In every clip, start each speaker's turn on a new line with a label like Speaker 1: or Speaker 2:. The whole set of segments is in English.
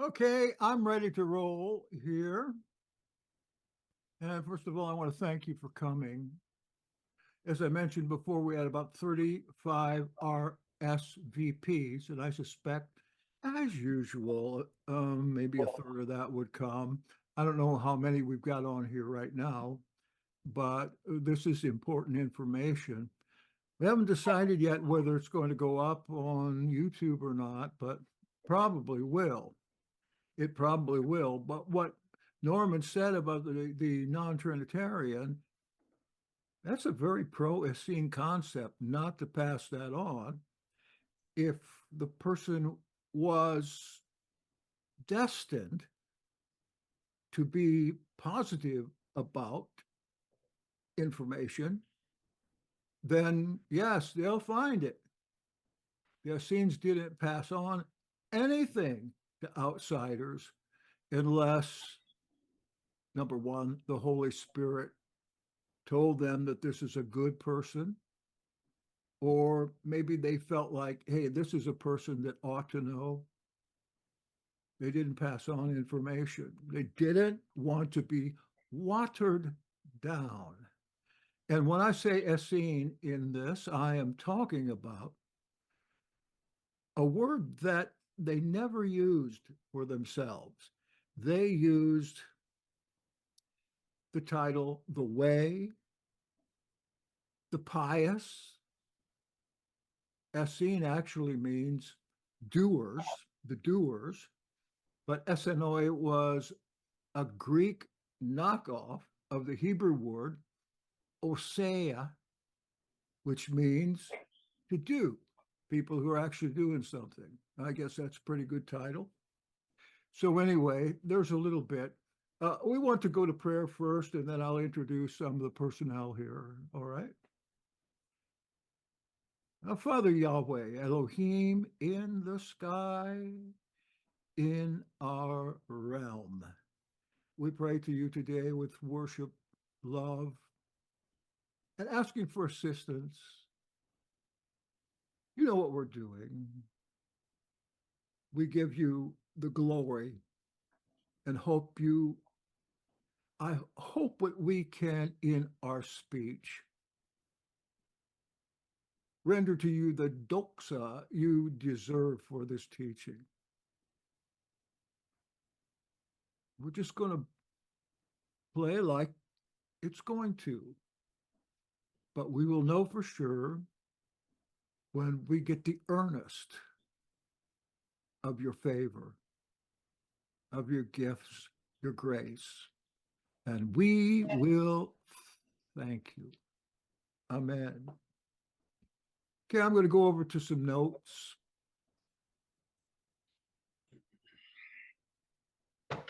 Speaker 1: Okay, I'm ready to roll here. And first of all, I want to thank you for coming. As I mentioned before, we had about 35 RSVPs, and I suspect, as usual, maybe a third of that would come. I don't know how many we've got on here right now, but this is important information. We haven't decided yet whether it's going to go up on YouTube or not, but probably will. It probably will. But what Norman said about the non-Trinitarian, that's a very pro-Essene concept, not to pass that on. If the person was destined to be positive about information, then yes, they'll find it. The Essenes didn't pass on anything to outsiders unless, number one, the Holy Spirit told them that this is a good person, or maybe they felt like, hey, this is a person that ought to know. They didn't pass on information. They didn't want to be watered down. And when I say Essene in this, I am talking about a word that they never used for themselves. They used the title, the way, the pious. Essene actually means doers, the doers, but essenoi was a Greek knockoff of the Hebrew word osea, which means to do, people who are actually doing something. I guess that's a pretty good title. So anyway, there's a little bit. We want to go to prayer first, and then I'll introduce some of the personnel here. All right. Now, Father Yahweh, Elohim in the sky, in our realm, we pray to you today with worship, love, and asking for assistance. You know what we're doing. We give you the glory and I hope what we can in our speech render to you the doxa you deserve for this teaching. We're just going to play like it's going to, but we will know for sure when we get the earnest of your favor, of your gifts, your grace, and we will thank you. Amen. Okay, I'm going to go over to some notes. Let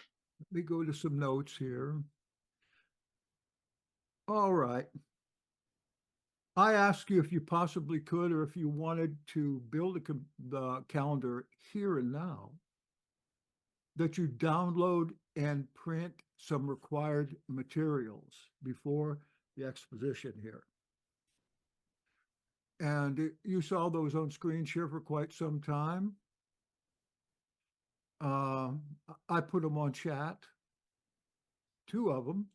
Speaker 1: me go to some notes here. All right. I asked you if you possibly could, or if you wanted to build the calendar here and now, that you download and print some required materials before the exposition here. And you saw those on screen share for quite some time. I put them on chat, 2 of them,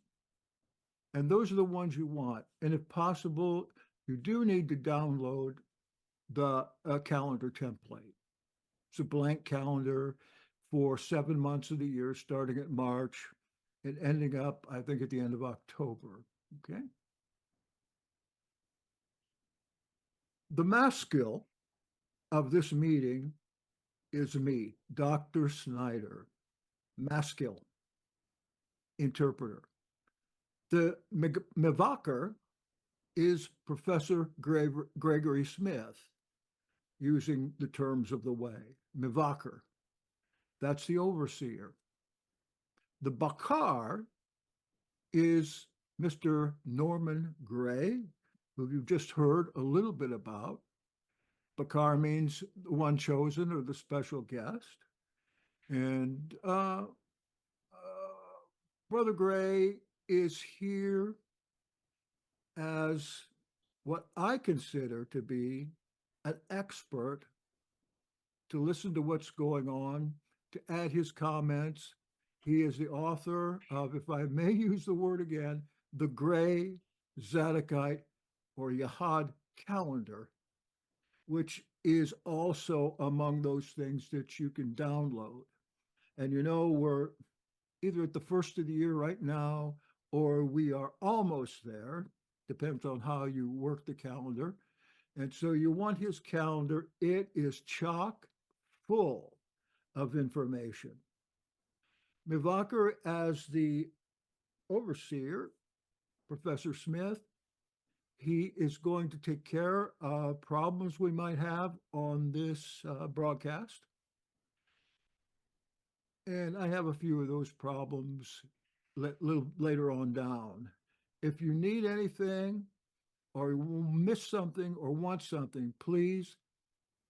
Speaker 1: and those are the ones you want. And if possible, you do need to download the calendar template. It's a blank calendar for 7 months of the year, starting at March and ending up, I think, at the end of October. Okay. The maskil of this meeting is me, Dr. Snyder, maskil, interpreter. The mevaker is Professor Gregory Smith, using the terms of the way, mevaker. That's the overseer. The bakar is Mr. Norman Gray, who you've just heard a little bit about. Bakar means the one chosen or the special guest. And Brother Gray is here as what I consider to be an expert to listen to what's going on, to add his comments. He is the author of, if I may use the word again, the Gray Zadokite or YAHAD calendar, which is also among those things that you can download. And you know, we're either at the first of the year right now, or we are almost there, depends on how you work the calendar. And so you want his calendar. It is chock full of information. Mivakar, as the overseer, Professor Smith, he is going to take care of problems we might have on this broadcast. And I have a few of those problems little later on down. If you need anything or you miss something or want something, please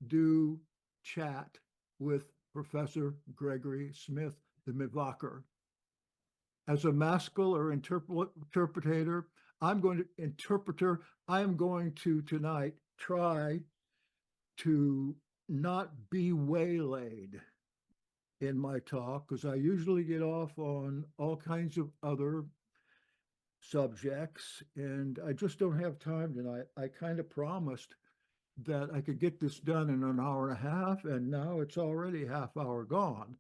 Speaker 1: do chat with Professor Gregory Smith, the Mivakar. As a maskil or interpreter, I am going to tonight try to not be waylaid in my talk, because I usually get off on all kinds of other subjects, and I just don't have time tonight. I kind of promised that I could get this done in an hour and a half, and now it's already half hour gone.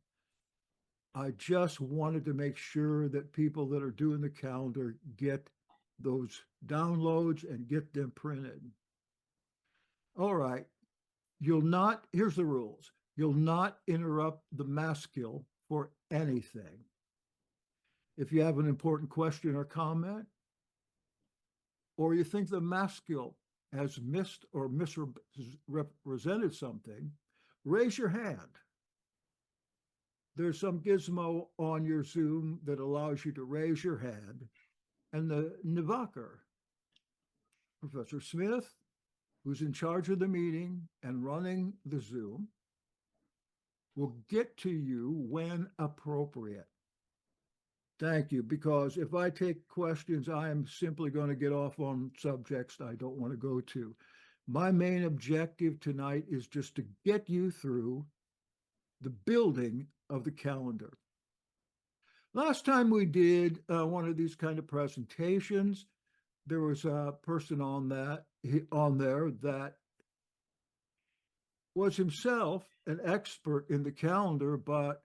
Speaker 1: I just wanted to make sure that people that are doing the calendar get those downloads and get them printed. All right. Here's the rules. You'll not interrupt the maskil for anything. If you have an important question or comment, or you think the maskil has missed or misrepresented something, raise your hand. There's some gizmo on your Zoom that allows you to raise your hand, and the Mivakar, Professor Smith, who's in charge of the meeting and running the Zoom, will get to you when appropriate. Thank you, because if I take questions, I am simply going to get off on subjects I don't want to go to. My main objective tonight is just to get you through the building of the calendar. Last time we did one of these kind of presentations, there was a person on there that was himself an expert in the calendar, but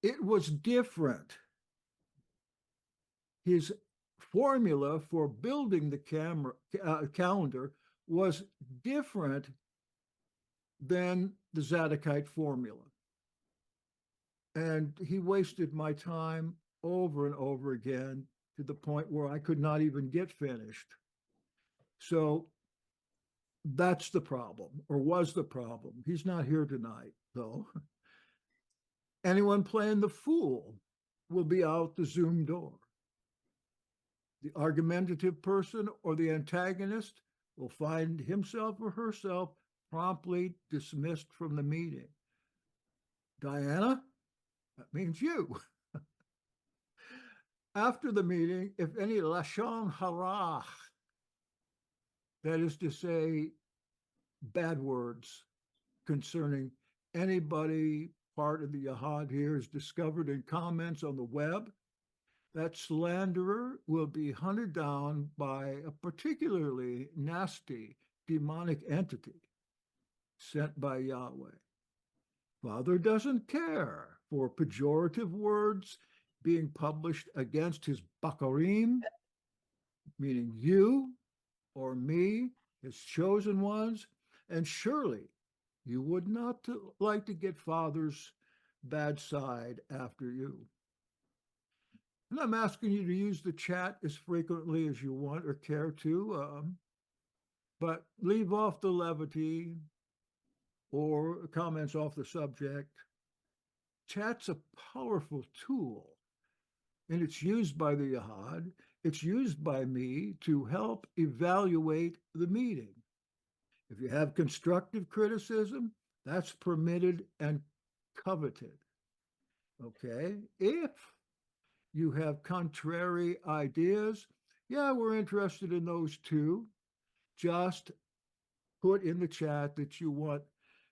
Speaker 1: it was different. His formula for building the calendar was different than the Zadokite formula. And he wasted my time over and over again to the point where I could not even get finished. So that's the problem, or was the problem. He's not here tonight, though. Anyone playing the fool will be out the Zoom door. The argumentative person or the antagonist will find himself or herself promptly dismissed from the meeting. Diana, that means you. After the meeting, if any lashon hara, that is to say, bad words concerning anybody part of the YAHAD here is discovered in comments on the web, that slanderer will be hunted down by a particularly nasty demonic entity sent by Yahweh. Father doesn't care for pejorative words being published against his bakarim, meaning you or me, his chosen ones, and surely you would not like to get Father's bad side after you. And I'm asking you to use the chat as frequently as you want or care to, but leave off the levity or comments off the subject. Chat's a powerful tool, and it's used by the YAHAD. It's used by me to help evaluate the meeting. If you have constructive criticism, that's permitted and coveted. Okay? If you have contrary ideas, yeah, we're interested in those too. Just put in the chat that you want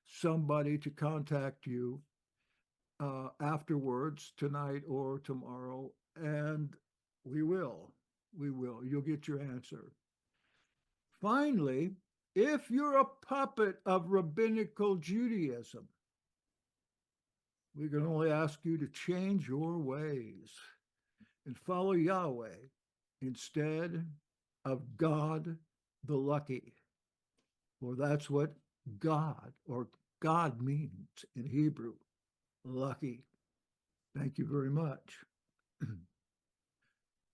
Speaker 1: somebody to contact you afterwards, tonight or tomorrow, and we will. We will. You'll get your answer. Finally, if you're a puppet of rabbinical Judaism, we can only ask you to change your ways and follow Yahweh instead of God the Lucky. For that's what God means in Hebrew, lucky. Thank you very much.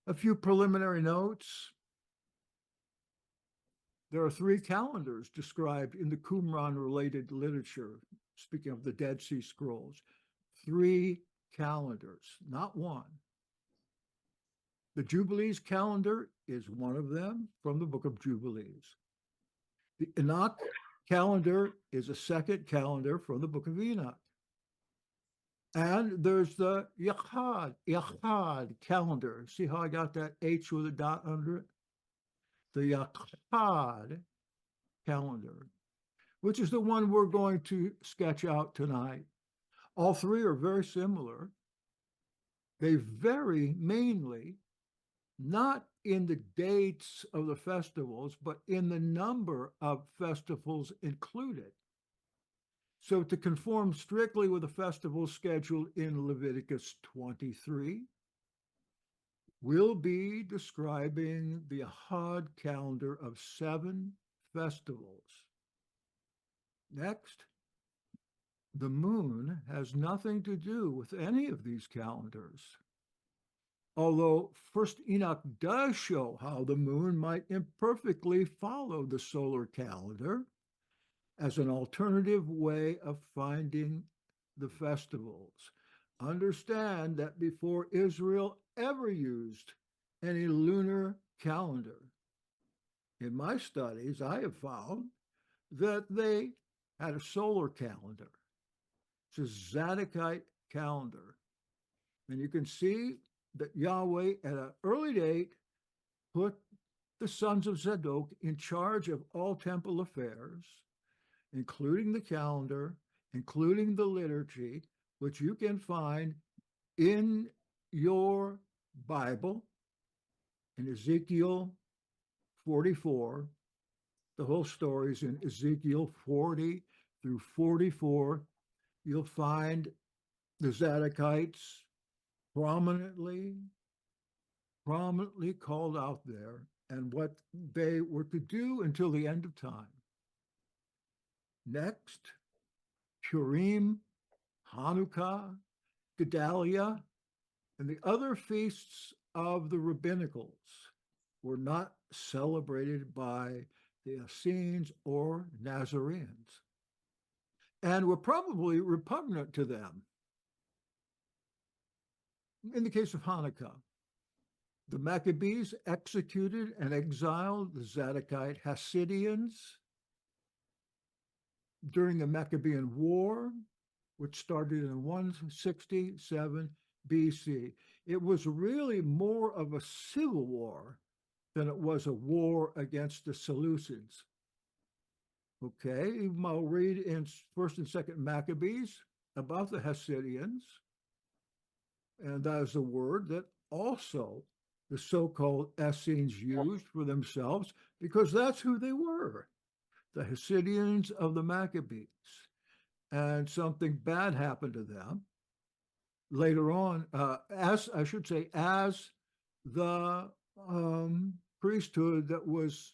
Speaker 1: A few preliminary notes. There are 3 calendars described in the Qumran-related literature, speaking of the Dead Sea Scrolls. 3 calendars, not one. The Jubilees calendar is one of them from the Book of Jubilees. The Enoch calendar is a second calendar from the Book of Enoch. And there's the YAHAD calendar. See how I got that H with a dot under it? The YAHAD calendar, which is the one we're going to sketch out tonight. All 3 are very similar. They vary mainly not in the dates of the festivals, but in the number of festivals included. So to conform strictly with the festivals scheduled in Leviticus 23, we'll be describing the Yahad calendar of 7 festivals. Next, the moon has nothing to do with any of these calendars. Although First Enoch does show how the moon might imperfectly follow the solar calendar as an alternative way of finding the festivals. Understand that before Israel ever used any lunar calendar, in my studies, I have found that they had a solar calendar. It's a Zadokite calendar. And you can see that Yahweh at an early date put the sons of Zadok in charge of all temple affairs, including the calendar, including the liturgy, which you can find in your Bible, in Ezekiel 44. The whole story is in Ezekiel 40 through 44. You'll find the Zadokites prominently called out there and what they were to do until the end of time. Next, Purim, Hanukkah, Gedalia, and the other feasts of the rabbinicals were not celebrated by the Essenes or Nazarenes, and were probably repugnant to them. In the case of Hanukkah, the Maccabees executed and exiled the Zadokite Hasidians during the Maccabean War, which started in 167 BC. It was really more of a civil war than it was a war against the Seleucids. Okay, I'll read in 1st and 2nd Maccabees about the Hasidians, and that is a word that also the so-called Essenes used for themselves, because that's who they were, the Hasidians of the Maccabees. And something bad happened to them later on, as the priesthood that was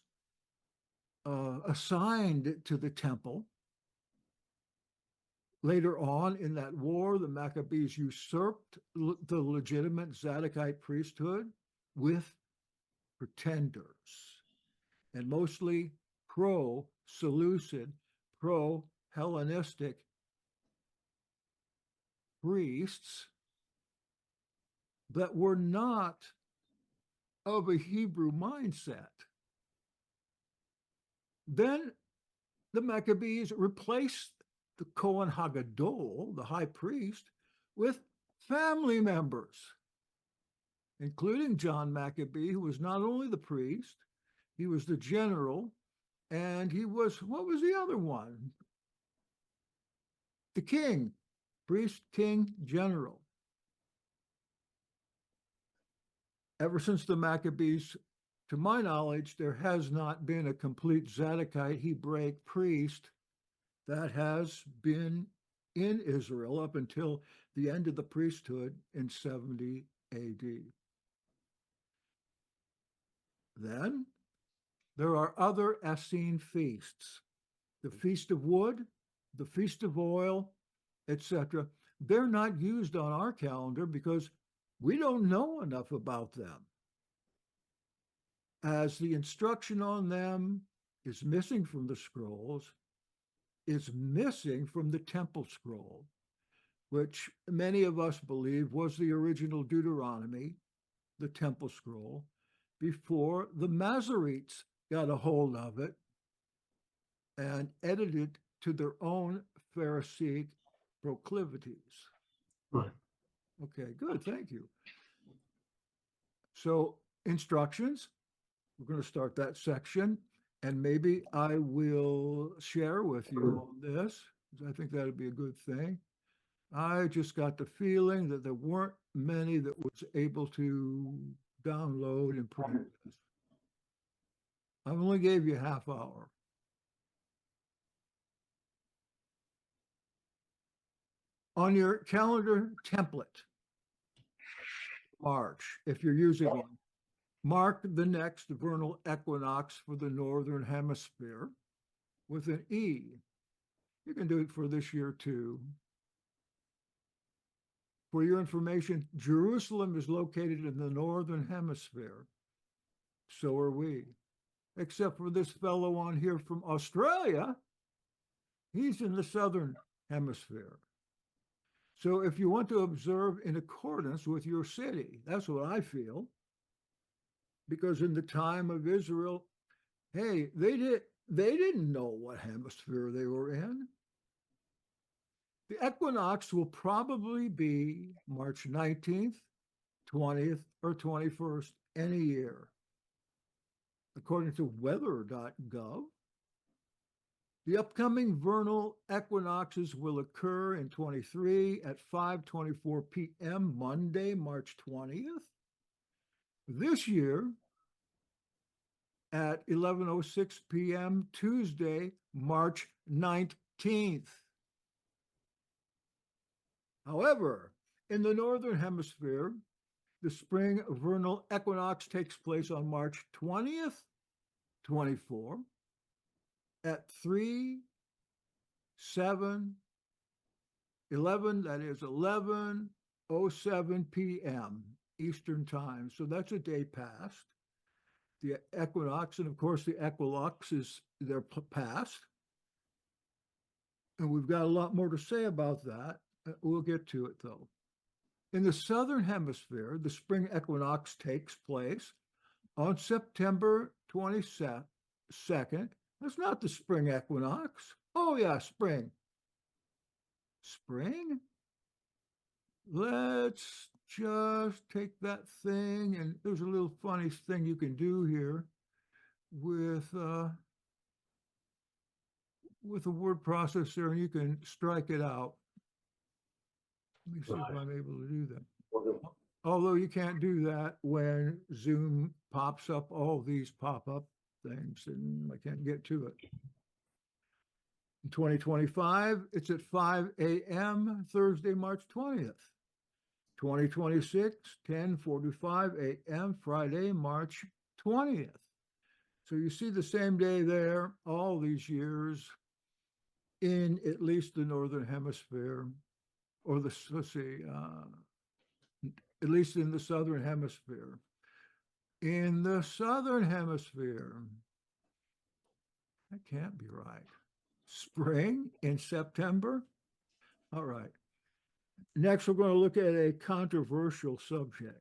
Speaker 1: assigned to the temple. Later on in that war, the Maccabees usurped the legitimate Zadokite priesthood with pretenders, and mostly pro-Seleucid, pro-Hellenistic priests that were not of a Hebrew mindset. Then the Maccabees replaced the Kohen Hagadol, the high priest, with family members, including John Maccabee, who was not only the priest, he was the general, and he was, what was the other one? The king, priest, king, general. Ever since the Maccabees, to my knowledge, there has not been a complete Zadokite Hebraic priest that has been in Israel up until the end of the priesthood in 70 AD. Then there are other Essene feasts, the Feast of Wood, the Feast of Oil, etc. They're not used on our calendar because we don't know enough about them, as the instruction on them is missing from the scrolls, is missing from the temple scroll, which many of us believe was the original Deuteronomy, the temple scroll, before the Masoretes got a hold of it and edited it to their own Pharisaic proclivities.
Speaker 2: Right.
Speaker 1: Okay, good, thank you. So instructions, we're going to start that section, and maybe I will share with you on this, because I think that'd be a good thing. I just got the feeling that there weren't many that was able to download and produce this. I only gave you a half hour. On your calendar template, March, if you're using one, mark the next vernal equinox for the Northern Hemisphere with an E. You can do it for this year too. For your information, Jerusalem is located in the Northern Hemisphere. So are we. Except for this fellow on here from Australia, he's in the Southern Hemisphere. So if you want to observe in accordance with your city, that's what I feel. Because in the time of Israel, hey, they didn't know what hemisphere they were in. The equinox will probably be March 19th, 20th, or 21st any year. According to weather.gov, the upcoming vernal equinoxes will occur in 23 at 5:24 p.m. Monday, March 20th. This year, at 11:06 p.m. Tuesday, March 19th. However, in the Northern Hemisphere, the spring vernal equinox takes place on March 20th, 24, at 3, 7, 11, that is 11:07 p.m. Eastern Time. So that's a day past. The equinox, and of course the equinox is they're past. And we've got a lot more to say about that. We'll get to it though. In the Southern Hemisphere, the spring equinox takes place on September 22nd. That's not the spring equinox. Oh yeah, spring. Spring? Let's just take that thing, and there's a little funny thing you can do here with a word processor, and you can strike it out. Let me see if I'm able to do that. Although you can't do that when Zoom pops up all these pop-up things, and I can't get to it. In 2025, it's at 5 a.m. Thursday, March 20th. 2026, 10:45 a.m. Friday, March 20th. So you see the same day there all these years in at least the Northern Hemisphere, or the, let's see, at least in the Southern Hemisphere. In the Southern Hemisphere, that can't be right. Spring in September? All right. Next, we're going to look at a controversial subject,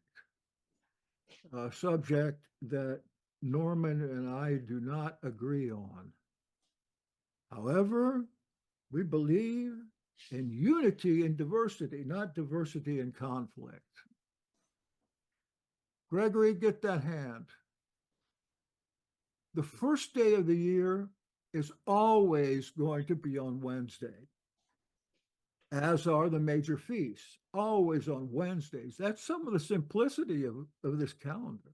Speaker 1: a subject that Norman and I do not agree on. However, we believe in unity and diversity, not diversity and conflict. Gregory, get that hand. The first day of the year is always going to be on Wednesday. as are the major feasts, always on Wednesdays. That's some of the simplicity of this calendar,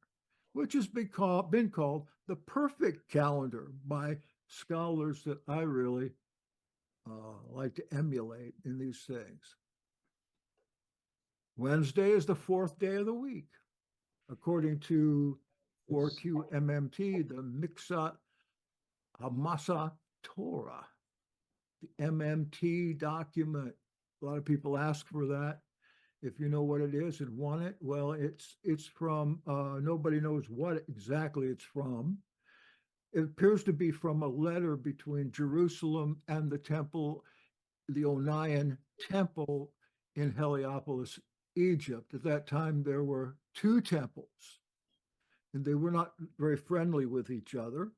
Speaker 1: which has been called the perfect calendar by scholars that I really like to emulate in these things. Wednesday is the fourth day of the week, according to 4QMMT, the Miksat Hamasa Torah, the MMT document. A lot of people ask for that. If you know what it is and want it, well, it's from, nobody knows what exactly it's from. It appears to be from a letter between Jerusalem and the temple, the Onion temple in Heliopolis, Egypt. At that time, there were two temples, and they were not very friendly with each other.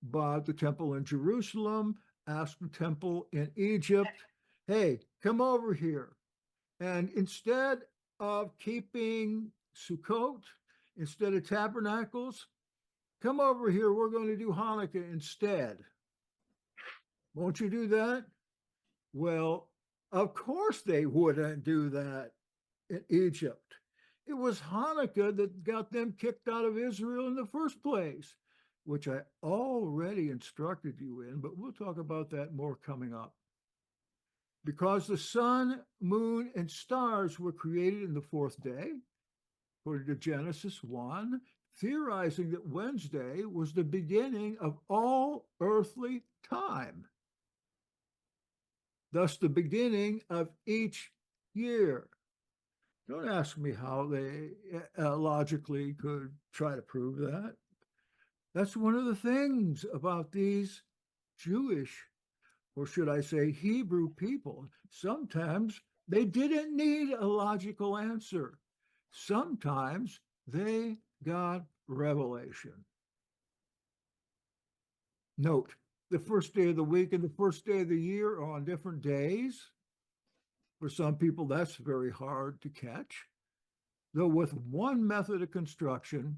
Speaker 1: But the temple in Jerusalem asked the temple in Egypt, hey, come over here. And instead of keeping Sukkot, instead of tabernacles, come over here. We're going to do Hanukkah instead. Won't you do that? Well, of course they wouldn't do that in Egypt. It was Hanukkah that got them kicked out of Israel in the first place, which I already instructed you in, but we'll talk about that more coming up. Because the sun, moon, and stars were created in the fourth day, according to Genesis 1, theorizing that Wednesday was the beginning of all earthly time, thus the beginning of each year. Don't ask me how they logically could try to prove that. That's one of the things about these Jewish, or should I say Hebrew people. Sometimes they didn't need a logical answer. Sometimes they got revelation. Note, the first day of the week and the first day of the year are on different days. For some people, that's very hard to catch. Though with one method of construction,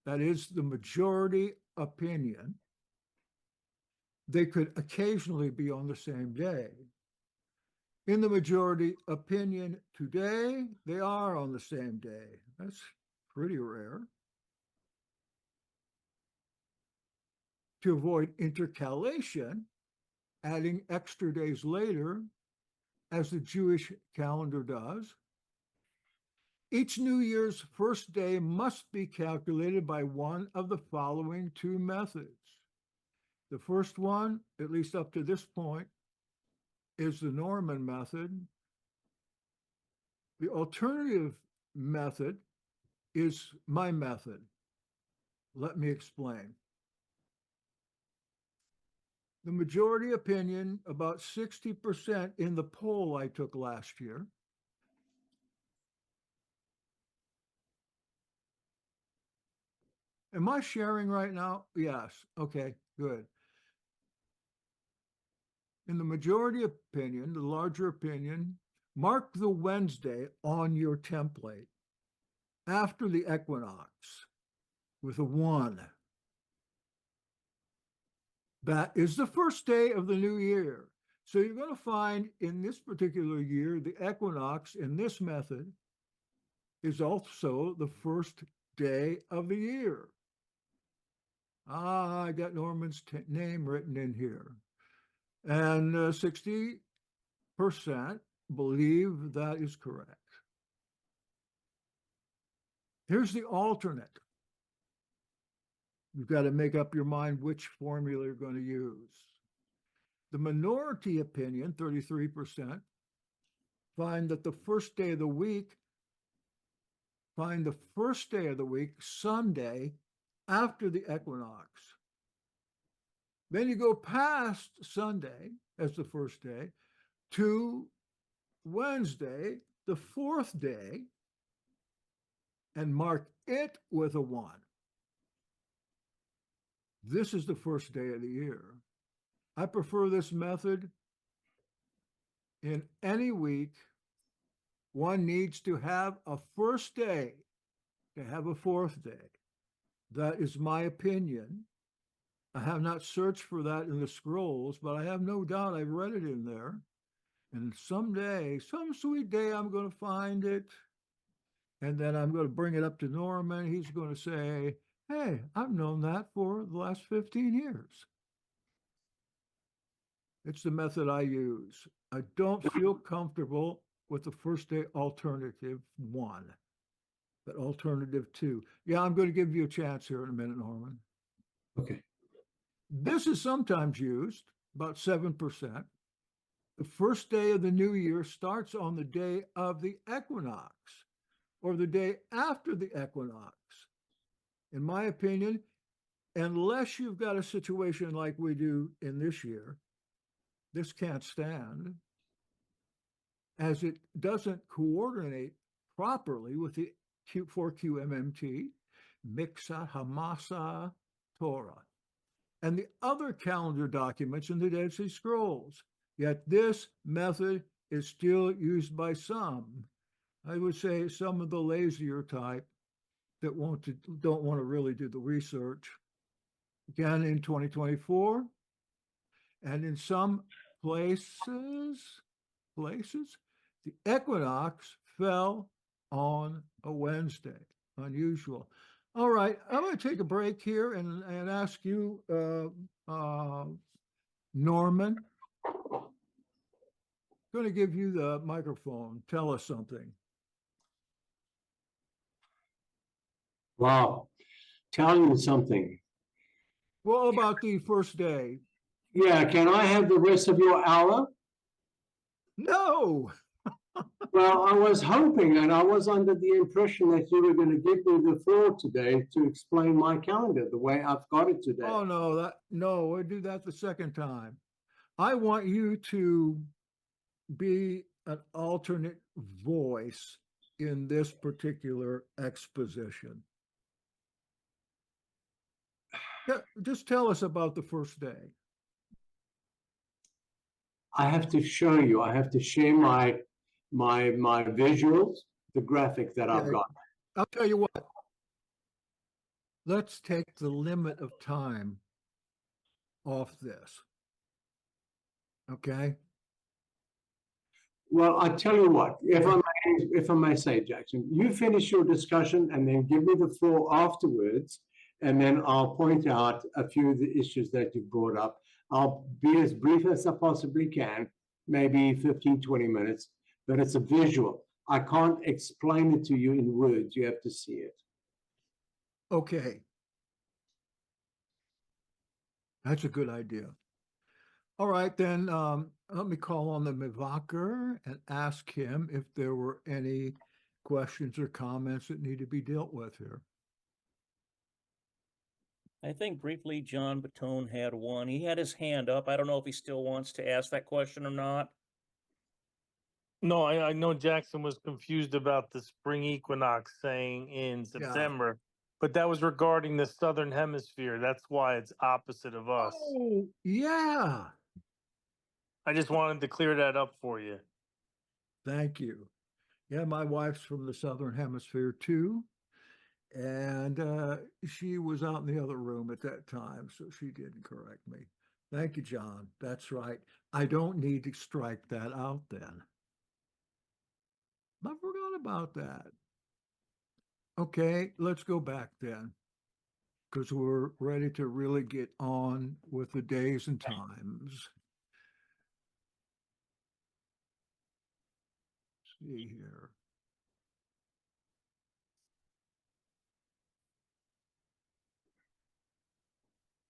Speaker 1: that is the majority opinion, they could occasionally be on the same day. In the majority opinion today, they are on the same day. That's pretty rare. To avoid intercalation, adding extra days later, as the Jewish calendar does, each New Year's first day must be calculated by one of the following two methods. The first one, at least up to this point, is the Norman method. The alternative method is my method. Let me explain. The majority opinion, about 60% in the poll I took last year, am I sharing right now? Yes. Okay, good. In the majority opinion, the larger opinion, mark the Wednesday on your template after the equinox with a 1. That is the first day of the new year. So you're going to find in this particular year, the equinox in this method is also the first day of the year. I got Norman's name written in here. And 60% believe that is correct. Here's the alternate. You've got to make up your mind which formula you're going to use. The minority opinion, 33%, find that the first day of the week, Sunday, after the equinox. Then you go past Sunday as the first day to Wednesday, the fourth day, and mark it with a 1. This is the first day of the year. I prefer this method. In any week, one needs to have a first day to have a fourth day. That is my opinion. I have not searched for that in the scrolls, but I have no doubt I've read it in there. And someday, some sweet day, I'm going to find it. And then I'm going to bring it up to Norman. He's going to say, hey, I've known that for the last 15 years. It's the method I use. I don't feel comfortable with the first day alternative 1, but alternative 2. Yeah, I'm going to give you a chance here in a minute, Norman.
Speaker 2: Okay.
Speaker 1: This is sometimes used, about 7%. The first day of the new year starts on the day of the equinox or the day after the equinox. In my opinion, unless you've got a situation like we do in this year, this can't stand, as it doesn't coordinate properly with the 4QMMT, Mixa Hamasa Torah, and the other calendar documents in the Dead Sea Scrolls. Yet this method is still used by some. I would say some of the lazier type that don't want to really do the research. Again, in 2024, and in some places, the equinox fell on a Wednesday. Unusual. All right, I'm going to take a break here and ask you, Norman. I'm going to give you the microphone. Tell us something.
Speaker 2: Wow. Tell you something.
Speaker 1: Well, about the first day.
Speaker 2: Yeah, can I have the rest of your hour?
Speaker 1: No.
Speaker 2: Well, I was hoping, and I was under the impression that you were going to give me the floor today to explain my calendar the way I've got it today.
Speaker 1: Oh, no, we'll do that the second time. I want you to be an alternate voice in this particular exposition. Just tell us about the first day.
Speaker 2: I have to show you. I have to share my visuals, the graphic that I've got.
Speaker 1: I'll tell you what. Let's take the limit of time off this. Okay?
Speaker 2: Well, I tell you what, if I may say, Jackson, you finish your discussion and then give me the floor afterwards, and then I'll point out a few of the issues that you brought up. I'll be as brief as I possibly can, maybe 15, 20 minutes, but it's a visual. I can't explain it to you in words. You have to see it.
Speaker 1: Okay. That's a good idea. All right, then let me call on the Mivaker and ask him if there were any questions or comments that need to be dealt with here.
Speaker 3: I think briefly John Batone had one. He had his hand up. I don't know if he still wants to ask that question or not.
Speaker 4: No, I know Jackson was confused about the spring equinox saying in September, but that was regarding the southern hemisphere. That's why it's opposite of us.
Speaker 1: Oh, yeah.
Speaker 4: I just wanted to clear that up for you.
Speaker 1: Thank you. Yeah, my wife's from the southern hemisphere too. And she was out in the other room at that time, so she didn't correct me. Thank you, John. That's right. I don't need to strike that out then. I forgot about that. Okay, let's go back then, because we're ready to really get on with the days and times. Let's see here.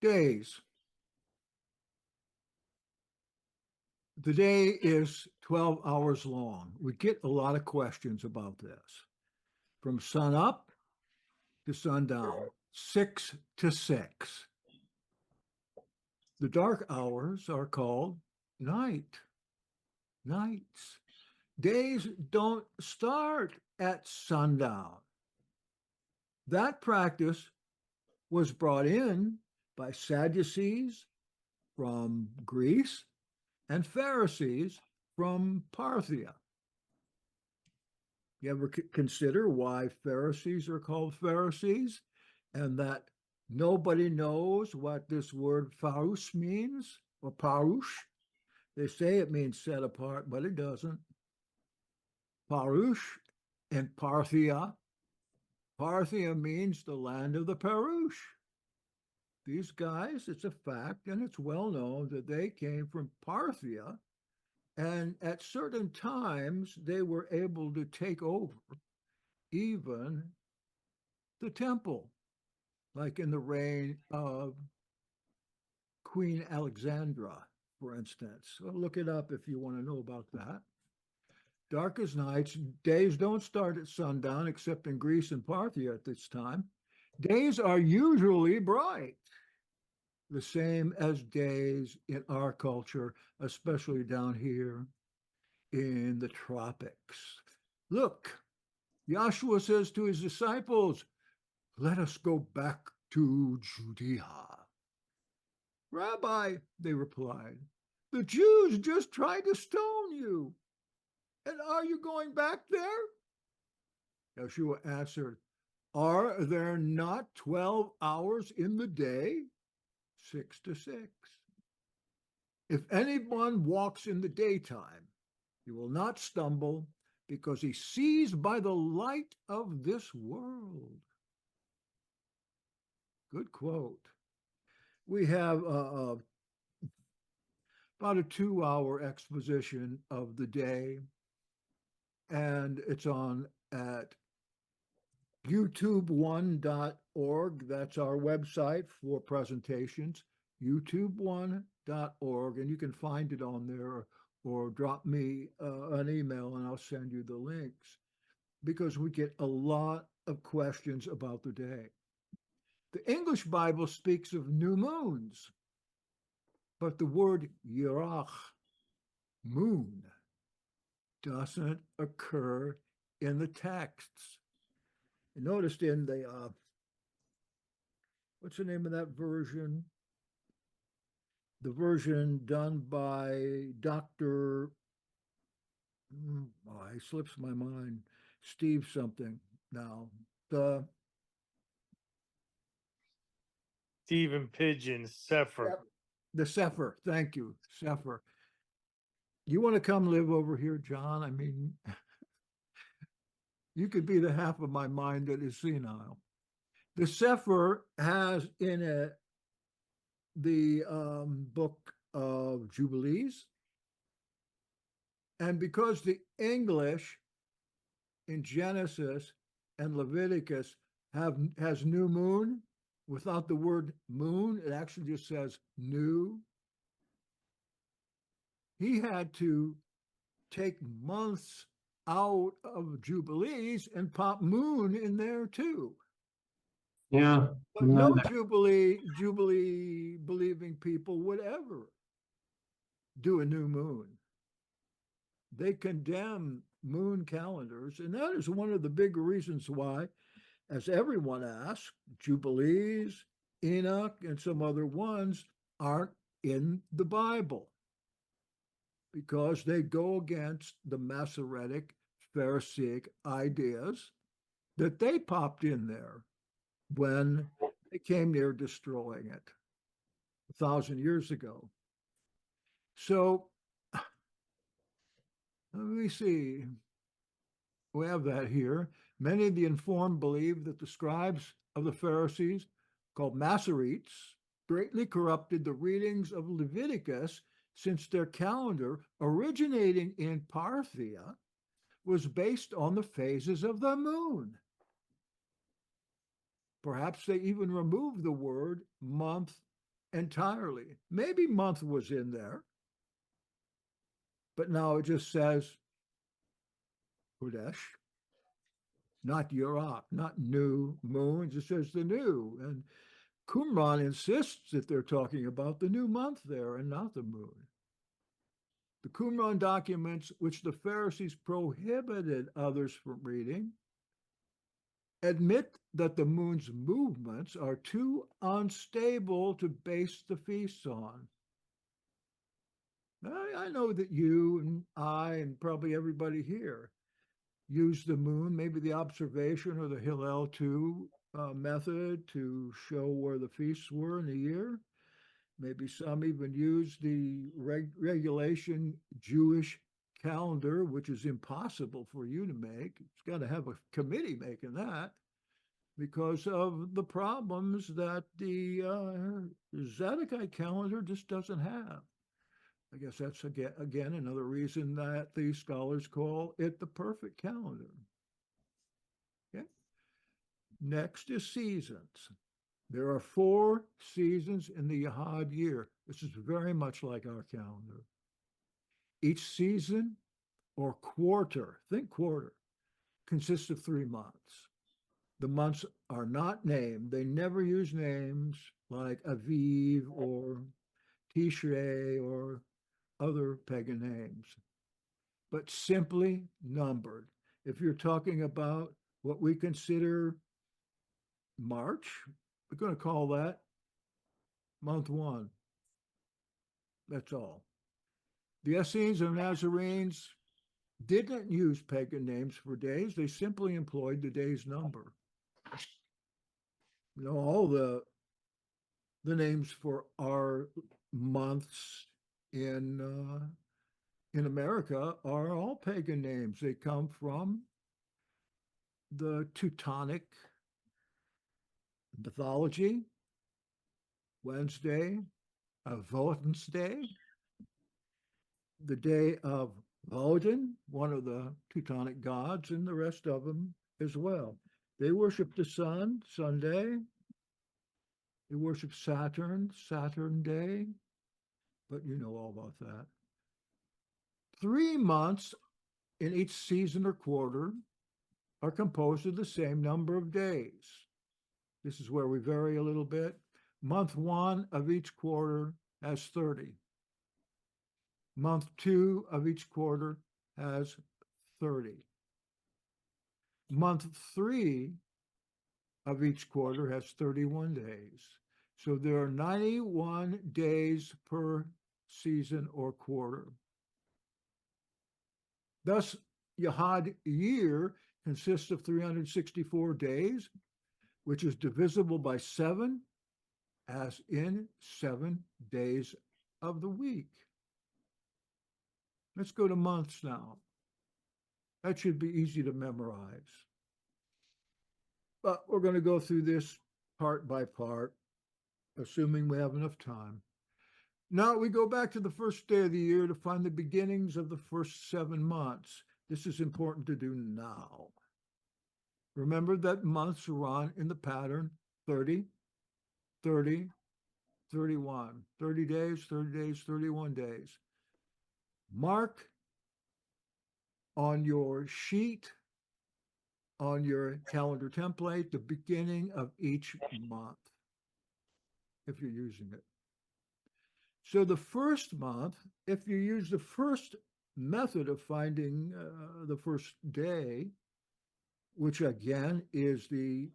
Speaker 1: Days. The day is 12 hours long. We get a lot of questions about this. From sun up to sundown, 6 to 6. The dark hours are called night. Nights. Days don't start at sundown. That practice was brought in by Sadducees from Greece and Pharisees from Parthia. You ever consider why Pharisees are called Pharisees, and that nobody knows what this word faroush means, or paroush? They say it means set apart, but it doesn't. Parush and Parthia. Parthia means the land of the Parush. These guys, it's a fact, and it's well known that they came from Parthia, and at certain times they were able to take over even the temple, like in the reign of Queen Alexandra, for instance. So look it up if you want to know about that. Dark as nights, days don't start at sundown, except in Greece and Parthia at this time. Days are usually bright, the same as days in our culture, especially down here in the tropics. Look, Yahshua says to his disciples, let us go back to Judea. Rabbi, they replied, the Jews just tried to stone you. And are you going back there? Yeshua answered, are there not 12 hours in the day? 6 to 6. If anyone walks in the daytime, he will not stumble because he sees by the light of this world. Good quote. We have about a 2-hour exposition of the day, and it's on at youtube1.org. That's our website for presentations, youtube1.org, and you can find it on there, or drop me an email and I'll send you the links, because we get a lot of questions about the day. The English Bible speaks of new moons, but the word Yerach, moon, doesn't occur in the texts. You noticed in the, what's the name of that version? The version done by Dr. He slips my mind, Steve something now.
Speaker 4: Stephen Pigeon, Sefer.
Speaker 1: The Sefer, thank you, Sefer. You want to come live over here, John? I mean, you could be the half of my mind that is senile. The Sefer has in it the book of Jubilees. And because the English in Genesis and Leviticus has new moon, without the word moon, it actually just says new. He had to take months out of Jubilees and pop moon in there too.
Speaker 2: Yeah.
Speaker 1: But no Jubilee believing people would ever do a new moon. They condemn moon calendars, and that is one of the big reasons why, as everyone asks, Jubilees, Enoch, and some other ones aren't in the Bible, because they go against the Masoretic, Pharisaic ideas that they popped in there when they came near destroying it 1,000 years ago. So let me see. We have that here. Many of the informed believe that the scribes of the Pharisees, called Masoretes, greatly corrupted the readings of Leviticus, since their calendar, originating in Parthia, was based on the phases of the moon. Perhaps they even removed the word month entirely. Maybe month was in there, but now it just says Kodesh, not Yerach, not new moons. It says the new. And Qumran insists that they're talking about the new month there and not the moon. The Qumran documents, which the Pharisees prohibited others from reading, admit that the moon's movements are too unstable to base the feasts on. I know that you and I and probably everybody here use the moon, maybe the observation or the Hillel 2 method, to show where the feasts were in the year. Maybe some even use the regulation Jewish calendar, which is impossible for you to make. It's got to have a committee making that because of the problems that the Zadokite calendar just doesn't have. I guess that's again another reason that the scholars call it the perfect calendar. Okay. Next is seasons. There are 4 seasons in the Yahad year. This is very much like our calendar. Each season or quarter, think quarter, consists of 3 months. The months are not named. They never use names like Aviv or Tishrei or other pagan names, but simply numbered. If you're talking about what we consider March, we're going to call that month 1. That's all. The Essenes and Nazarenes didn't use pagan names for days. They simply employed the day's number. You know, all the names for our months in America are all pagan names. They come from the Teutonic mythology. Wednesday, Wednesday, the day of Bogdan, one of the Teutonic gods, and the rest of them as well. They worship the sun, Sunday. They worship Saturn, Saturn Day, but you know all about that. 3 months in each season or quarter are composed of the same number of days. This is where we vary a little bit. Month 1 of each quarter has 30. Month 2 of each quarter has 30. Month 3 of each quarter has 31 days. So there are 91 days per season or quarter. Thus, Yahad year consists of 364 days, which is divisible by 7, as in 7 days of the week. Let's go to months now. That should be easy to memorize. But we're going to go through this part by part, assuming we have enough time. Now we go back to the first day of the year to find the beginnings of the first 7 months. This is important to do now. Remember that months run in the pattern 30, 30, 31. 30 days, 30 days, 31 days. Mark on your sheet, on your calendar template, the beginning of each month, if you're using it. So the first month, if you use the first method of finding the first day, which again is the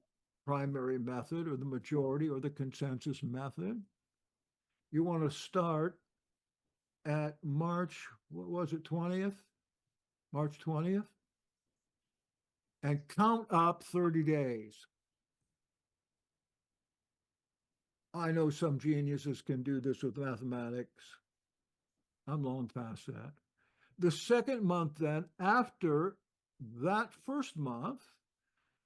Speaker 1: primary method or the majority or the consensus method, you want to start at March, what was it, 20th? March 20th? And count up 30 days. I know some geniuses can do this with mathematics. I'm long past that. The second month then, after that first month,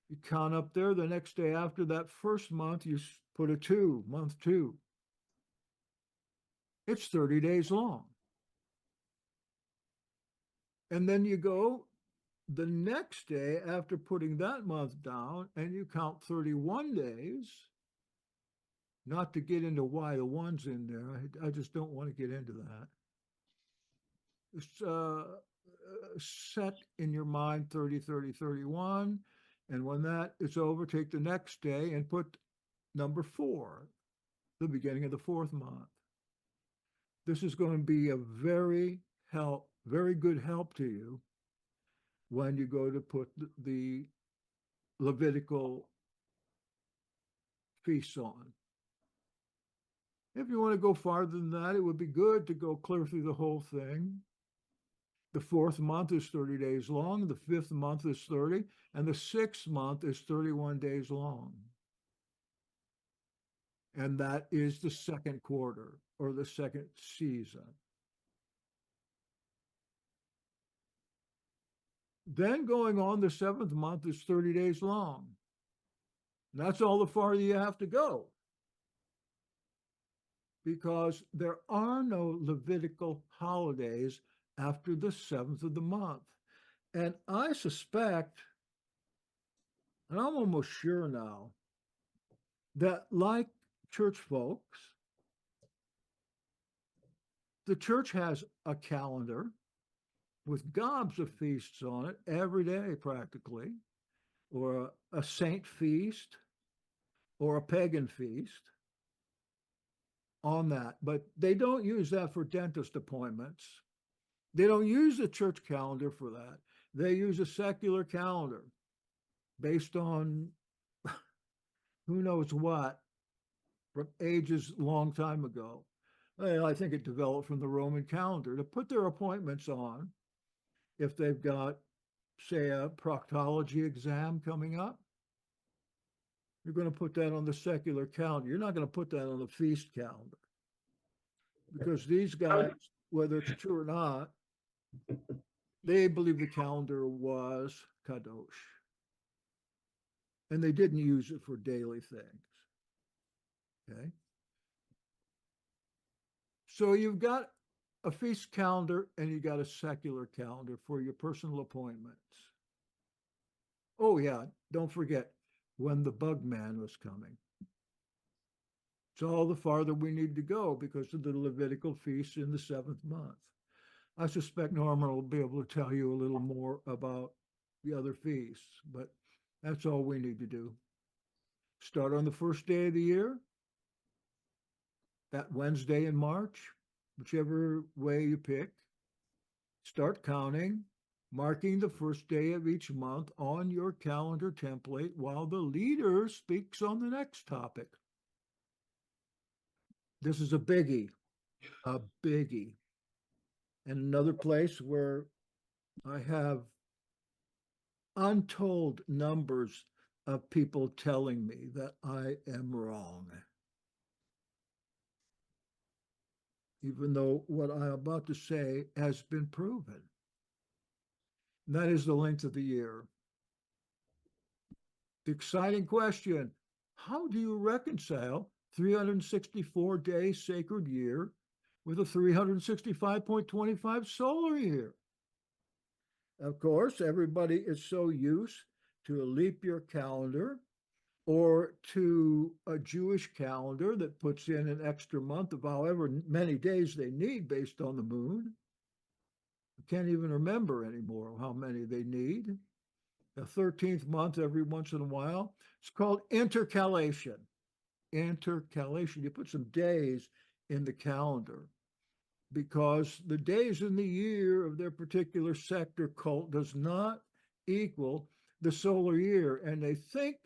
Speaker 1: you count up there. The next day after that first month, you put a 2, month 2. It's 30 days long. And then you go the next day after putting that month down and you count 31 days, not to get into why the one's in there. I just don't want to get into that. It's set in your mind 30, 30, 31. And when that is over, take the next day and put number 4, the beginning of the 4th month. This is going to be a very good help to you when you go to put the Levitical feasts on. If you want to go farther than that, it would be good to go clear through the whole thing. The 4th month is 30 days long, the 5th month is 30, and the 6th month is 31 days long. and that is the second quarter or the second season. Then going on, the seventh month is 30 days long. And that's all the farther you have to go, because there are no Levitical holidays after the seventh of the month. And I suspect, and I'm almost sure now, that like church folks, the church has a calendar with gobs of feasts on it every day practically, or a saint feast or a pagan feast on that. But they don't use that for dentist appointments. They don't use the church calendar for that. They use a secular calendar based on who knows what from ages long time ago. Well, I think it developed from the Roman calendar to put their appointments on if they've got, say, a proctology exam coming up. You're going to put that on the secular calendar. You're not going to put that on the feast calendar, because these guys, whether it's true or not, they believe the calendar was kadosh, and they didn't use it for daily things. Okay. So you've got a feast calendar and you got a secular calendar for your personal appointments. Oh yeah, don't forget when the Bogdan was coming. It's all the farther we need to go because of the Levitical feast in the seventh month. I suspect Norman will be able to tell you a little more about the other feasts, but that's all we need to do. Start on the first day of the year, that Wednesday in March, whichever way you pick. Start counting, marking the first day of each month on your calendar template while the leader speaks on the next topic. This is a biggie, a biggie. And another place where I have untold numbers of people telling me that I am wrong, even though what I'm about to say has been proven. And that is the length of the year. The exciting question, how do you reconcile 364-day sacred year with a 365.25 solar year? Of course, everybody is so used to a leap year calendar or to a Jewish calendar that puts in an extra month of however many days they need based on the moon. I can't even remember anymore how many they need. The 13th month every once in a while. It's called intercalation. Intercalation. You put some days in the calendar because the days in the year of their particular sect or cult does not equal the solar year. And they think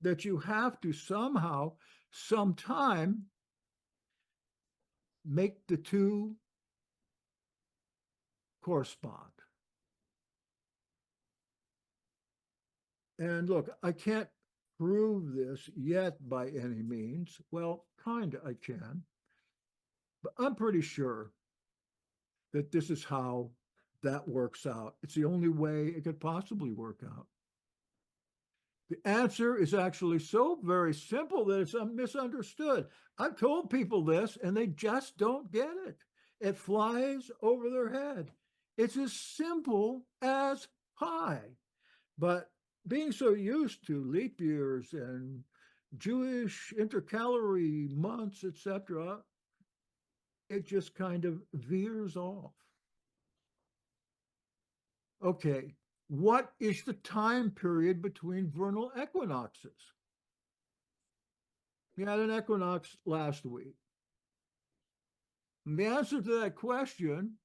Speaker 1: that you have to somehow, sometime, make the two correspond. And look, I can't prove this yet by any means. Well, kind of I can. But I'm pretty sure that this is how that works out. It's the only way it could possibly work out. The answer is actually so very simple that it's misunderstood. I've told people this and they just don't get it. It flies over their head. It's as simple as pie. But being so used to leap years and Jewish intercalary months, etc., it just kind of veers off. Okay, what is the time period between vernal equinoxes? We had an equinox last week. And the answer to that question,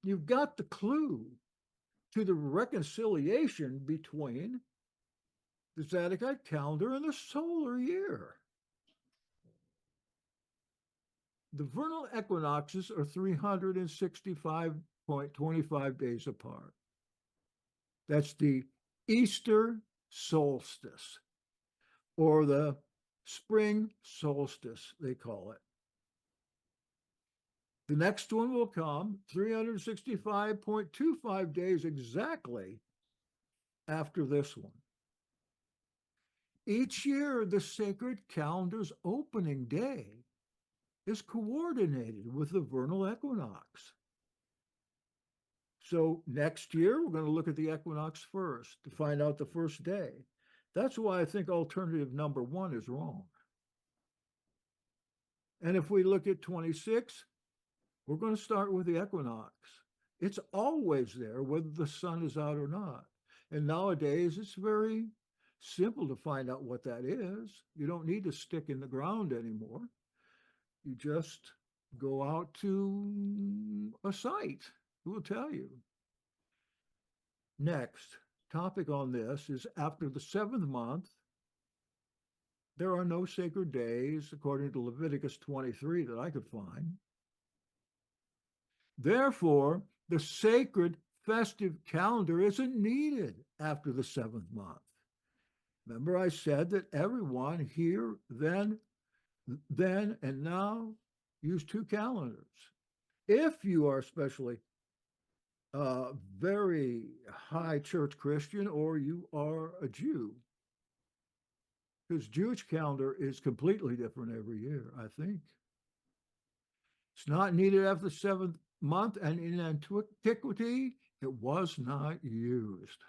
Speaker 1: you've got the clue to the reconciliation between the Zadokite calendar and the solar year. The vernal equinoxes are 365.25 days apart. That's the Easter solstice or the spring solstice, they call it. The next one will come 365.25 days exactly after this one. Each year, the sacred calendar's opening day is coordinated with the vernal equinox. So next year, we're going to look at the equinox first to find out the first day. That's why I think alternative number 1 is wrong. And if we look at 26, we're going to start with the equinox. It's always there, whether the sun is out or not. And nowadays, it's very simple to find out what that is. You don't need to stick in the ground anymore. You just go out to a site. It will tell you. Next topic on this is after the 7th month, there are no sacred days, according to Leviticus 23 that I could find. Therefore, the sacred festive calendar isn't needed after the 7th month. Remember, I said that everyone here, then and now use 2 calendars. If you are especially very high church Christian or you are a Jew, because Jewish calendar is completely different every year, I think. It's not needed after the 7th month, and in antiquity, it was not used.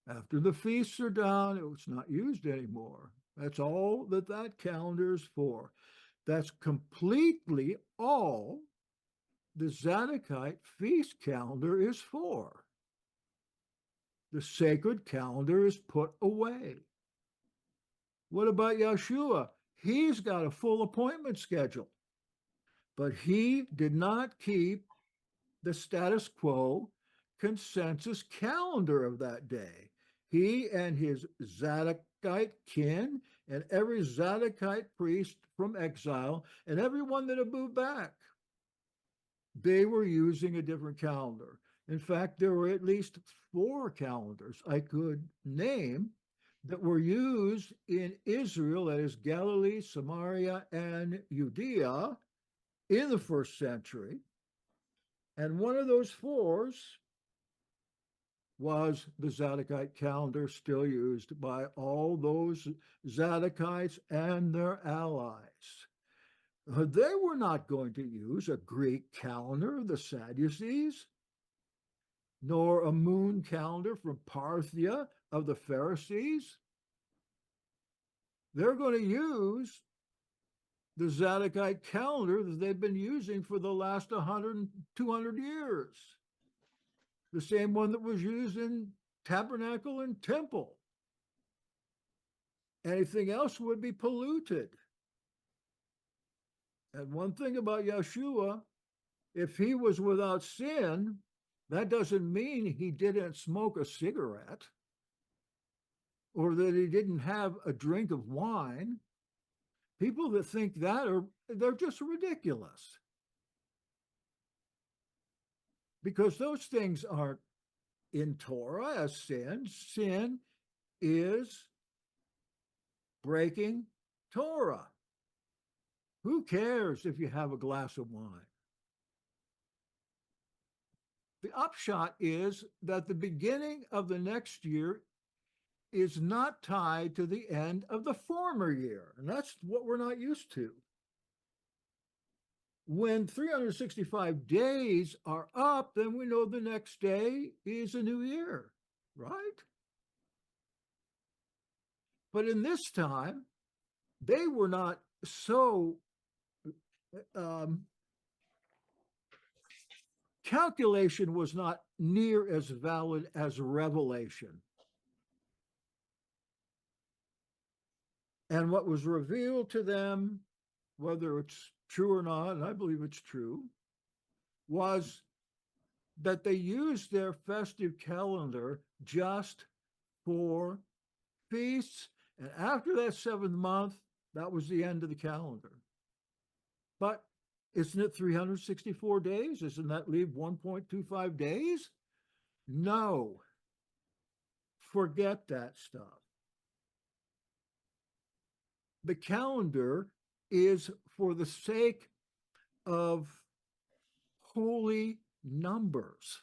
Speaker 1: After the feasts are done, it's not used anymore. That's all that calendar is for. That's completely all the Zadokite feast calendar is for. The sacred calendar is put away. What about Yeshua? He's got a full appointment schedule, but he did not keep the status quo consensus calendar of that day. He and his Zadokite kin and every Zadokite priest from exile and everyone that had moved back, they were using a different calendar. In fact, there were at least 4 calendars I could name that were used in Israel, that is Galilee, Samaria, and Judea in the 1st century. And one of those 4s was the Zadokite calendar, still used by all those Zadokites and their allies. They were not going to use a Greek calendar of the Sadducees, nor a moon calendar from Parthia of the Pharisees. They're going to use the Zadokite calendar that they've been using for the last 100, 200 years. The same one that was used in tabernacle and temple. Anything else would be polluted. And one thing about Yeshua, if he was without sin, that doesn't mean he didn't smoke a cigarette or that he didn't have a drink of wine. People that think that they're just ridiculous. Because those things aren't in Torah as sin. Sin is breaking Torah. Who cares if you have a glass of wine? The upshot is that the beginning of the next year is not tied to the end of the former year. And that's what we're not used to. When 365 days are up, then we know the next day is a new year, right? But in this time, they were not so calculation was not near as valid as revelation. And what was revealed to them, whether it's true or not, and I believe it's true, was that they used their festive calendar just for feasts. And after that 7th month, that was the end of the calendar. But isn't it 364 days? Doesn't that leave 1.25 days? No. Forget that stuff. the calendar is for the sake of holy numbers,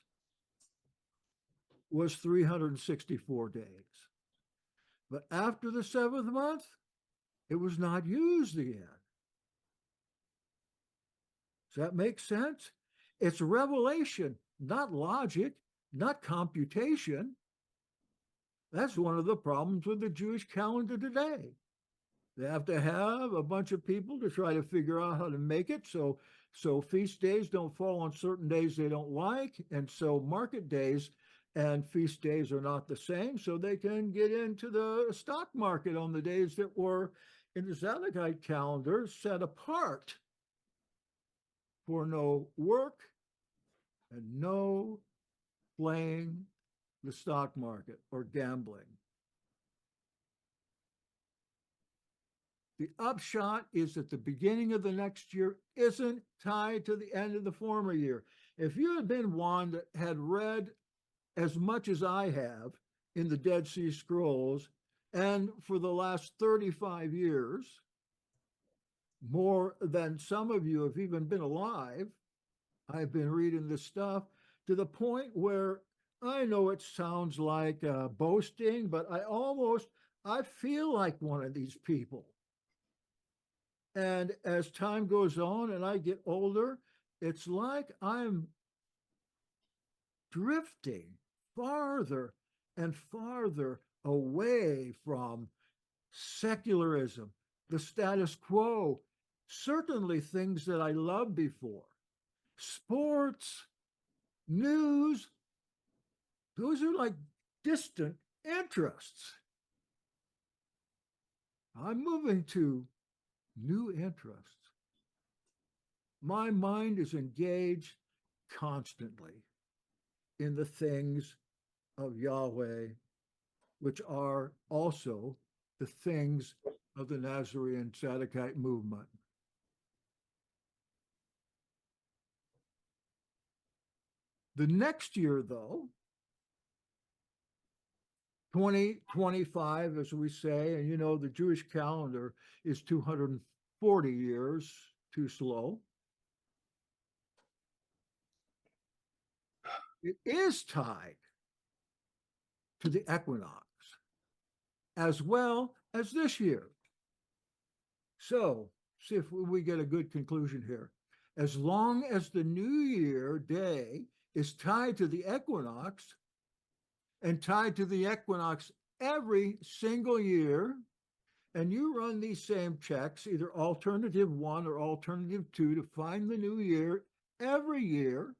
Speaker 1: was 364 days. But after the seventh month, it was not used again. Does that make sense? It's revelation, not logic, not computation. That's one of the problems with the Jewish calendar today. They have to have a bunch of people to try to figure out how to make it so feast days don't fall on certain days they don't like, and so market days and feast days are not the same, so they can get into the stock market on the days that were in the Zadokite calendar set apart for no work and no playing the stock market or gambling. The upshot is that the beginning of the next year isn't tied to the end of the former year. If you had been one that had read as much as I have in the Dead Sea Scrolls, and for the last 35 years, more than some of you have even been alive, I've been reading this stuff to the point where I know it sounds like boasting, but I feel like one of these people. And as time goes on and I get older, it's like I'm drifting farther and farther away from secularism, the status quo, certainly things that I loved before, sports, news, those are like distant interests. I'm moving to new interests. My mind is engaged constantly in the things of Yahweh, which are also the things of the Nazarene Zadokite movement. The next year, though, 2025, as we say, and you know, the Jewish calendar is 240 years too slow. It is tied to the equinox as well as this year. So, see if we get a good conclusion here. As long as the New Year day is tied to the equinox, and tied to the equinox every single year, and you run these same checks, either alternative 1 or alternative 2, to find the new year every year,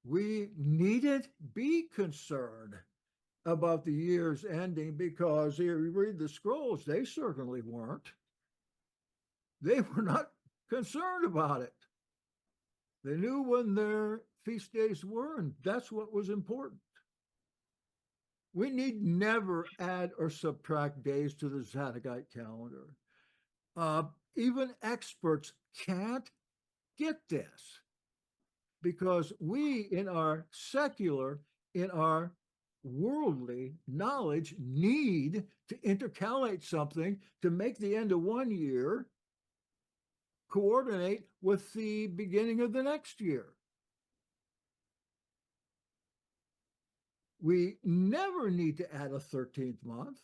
Speaker 1: we needn't be concerned about the years ending, because here you read the scrolls, they certainly weren't. They were not concerned about it. They knew when their feast days were, and that's what was important. We need never add or subtract days to the Zadokite calendar. Even experts can't get this, because we, in our secular, in our worldly knowledge, need to intercalate something to make the end of one year coordinate with the beginning of the next year. We never need to add a 13th month,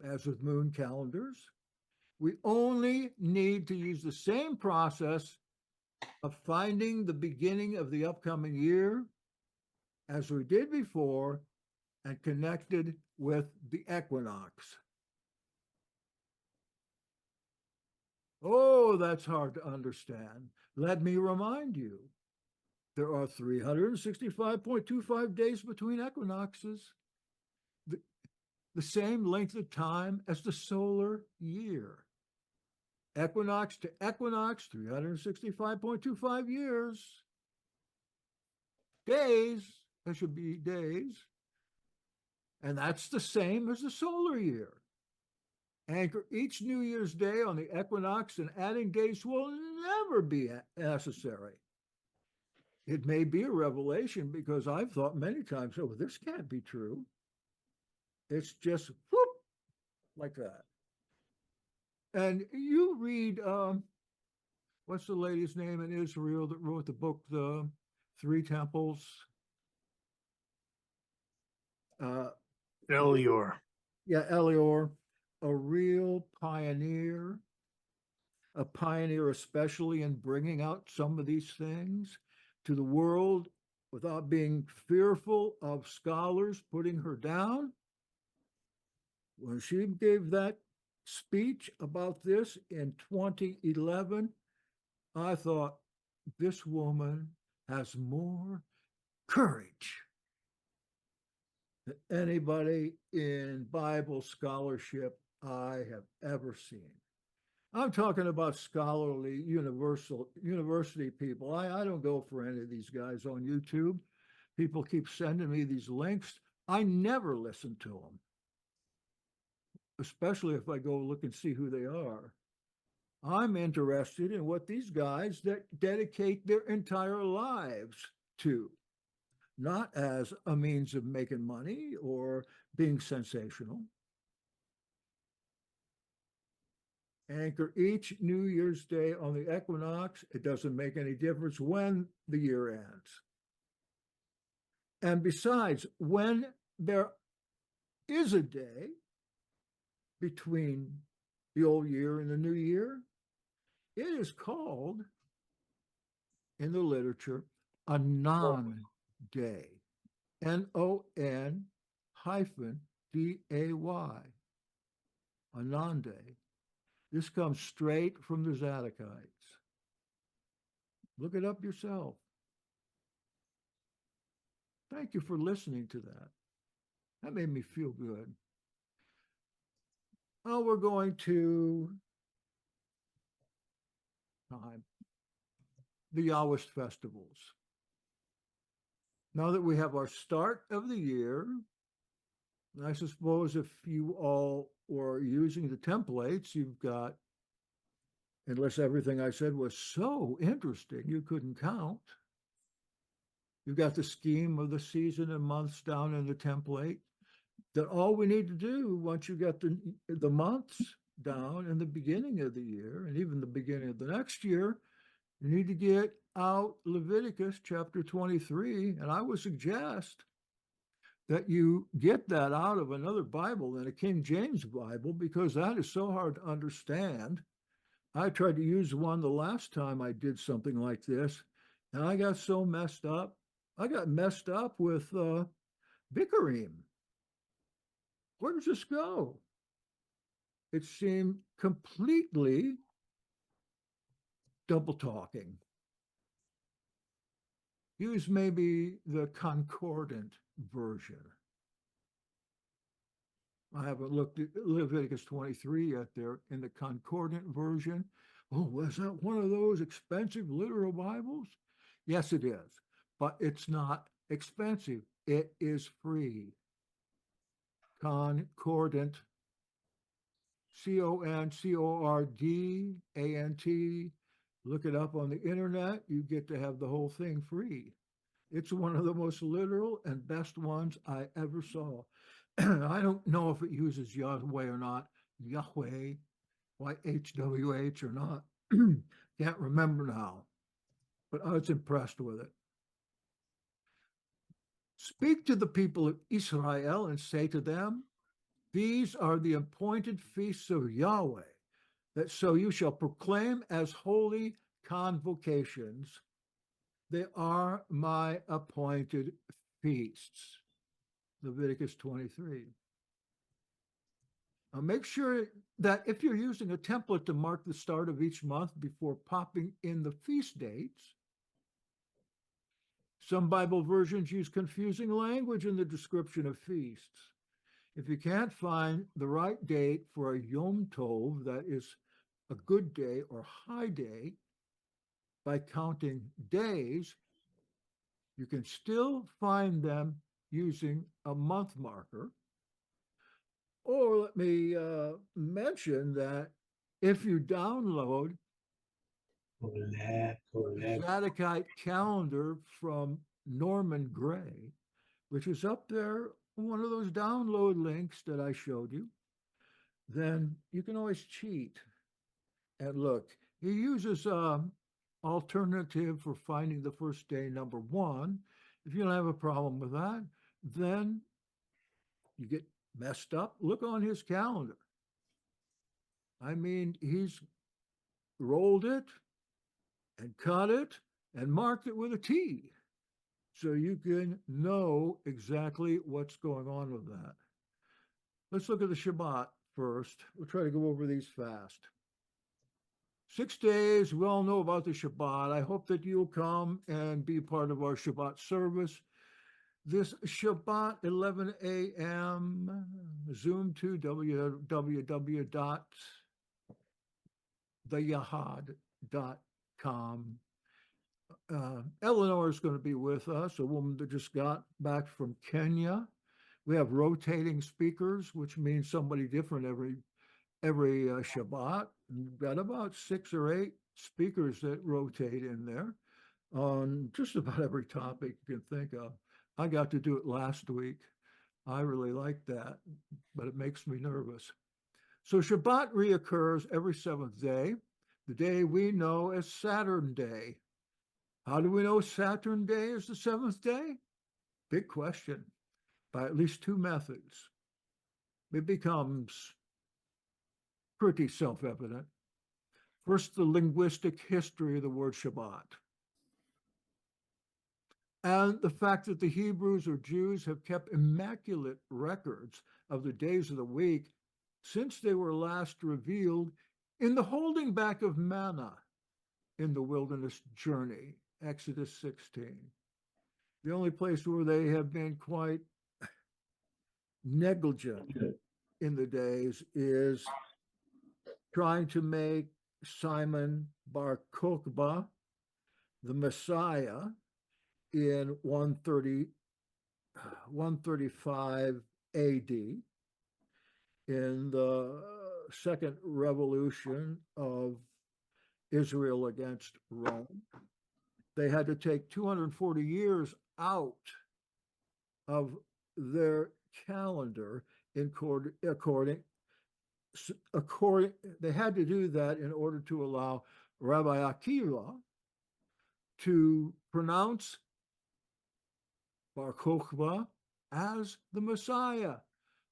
Speaker 1: as with moon calendars. We only need to use the same process of finding the beginning of the upcoming year as we did before, and connected with the equinox. Oh, that's hard to understand. Let me remind you. There are 365.25 days between equinoxes, the same length of time as the solar year. Equinox to equinox, 365.25 years. Days, that should be days. And that's the same as the solar year. Anchor each New Year's Day on the equinox, and adding days will never be necessary. It may be a revelation, because I've thought many times, oh, this can't be true. It's just whoop, like that. And you read, what's the lady's name in Israel that wrote the book, The Three Temples?
Speaker 4: Elior.
Speaker 1: Yeah, Elior, a real pioneer, a pioneer especially in bringing out some of these things to the world without being fearful of scholars putting her down. When she gave that speech about this in 2011, I thought, this woman has more courage than anybody in Bible scholarship I have ever seen. I'm talking about scholarly university people. I don't go for any of these guys on YouTube. People keep sending me these links. I never listen to them, especially if I go look and see who they are. I'm interested in what these guys that dedicate their entire lives to, not as a means of making money or being sensational. Anchor each New Year's Day on the equinox. It doesn't make any difference when the year ends. And besides, when there is a day between the old year and the new year, it is called in the literature a non-day. NON-DAY. A non-day. This comes straight from the Zadokites. Look it up yourself. Thank you for listening to that. That made me feel good. Well, we're going to the Yahwist festivals. Now that we have our start of the year, I suppose if you all were using the templates, you've got, unless everything I said was so interesting you couldn't count, you've got the scheme of the season and months down in the template. That all we need to do once you get the months down in the beginning of the year and even the beginning of the next year, you need to get out Leviticus chapter 23. And I would suggest that you get that out of another Bible than a King James Bible, because that is so hard to understand. I tried to use one the last time I did something like this, and I got so messed up. I got messed up with Bikurim. Where does this go? It seemed completely double talking. Use maybe the concordant version. I haven't looked at Leviticus 23 yet there in the concordant version. Oh, was that one of those expensive literal Bibles? Yes, it is, but it's not expensive. It is free. Concordant, CONCORDANT. Look it up on the internet. You get to have the whole thing free. It's one of the most literal and best ones I ever saw. I don't know if it uses Yahweh or not, Yahweh, YHWH or not. Can't remember now, but I was impressed with it. Speak to the people of Israel and say to them, these are the appointed feasts of Yahweh, that so you shall proclaim as holy convocations. They are my appointed feasts. Leviticus 23. Now make sure that if you're using a template to mark the start of each month before popping in the feast dates, some Bible versions use confusing language in the description of feasts. If you can't find the right date for a Yom Tov, that is a good day or high day, by counting days, you can still find them using a month marker. Or let me mention that if you download Zadokite Calendar from Norman Gray, which is up there, one of those download links that I showed you, then you can always cheat. And look, he uses alternative for finding the first day, number one. If you don't have a problem with that, then you get messed up. Look on his calendar. I mean, he's rolled it and cut it and marked it with a T. So you can know exactly what's going on with that. Let's look at the Shabbat first. We'll try to go over these fast. 6 days, we all know about the Shabbat. I hope that you'll come and be part of our Shabbat service. This Shabbat, 11 a.m., Zoom to www.theYAHAD.com. Eleanor is going to be with us, a woman that just got back from Kenya. We have rotating speakers, which means somebody different every Shabbat. We've got about 6 or 8 speakers that rotate in there on just about every topic you can think of. I got to do it last week. I really like that, but it makes me nervous. So Shabbat reoccurs every 7th day, the day we know as Saturn Day. How do we know Saturn Day is the 7th day? Big question. By at least 2 methods. It becomes pretty self-evident. First, the linguistic history of the word Shabbat. And the fact that the Hebrews or Jews have kept immaculate records of the days of the week since they were last revealed in the holding back of manna in the wilderness journey, Exodus 16. The only place where they have been quite negligent in the days is trying to make Simon Bar Kokhba the Messiah in 135 AD in the second revolution of Israel against Rome. They had to take 240 years out of their calendar according they had to do that in order to allow Rabbi Akiva to pronounce Bar Kokhba as the Messiah.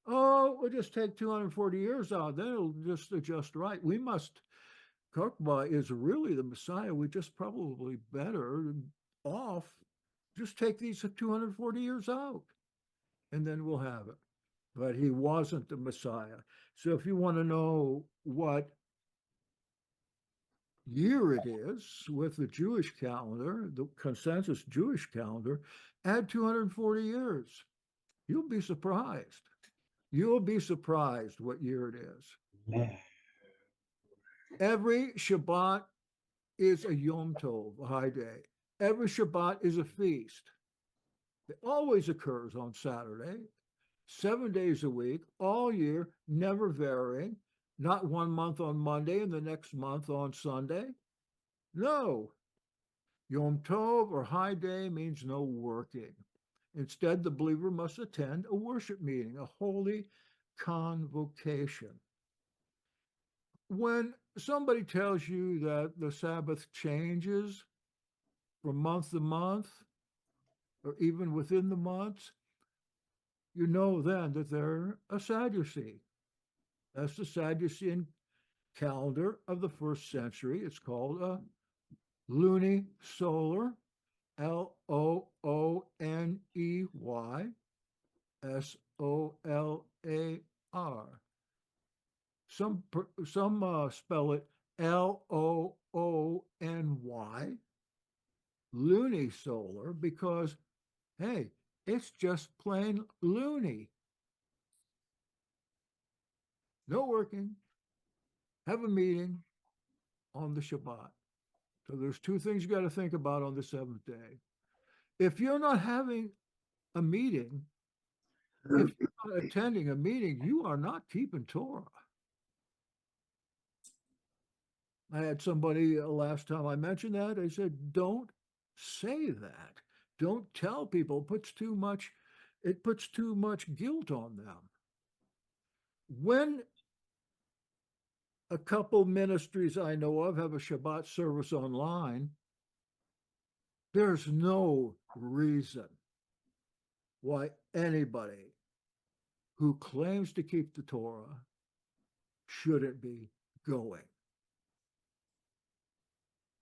Speaker 1: Oh, we'll just take 240 years out, then it'll just adjust right. Kokhba is really the Messiah. We just probably better off just take these 240 years out, and then we'll have it. But he wasn't the Messiah. So if you want to know what year it is with the Jewish calendar, the consensus Jewish calendar, add 240 years. You'll be surprised. You'll be surprised what year it is.
Speaker 2: Yeah.
Speaker 1: Every Shabbat is a Yom Tov, a high day. Every Shabbat is a feast. It always occurs on Saturday, 7 days a week, all year, never varying, not 1 month on Monday and the next month on Sunday. No. Yom Tov or high day means no working. Instead, the believer must attend a worship meeting, a holy convocation. When somebody tells you that the Sabbath changes from month to month, or even within the months, you know then that they're a Sadducee. That's the Sadducean calendar of the 1st century. It's called a lunisolar, Looney solar. Some spell it Loony, lunisolar, because, hey, it's just plain loony. No working. Have a meeting on the Shabbat. So there's 2 things you got to think about on the 7th day. If you're not having a meeting, if you're not attending a meeting, you are not keeping Torah. I had somebody last time I mentioned that, I said, don't say that. Don't tell people. It puts too much guilt on them. When a couple ministries I know of have a Shabbat service online. There's no reason why anybody who claims to keep the Torah shouldn't be going.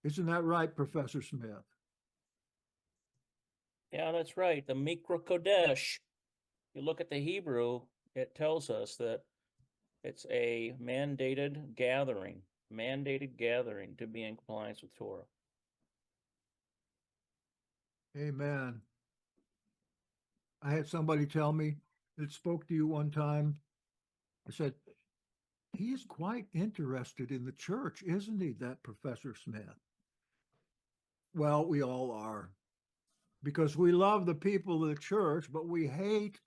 Speaker 1: Isn't that right, Professor Smith?
Speaker 3: Yeah, that's right. The Mikra Kodesh. You look at the Hebrew, it tells us that it's a mandated gathering to be in compliance with Torah.
Speaker 1: Amen. I had somebody tell me that spoke to you one time. I said, he's quite interested in the church, isn't he, that Professor Smith? Well, we all are, because we love the people of the church, but we hate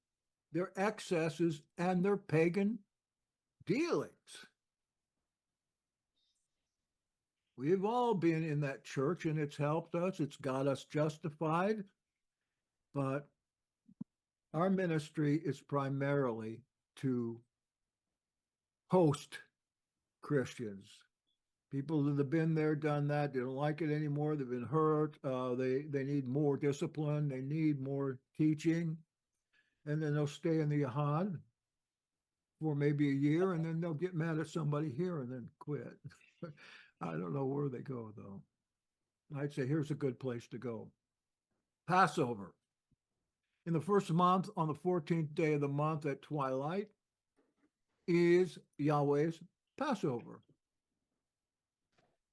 Speaker 1: their excesses and their pagan dealings. We've all been in that church and it's helped us. It's got us justified. But our ministry is primarily to host Christians. People that have been there, done that, they don't like it anymore. They've been hurt. They need more discipline. They need more teaching. And then they'll stay in the Yahad for maybe a year, and then they'll get mad at somebody here and then quit. I don't know where they go, though. I'd say here's a good place to go. Passover. In the first month, on the 14th day of the month at twilight, is Yahweh's Passover.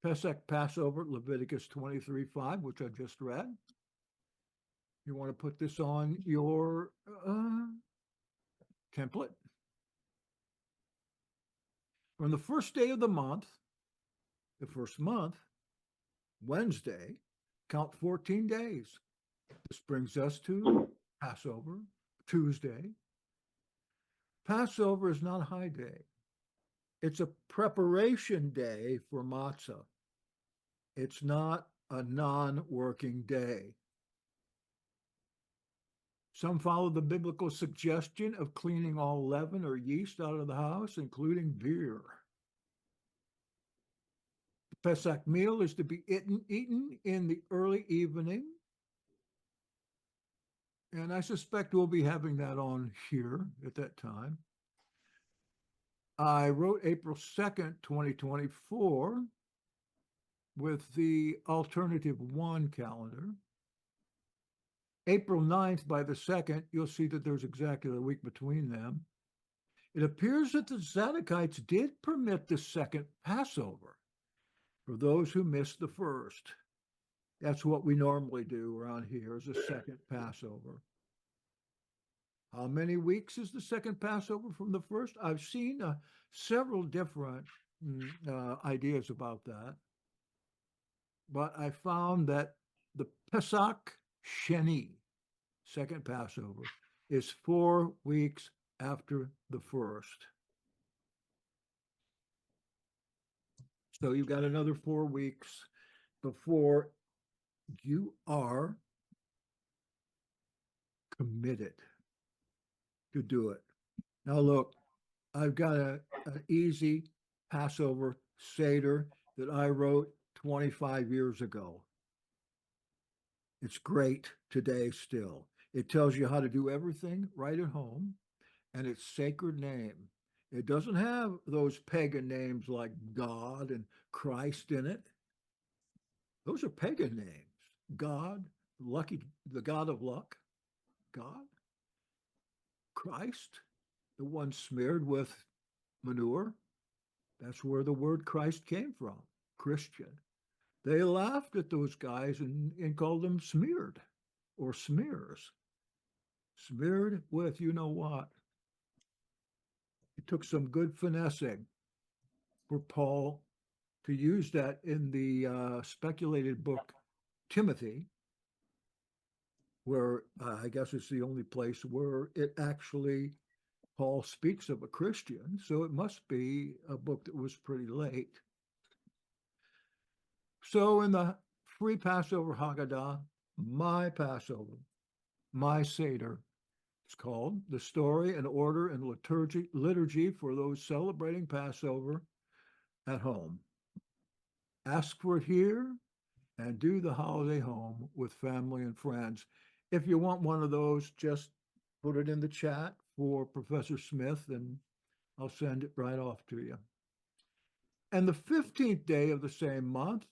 Speaker 1: Pesach Passover, Leviticus 23:5, which I just read. You want to put this on your template. On the first day of the month, Wednesday, count 14 days. This brings us to Passover, Tuesday. Passover is not a high day. It's a preparation day for matzah. It's not a non-working day. Some follow the biblical suggestion of cleaning all leaven or yeast out of the house, including beer. The Pesach meal is to be eaten in the early evening. And I suspect we'll be having that on here at that time. I wrote April 2nd, 2024 with the Alternative 1 calendar. April 9th, by the 2nd, you'll see that there's exactly a week between them. It appears that the Zadokites did permit the second Passover for those who missed the first. That's what we normally do around here, is a second Passover. How many weeks is the second Passover from the first? I've seen several different ideas about that. But I found that the Pesach Sheni, second Passover, is 4 weeks after the first. So you've got another 4 weeks before you are committed to do it. Now look, I've got an easy Passover Seder that I wrote 25 years ago. It's great today still. It tells you how to do everything right at home, and it's sacred name. It doesn't have those pagan names like God and Christ in it. Those are pagan names. God, lucky, the God of luck, God. Christ, the one smeared with manure. That's where the word Christ came from, Christian. They laughed at those guys and called them smeared or smears. Smeared with you know what. It took some good finessing for Paul to use that in the speculated book Timothy, where I guess it's the only place where it actually, Paul speaks of a Christian, so it must be a book that was pretty late. So in the free Passover Haggadah, my Passover, my Seder, it's called The Story and Order and Liturgy for Those Celebrating Passover. at home. Ask for it here and do the holiday home with family and friends. If you want one of those, just put it in the chat for Professor Smith and I'll send it right off to you. And the 15th day of the same month,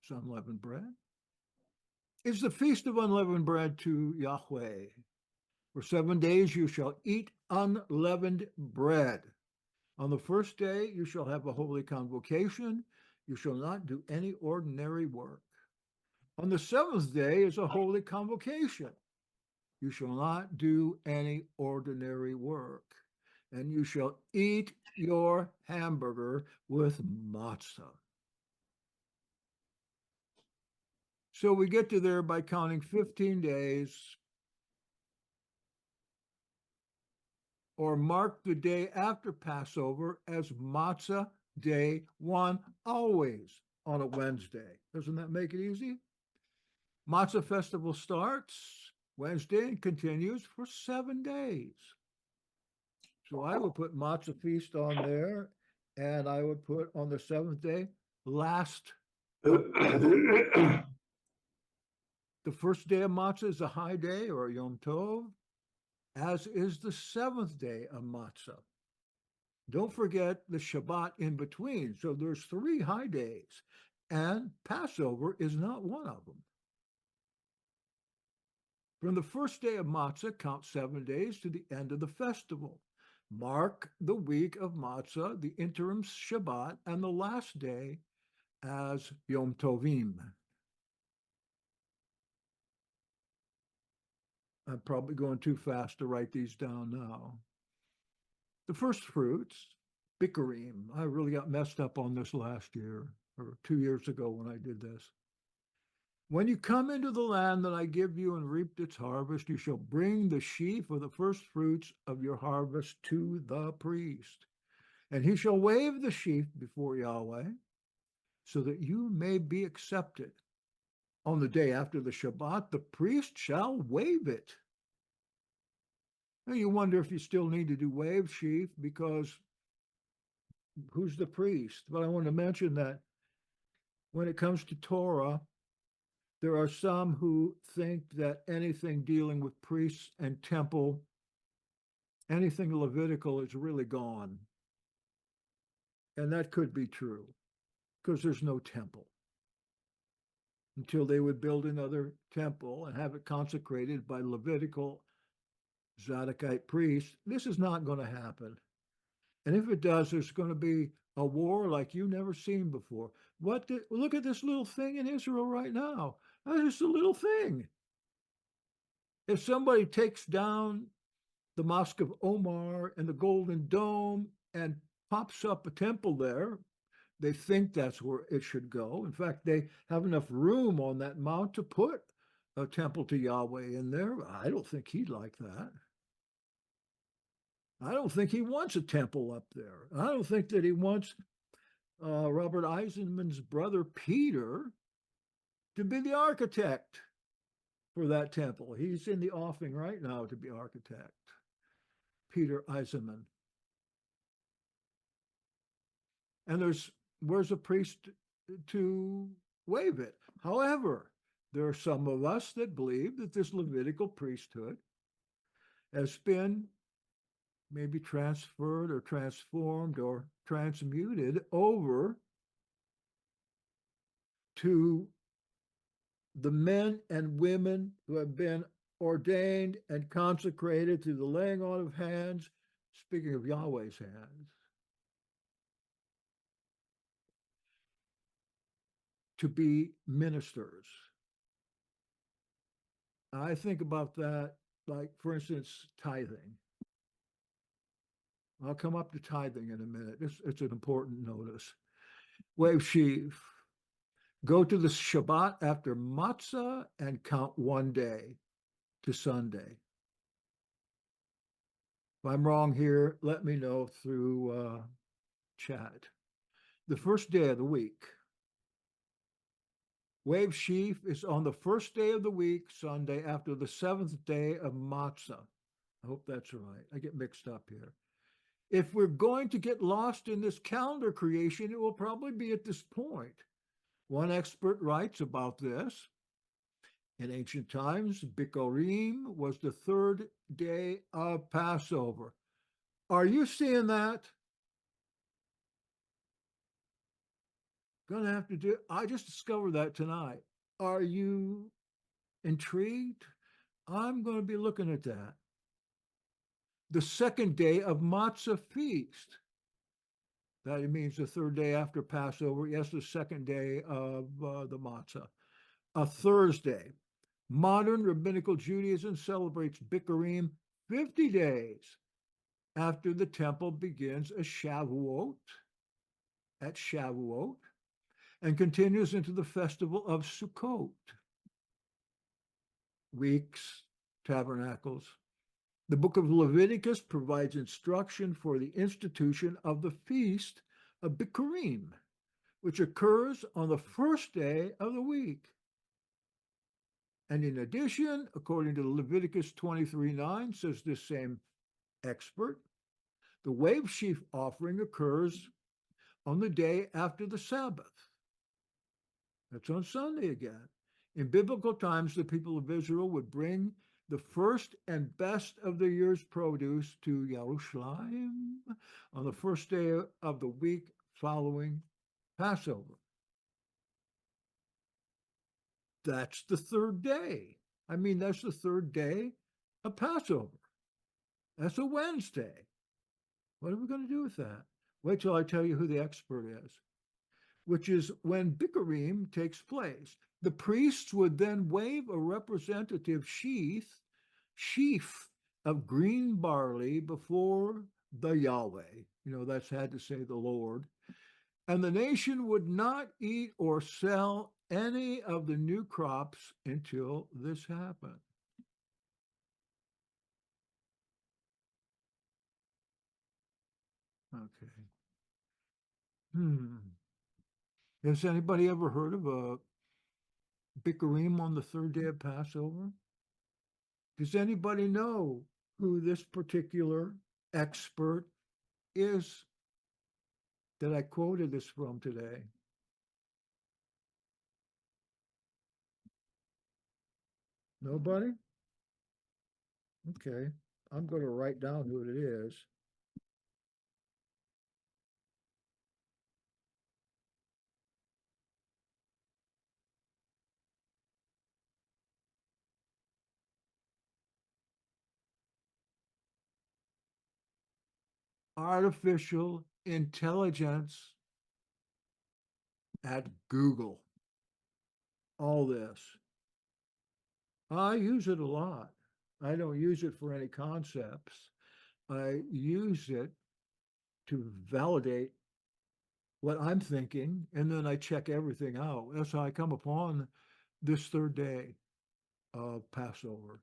Speaker 1: it's unleavened bread, is the feast of unleavened bread to Yahweh. For 7 days you shall eat unleavened bread. On the first day you shall have a holy convocation. You shall not do any ordinary work. On the 7th day is a holy convocation. You shall not do any ordinary work. And you shall eat your hamburger with matzah. So we get to there by counting 15 days, or mark the day after Passover as matzah day 1, always on a Wednesday. Doesn't that make it easy? Matzah festival starts Wednesday and continues for 7 days. So I would put matzah feast on there, and I would put on the 7th day, last. The first day of matzah is a high day or a Yom Tov, as is the 7th day of matzah. Don't forget the Shabbat in between. So there's 3 high days, and Passover is not one of them. From the first day of matzah, count 7 days to the end of the festival. Mark the week of matzah, the interim Shabbat, and the last day as Yom Tovim. I'm probably going too fast to write these down now. The first fruits, Bikurim. I really got messed up on this last year, or 2 years ago when I did this. When you come into the land that I give you and reap its harvest, you shall bring the sheaf of the first fruits of your harvest to the priest. And he shall wave the sheaf before Yahweh, so that you may be accepted. On the day after the Shabbat, the priest shall wave it. Now you wonder if you still need to do wave sheaf, because who's the priest? But I want to mention that when it comes to Torah, there are some who think that anything dealing with priests and temple, anything Levitical, is really gone. And that could be true, because there's no temple. Until they would build another temple and have it consecrated by Levitical Zadokite priests, this is not going to happen. And if it does, there's going to be a war like you've never seen before. Look at this little thing in Israel right now. That's just a little thing. If somebody takes down the Mosque of Omar and the Golden Dome and pops up a temple there, they think that's where it should go. In fact, they have enough room on that mount to put a temple to Yahweh in there. I don't think he'd like that. I don't think he wants a temple up there. I don't think that he wants Robert Eisenman's brother Peter to be the architect for that temple. He's in the offing right now to be architect, Peter Eisenman. And where's a priest to wave it? However, there are some of us that believe that this Levitical priesthood has been maybe transferred or transformed or transmuted over to the men and women who have been ordained and consecrated through the laying on of hands, speaking of Yahweh's hands, to be ministers. I think about that, like, for instance, tithing. I'll come up to tithing in a minute. It's an important notice. Wave sheaf. Go to the Shabbat after matzah and count 1 day to Sunday. If I'm wrong here, let me know through chat. The first day of the week. Wave sheaf is on the first day of the week, Sunday, after the 7th day of matzah. I hope that's right. I get mixed up here. If we're going to get lost in this calendar creation, it will probably be at this point. One expert writes about this. In ancient times, Bikurim was the third day of Passover. Are you seeing that? Gonna have to do, I just discovered that tonight. Are you intrigued? I'm going to be looking at that. The second day of Matzah feast. That means the third day after Passover. Yes, the second day of the Matzah. A Thursday. Modern rabbinical Judaism celebrates Bikurim 50 days after the temple begins a Shavuot, at Shavuot, and continues into the festival of Sukkot. Weeks, tabernacles. The book of Leviticus provides instruction for the institution of the feast of Bikurim, which occurs on the first day of the week. And in addition, according to Leviticus 23:9, says this same expert, the wave sheaf offering occurs on the day after the Sabbath. That's on Sunday again. In biblical times, the people of Israel would bring the first and best of the year's produce to Yerushalayim on the first day of the week following Passover. That's the third day. I mean, that's the third day of Passover. That's a Wednesday. What are we going to do with that? Wait till I tell you who the expert is, which is when Bikurim takes place. The priests would then wave a representative sheaf of green barley before the Yahweh. You know, that's had to say the Lord. And the nation would not eat or sell any of the new crops until this happened. Okay. Has anybody ever heard of a Bikurim on the third day of Passover? Does anybody know who this particular expert is that I quoted this from today? Nobody? Okay, I'm going to write down who it is. Artificial intelligence at Google. All this. I use it a lot. I don't use it for any concepts. I use it to validate what I'm thinking, and then I check everything out. That's how I come upon this third day of Passover.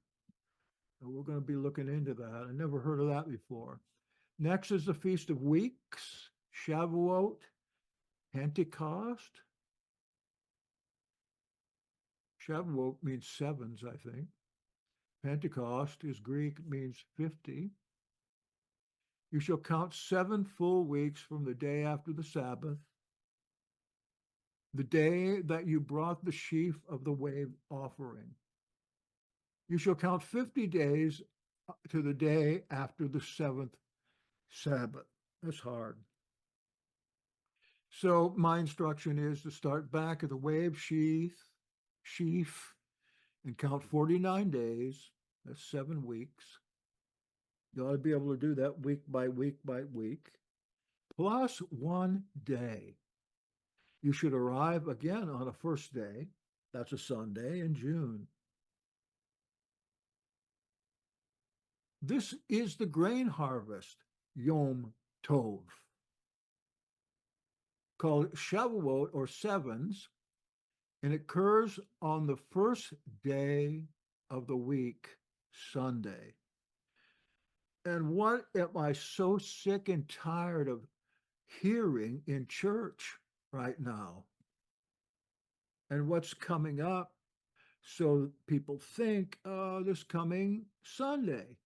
Speaker 1: And we're going to be looking into that. I never heard of that before. Next is the Feast of Weeks, Shavuot, Pentecost. Shavuot means sevens, I think. Pentecost is Greek, means 50. You shall count 7 full weeks from the day after the Sabbath, the day that you brought the sheaf of the wave offering. You shall count 50 days to the day after the 7th Sabbath. That's hard. So my instruction is to start back at the wave sheaf, and count 49 days. That's 7 weeks. You ought to be able to do that week by week by week, plus 1 day. You should arrive again on a first day. That's a Sunday in June. This is the grain harvest, Yom Tov, called Shavuot or sevens, and it occurs on the first day of the week, Sunday. And what am I so sick and tired of hearing in church right now? And what's coming up? So people think, oh, this coming Sunday.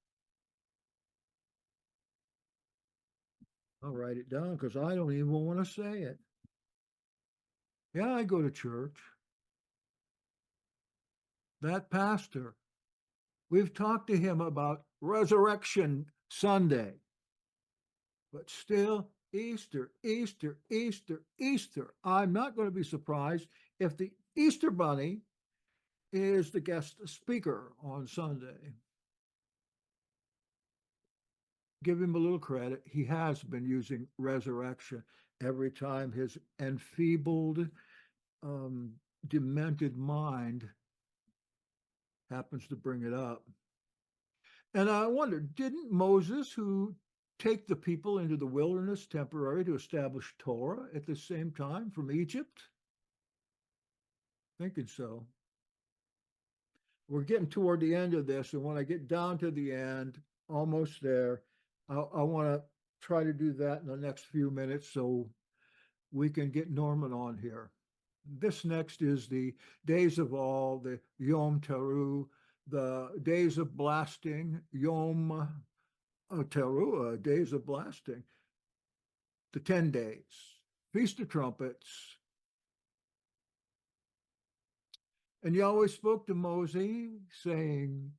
Speaker 1: I'll write it down because I don't even want to say it. Yeah, I go to church. That pastor, we've talked to him about Resurrection Sunday, but still Easter, Easter, Easter, Easter. I'm not going to be surprised if the Easter Bunny is the guest speaker on Sunday. Give him a little credit. He has been using resurrection every time his enfeebled, demented mind happens to bring it up. And I wonder, didn't Moses, who take the people into the wilderness temporary to establish Torah at the same time from Egypt? Thinking so. We're getting toward the end of this, and when I get down to the end, almost there, I want to try to do that in the next few minutes so we can get Norman on here. This next is the days of all, the Yom Teruah, the days of blasting, Yom Teruah, days of blasting, the 10 days, Feast of Trumpets. And Yahweh spoke to Moses, saying,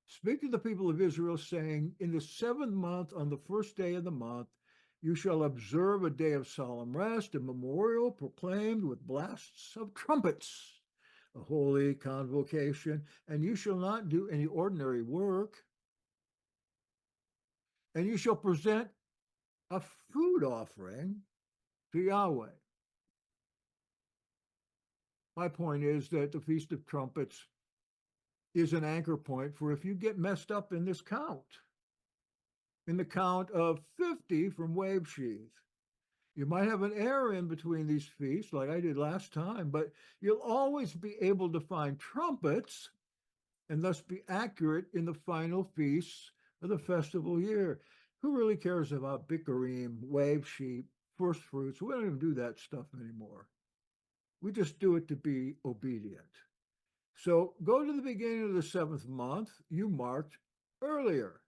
Speaker 1: speak to the people of Israel, saying, in the 7th month, on the 1st day of the month, you shall observe a day of solemn rest, a memorial proclaimed with blasts of trumpets, a holy convocation, and you shall not do any ordinary work. And you shall present a food offering to Yahweh. My point is that the Feast of Trumpets is an anchor point for if you get messed up in this count, in the count of 50 from Wave Sheath. You might have an error in between these feasts, like I did last time, but you'll always be able to find trumpets and thus be accurate in the final feasts of the festival year. Who really cares about Bikurim, Wave Sheep, first fruits? We don't even do that stuff anymore. We just do it to be obedient. So go to the beginning of the 7th month, you marked earlier.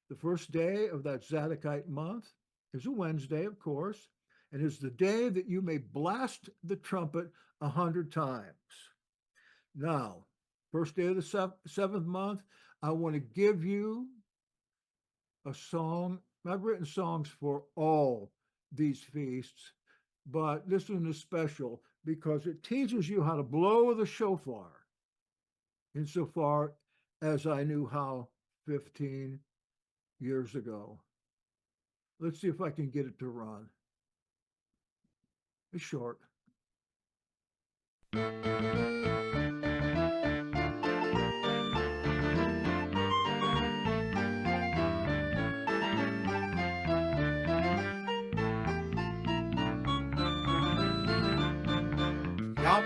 Speaker 1: The first day of that Zadokite month is a Wednesday, of course, and is the day that you may blast the trumpet 100 times. Now, first day of the 7th month, I want to give you a song. I've written songs for all these feasts, but this one is special because it teaches you how to blow the shofar insofar as I knew how 15 years ago. Let's see if I can get it to run. It's short.
Speaker 5: Yom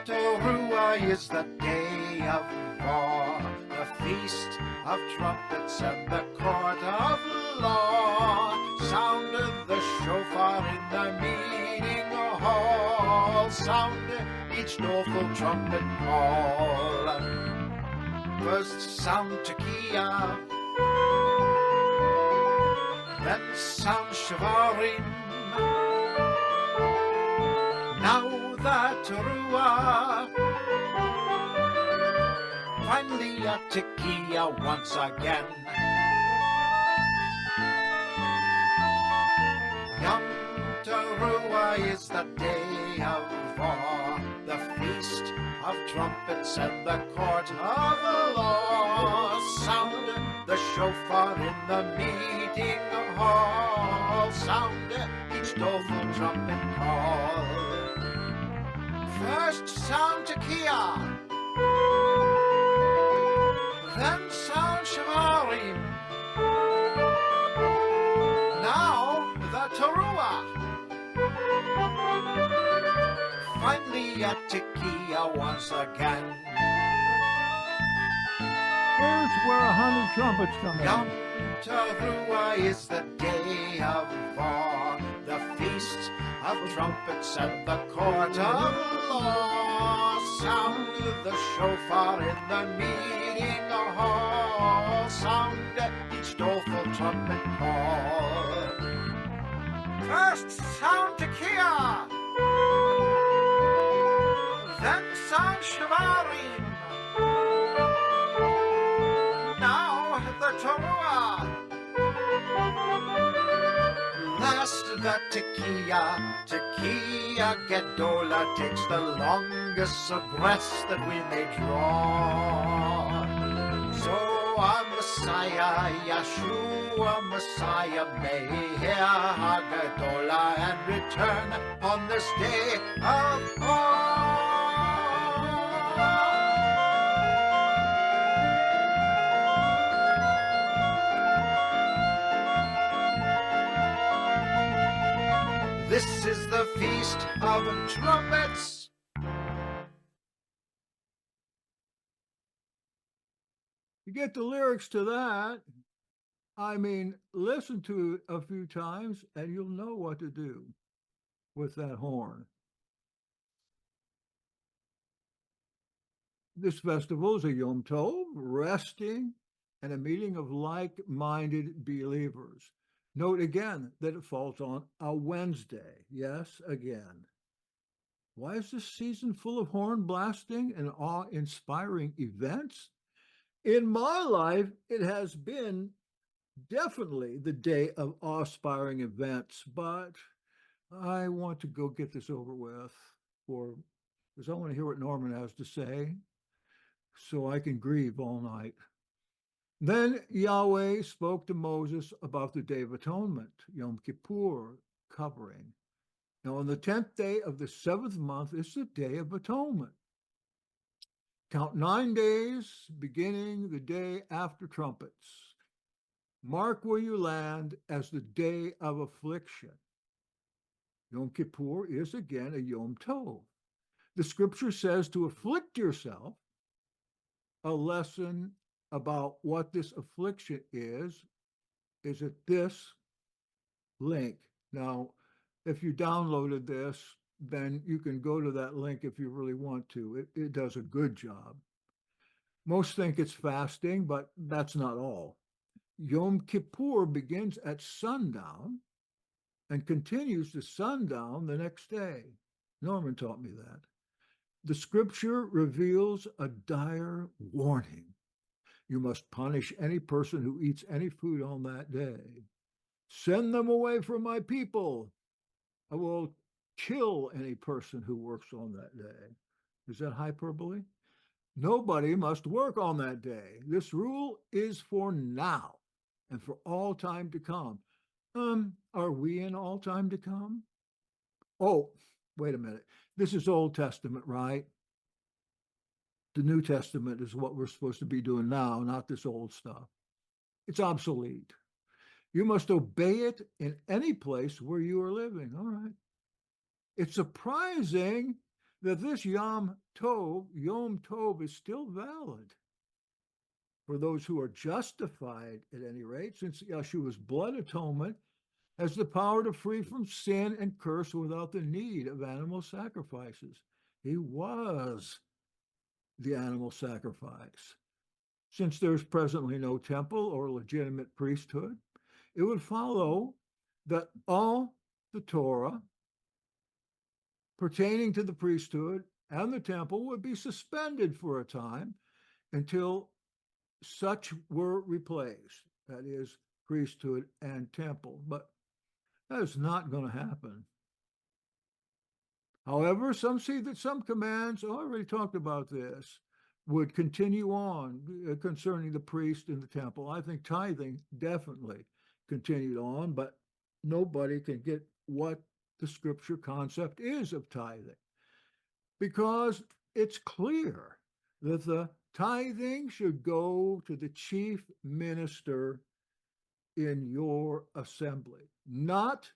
Speaker 5: Teruah is the day of war, the feast of trumpets and the court of law. Sound the shofar in the meeting hall, sound each doleful trumpet call. First sound tekiah, then sound shavarim. Now the Teruah, finally a tekiah once again. Yom Teruah is the day of war, the feast of trumpets and the court of law. Sound the shofar in the meeting hall, sound each doleful trumpet call. First sound tekiah, then sound shavarim. Now the Teruah, finally a tekiah once again.
Speaker 1: Here's where 100 trumpets come
Speaker 5: Yom
Speaker 1: in.
Speaker 5: Teruah is the day of war, the feast of trumpets and the court of law. Sound the shofar in the meeting hall, sound each doleful trumpet call. First sound Tekiah, then sound Shavarim, now the Torah. Last the Tekiah Gedola takes the longest of breaths that we may draw. So our Messiah, Yeshua Messiah, may hear Hagadola and return on this day of awe. This is the Feast of Trumpets.
Speaker 1: You get the lyrics to that. I mean, listen to it a few times and you'll know what to do with that horn. This festival is a Yom Tov, resting, and a meeting of like-minded believers. Note again that it falls on a Wednesday. Yes, again. Why is this season full of horn blasting and awe-inspiring events? In my life, it has been definitely the day of awe-inspiring events, but I want to go get this over with because I want to hear what Norman has to say so I can grieve all night. Then Yahweh spoke to Moses about the Day of Atonement, Yom Kippur, covering. Now, on the 10th day of the 7th month is the Day of Atonement. Count 9 days, beginning the day after trumpets. Mark where you land as the day of affliction. Yom Kippur is again a Yom Tov. The scripture says to afflict yourself. A lesson about what this affliction is at this link. Now, if you downloaded this, then you can go to that link if you really want to. It does a good job. Most think it's fasting, but that's not all. Yom Kippur begins at sundown and continues to sundown the next day. Norman taught me that. The scripture reveals a dire warning. You must punish any person who eats any food on that day. Send them away from my people. I will kill any person who works on that day. Is that hyperbole? Nobody must work on that day. This rule is for now and for all time to come. Are we in all time to come? Oh, wait a minute. This is Old Testament, right? The New Testament is what we're supposed to be doing now, not this old stuff. It's obsolete. You must obey it in any place where you are living. All right. It's surprising that this Yom Tov is still valid for those who are justified at any rate, since Yeshua's blood atonement has the power to free from sin and curse without the need of animal sacrifices. He was the animal sacrifice. Since there's presently no temple or legitimate priesthood, it would follow that all the Torah pertaining to the priesthood and the temple would be suspended for a time until such were replaced, that is, priesthood and temple. But that is not going to happen. However, some see that some commands, I already talked about this, would continue on concerning the priest and the temple. I think tithing definitely continued on, but nobody can get what the scripture concept is of tithing, because it's clear that the tithing should go to the chief minister in your assembly, not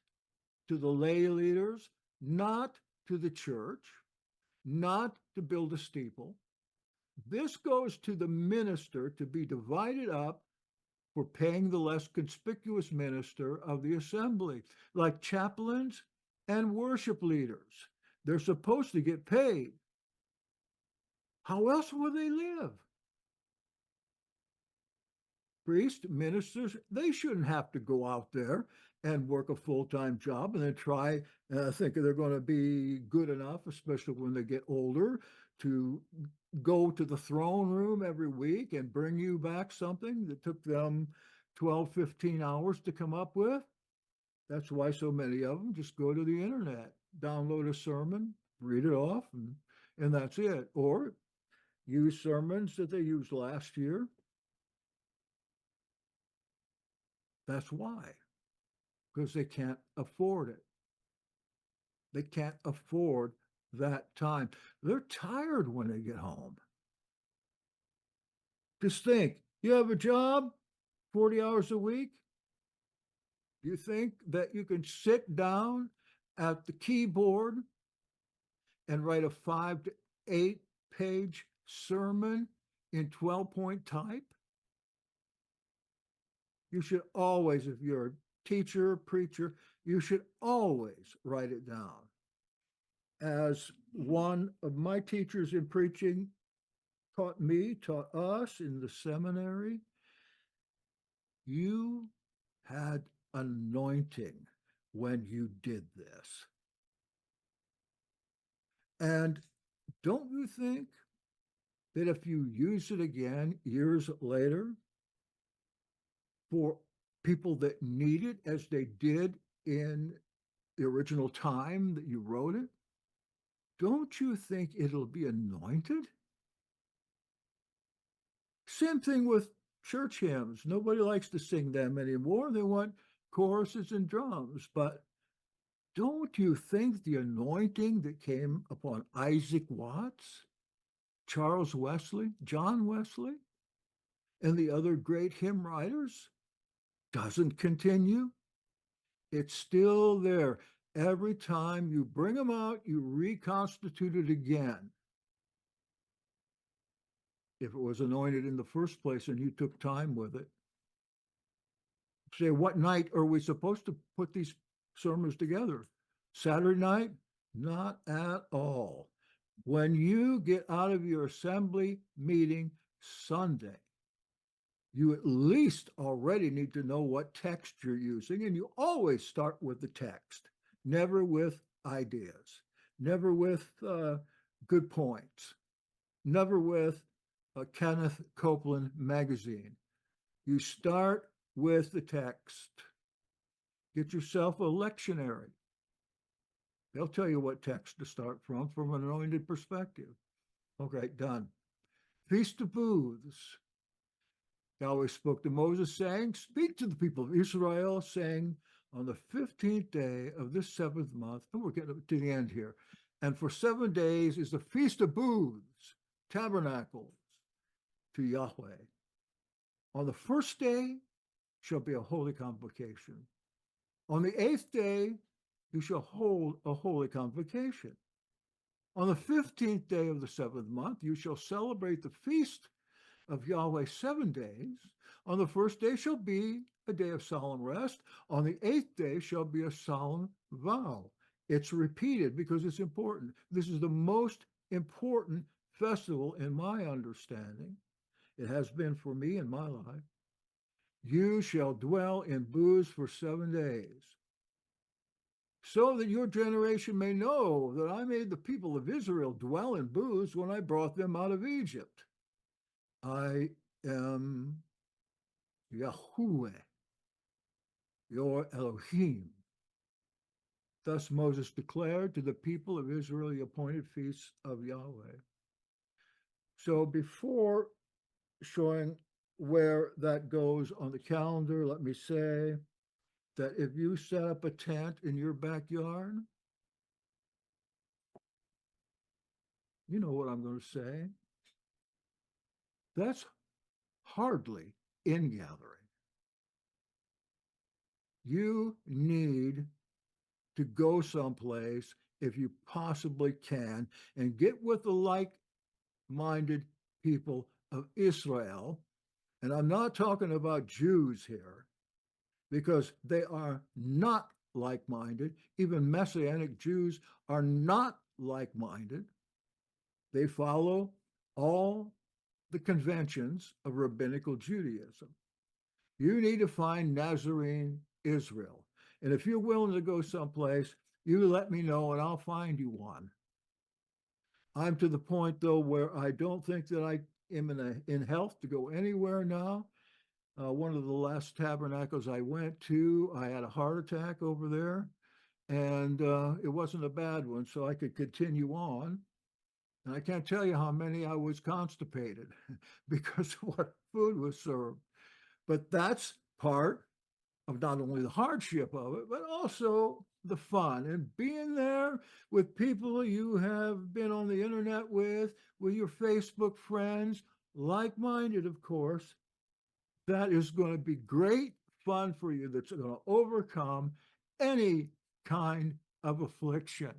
Speaker 1: to the lay leaders, not to the church, not to build a steeple. This goes to the minister to be divided up for paying the less conspicuous minister of the assembly, like chaplains and worship leaders. They're supposed to get paid. How else will they live? Priests, ministers, they shouldn't have to go out there and work a full-time job and then try thinking they're going to be good enough, especially when they get older, to go to the throne room every week and bring you back something that took them 12, 15 hours to come up with. That's why so many of them just go to the internet, download a sermon, read it off, and that's it. Or use sermons that they used last year. That's why, because they can't afford it. They can't afford that time. They're tired when they get home. Just think, you have a job, 40 hours a week. You think that you can sit down at the keyboard and write a 5 to 8 page sermon in 12-point type? You should always, if you're a teacher, preacher, you should always write it down. As one of my teachers in preaching taught us in the seminary, you had anointing when you did this. And don't you think that if you use it again years later for people that need it, as they did in the original time that you wrote it, don't you think it'll be anointed? Same thing with church hymns. Nobody likes to sing them anymore. They want choruses and drums. But don't you think the anointing that came upon Isaac Watts, Charles Wesley, John Wesley, and the other great hymn writers doesn't continue? It's still there. Every time you bring them out, you reconstitute it again. If it was anointed in the first place and you took time with it. Say, what night are we supposed to put these sermons together? Saturday night? Not at all. When you get out of your assembly meeting Sunday, you at least already need to know what text you're using, and you always start with the text, never with ideas, never with good points, never with a Kenneth Copeland magazine. You start with the text. Get yourself a lectionary. They'll tell you what text to start from an anointed perspective. Okay, done. Feast of Booths. Yahweh spoke to Moses, saying, speak to the people of Israel, saying, on the 15th day of this 7th month, and we're getting to the end here, and for 7 days is the Feast of Booths, tabernacles, to Yahweh. On the first day shall be a holy convocation. On the 8th day, you shall hold a holy convocation. On the 15th day of the 7th month, you shall celebrate the feast of Yahweh 7 days. On the first day shall be a day of solemn rest. On the 8th day shall be a solemn vow. It's repeated because it's important. This is the most important festival in my understanding. It has been for me in my life. You shall dwell in booths for 7 days, so that your generation may know that I made the people of Israel dwell in booths when I brought them out of Egypt. I am Yahweh, your Elohim. Thus Moses declared to the people of Israel the appointed feasts of Yahweh. So before showing where that goes on the calendar, let me say that if you set up a tent in your backyard, you know what I'm going to say. That's hardly ingathering. You need to go someplace, if you possibly can, and get with the like-minded people of Israel. And I'm not talking about Jews here, because they are not like-minded. Even Messianic Jews are not like-minded. They follow all the conventions of rabbinical Judaism. You need to find Nazarene Israel. And if you're willing to go someplace, you let me know and I'll find you one. I'm to the point though where I don't think that I am in health to go anywhere now. One of the last tabernacles I went to, I had a heart attack over there, and it wasn't a bad one, so I could continue on. And I can't tell you how many I was constipated because of what food was served. But that's part of not only the hardship of it, but also the fun and being there with people you have been on the internet with your Facebook friends, like-minded, of course. That is going to be great fun for you. That's going to overcome any kind of affliction.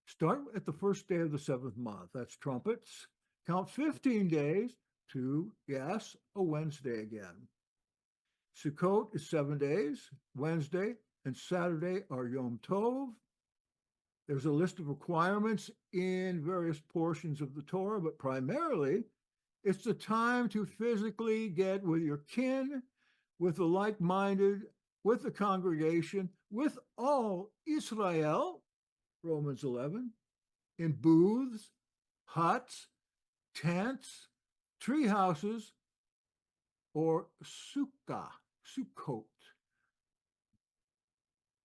Speaker 1: Start at the first day of the 7th month. That's trumpets. Count 15 days to, yes, a Wednesday again. Sukkot is 7 days. Wednesday and Saturday are Yom Tov. There's a list of requirements in various portions of the Torah, but primarily it's the time to physically get with your kin, with the like-minded, with the congregation, with all Israel, Romans 11, in booths, huts, tents, tree houses, or Sukkot.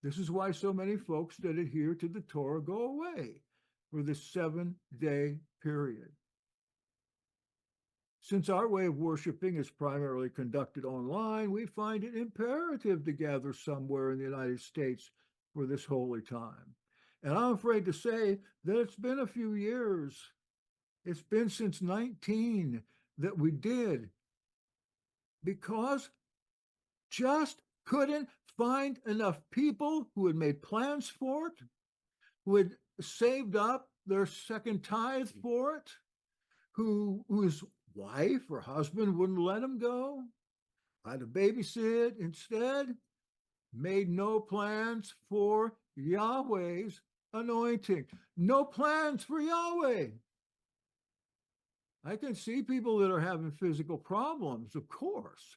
Speaker 1: This is why so many folks that adhere to the Torah go away for this 7-day period. Since our way of worshiping is primarily conducted online, we find it imperative to gather somewhere in the United States for this holy time. And I'm afraid to say that it's been a few years. It's been since 19 that we did, because just couldn't find enough people who had made plans for it, who had saved up their second tithe for it, whose wife or husband wouldn't let them go, had to babysit instead, made no plans for Yahweh's anointing. No plans for Yahweh. I can see people that are having physical problems, of course.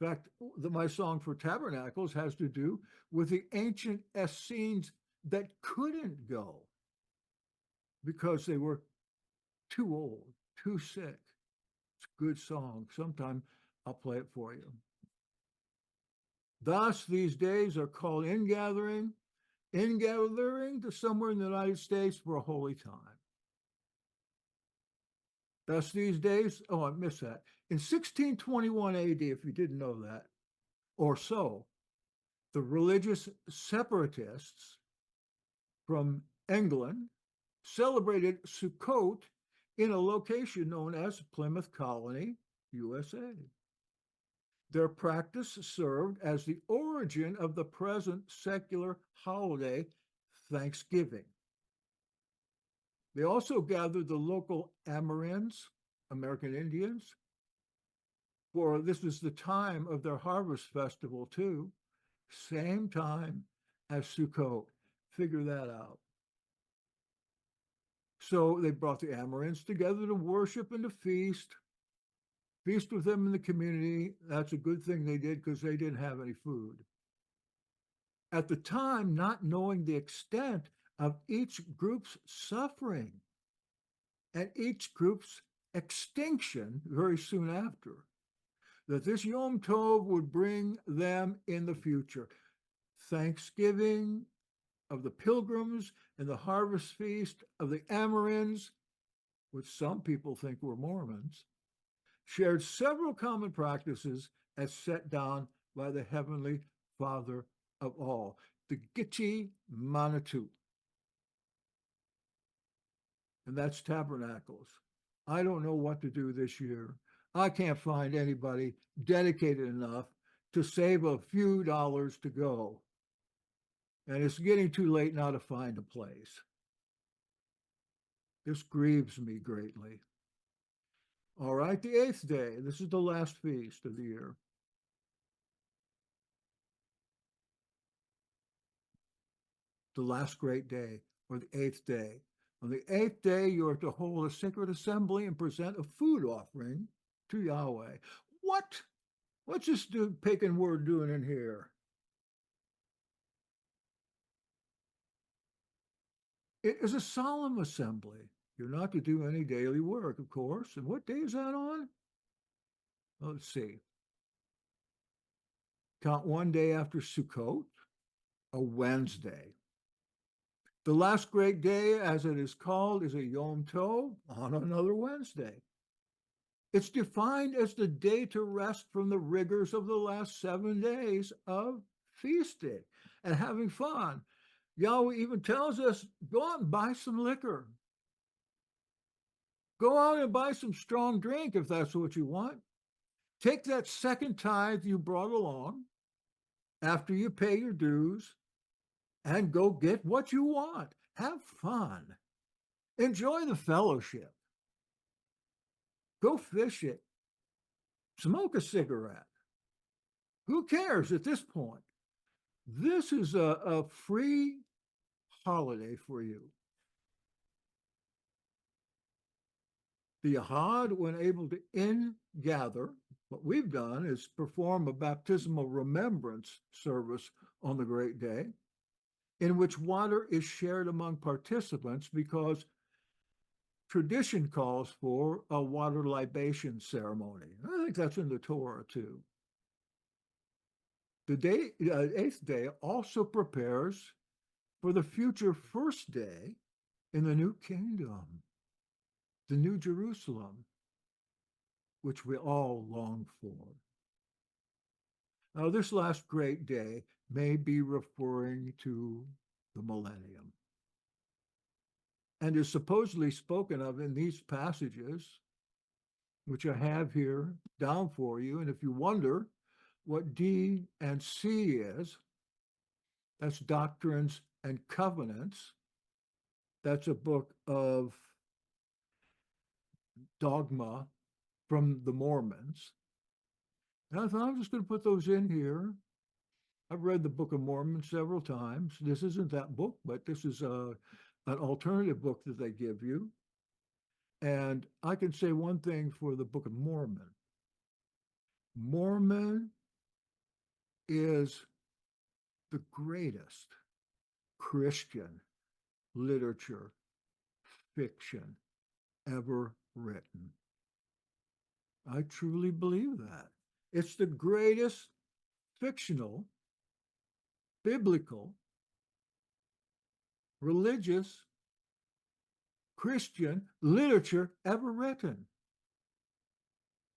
Speaker 1: In fact, my song for Tabernacles has to do with the ancient Essenes that couldn't go because they were too old, too sick. It's a good song. Sometime I'll play it for you. Thus, these days are called ingathering to somewhere in the United States for a holy time. Thus, these days, oh, I missed that. In 1621 AD, if you didn't know that, or so, the religious separatists from England celebrated Sukkot in a location known as Plymouth Colony, USA. Their practice served as the origin of the present secular holiday, Thanksgiving. They also gathered the local Amerins, American Indians, for this was the time of their harvest festival too, same time as Sukkot. Figure that out. So they brought the Amerins together to worship and to feast with them in the community. That's a good thing they did because they didn't have any food. At the time, not knowing the extent of each group's suffering and each group's extinction very soon after, that this Yom Tov would bring them in the future. Thanksgiving of the pilgrims and the harvest feast of the Amerins, which some people think were Mormons, shared several common practices as set down by the Heavenly Father of all, the Gitche Manitou. And that's Tabernacles. I don't know what to do this year. I can't find anybody dedicated enough to save a few dollars to go. And it's getting too late now to find a place. This grieves me greatly. All right, the 8th day. This is the last feast of the year. The last great day, or the 8th day. On the 8th day, you are to hold a sacred assembly and present a food offering to Yahweh. What? What's this pagan word doing in here? It is a solemn assembly. You're not to do any daily work, of course. And what day is that on? Well, let's see. Count one day after Sukkot, a Wednesday. The last great day, as it is called, is a Yom Tov on another Wednesday. It's defined as the day to rest from the rigors of the last 7 days of feasting and having fun. Yahweh even tells us, go out and buy some liquor. Go out and buy some strong drink if that's what you want. Take that second tithe you brought along after you pay your dues and go get what you want. Have fun. Enjoy the fellowship. Go fish it. Smoke a cigarette. Who cares at this point? This is a free holiday for you. The Yahad, when able to ingather, what we've done is perform a baptismal remembrance service on the great day, in which water is shared among participants because tradition calls for a water libation ceremony. I think that's in the Torah too. The eighth day also prepares for the future first day in the new kingdom, the new Jerusalem, which we all long for. Now, this last great day may be referring to the millennium and is supposedly spoken of in these passages, which I have here down for you. And if you wonder what D and C is, that's Doctrines and Covenants. That's a book of dogma from the Mormons. And I thought I'm just going to put those in here. I've read the Book of Mormon several times. This isn't that book, but this is an alternative book that they give you. And I can say one thing for the Book of Mormon. Mormon is the greatest Christian literature fiction ever written. I truly believe that. It's the greatest fictional, biblical, religious, Christian literature ever written.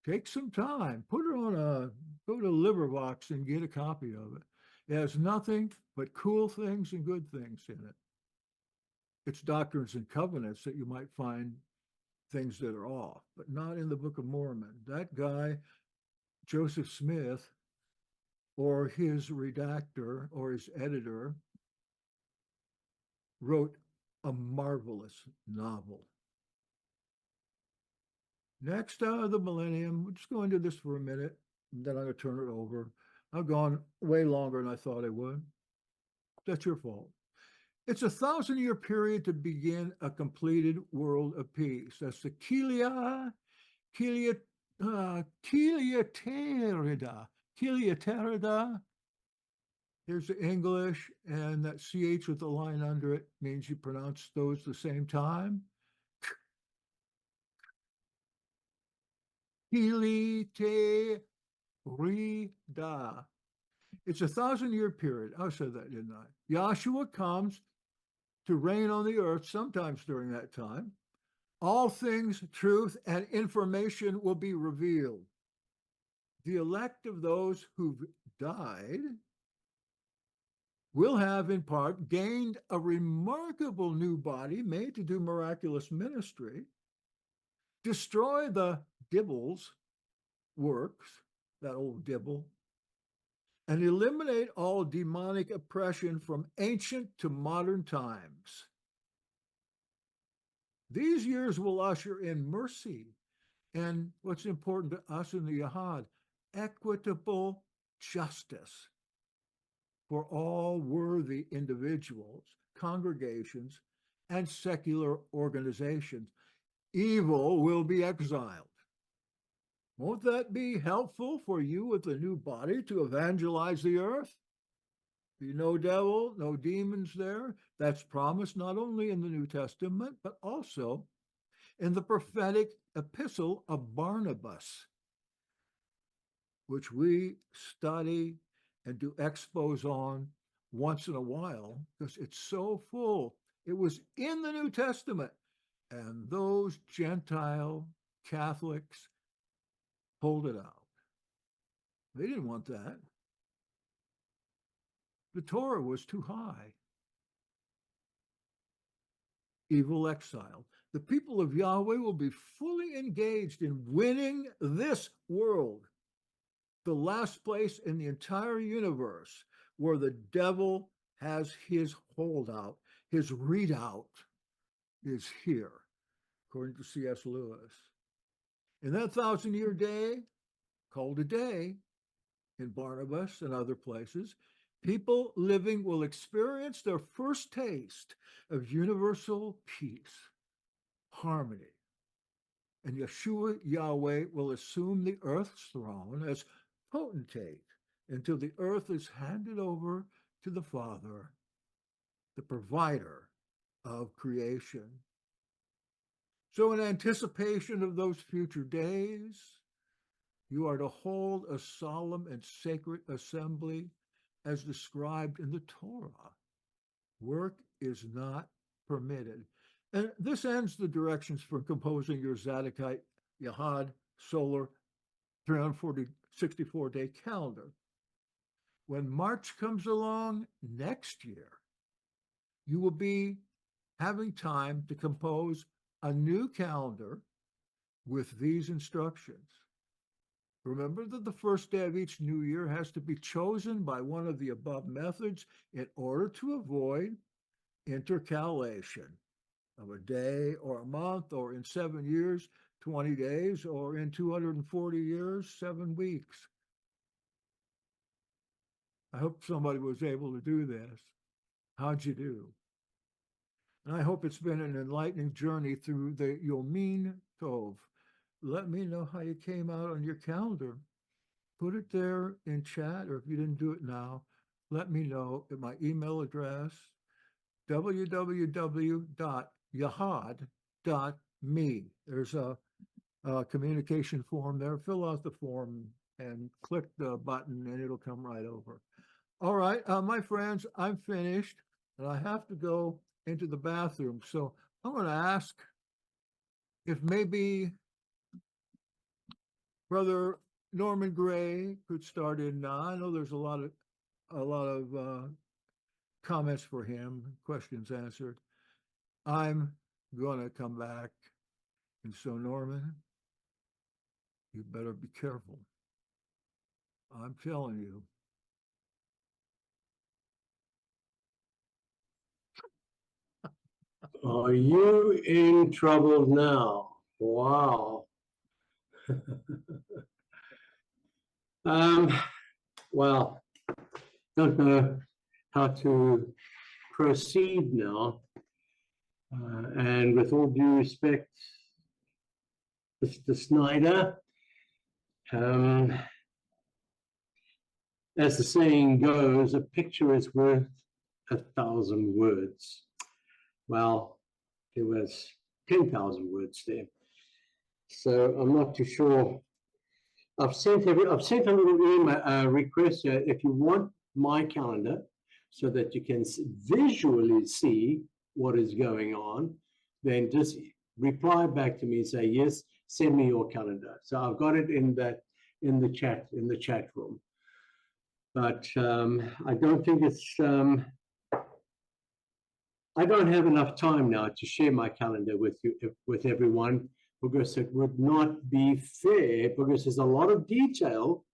Speaker 1: Take some time, put it on go to LibriVox and get a copy of it. It has nothing but cool things and good things in it. It's Doctrines and Covenants that you might find things that are off, but not in the Book of Mormon. That guy, Joseph Smith, or his redactor or his editor, wrote a marvelous novel. Next, the millennium. We'll just go into this for a minute, and then I'm going to turn it over. I've gone way longer than I thought I would. That's your fault. It's a 1,000-year period to begin a completed world of peace. That's the Chiliaterida. Here's the English, and that CH with the line under it means you pronounce those the same time. Chiliaterida. It's a 1,000-year period. I said that, didn't I? Yahshua comes to reign on the earth sometimes during that time. All things, truth, and information will be revealed. The elect of those who've died will have, in part, gained a remarkable new body made to do miraculous ministry, destroy the Dibble's works, that old Dibble, and eliminate all demonic oppression from ancient to modern times. These years will usher in mercy and what's important to us in the Yahad, equitable justice for all worthy individuals, congregations, and secular organizations. Evil will be exiled. Won't that be helpful for you with a new body to evangelize the earth? Be no devil, no demons there. That's promised not only in the New Testament, but also in the prophetic epistle of Barnabas, which we study and do expos on once in a while because it's so full. It was in the New Testament, and those Gentile Catholics pulled it out. They didn't want that. The Torah was too high. Evil exile. The people of Yahweh will be fully engaged in winning this world, the last place in the entire universe where the devil has his holdout, his readout is here, according to C.S. Lewis. In that 1,000-year day, called a day in Barnabas and other places, people living will experience their first taste of universal peace, harmony. And Yeshua Yahweh will assume the earth's throne as potentate until the earth is handed over to the Father, the provider of creation. So in anticipation of those future days, you are to hold a solemn and sacred assembly as described in the Torah. Work is not permitted. And this ends the directions for composing your Zadokite Yahad solar 364-day calendar. When March comes along next year, you will be having time to compose a new calendar with these instructions. Remember that the first day of each new year has to be chosen by one of the above methods in order to avoid intercalation of a day or a month, or in 7 years, 20 days, or in 240 years, 7 weeks. I hope somebody was able to do this. How'd you do? And I hope it's been an enlightening journey through the Yomin Tov. Let me know how you came out on your calendar. Put it there in chat, or if you didn't do it now, let me know at my email address, www.yahad.me. There's a communication form there. Fill out the form and click the button and it'll come right over. All right, my friends, I'm finished and I have to go into the bathroom. So I'm going to ask if maybe Brother Norman Gray could start in now. I know there's a lot of comments for him, questions answered. I'm going to come back. And so, Norman, you better be careful. I'm telling you.
Speaker 2: Are you in trouble now? Wow. Well, don't know how to proceed now. And with all due respect, Mr. Snyder, as the saying goes, a picture is worth 1,000 words. Well, there was 10,000 words there. So I'm not too sure. I've sent a little email request here if you want my calendar so that you can visually see what is going on, then just reply back to me and say, yes, send me your calendar. So I've got it in the chat room. But I don't think it's I don't have enough time now to share my calendar with you, with everyone, because it would not be fair, because there's a lot of detail,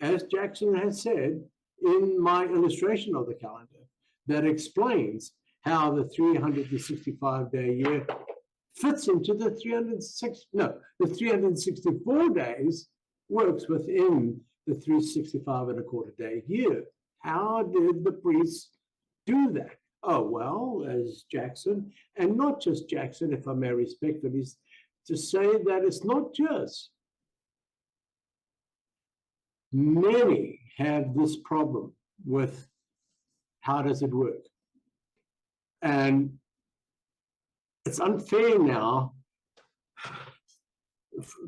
Speaker 2: as Jackson has said, in my illustration of the calendar that explains how the 365-day year fits into the 364 days works within the 365 and a quarter day year. How did the priests do that? Oh, well, as Jackson, and not just Jackson, if I may respectfully, to say that it's not just many have this problem with how does it work? And it's unfair now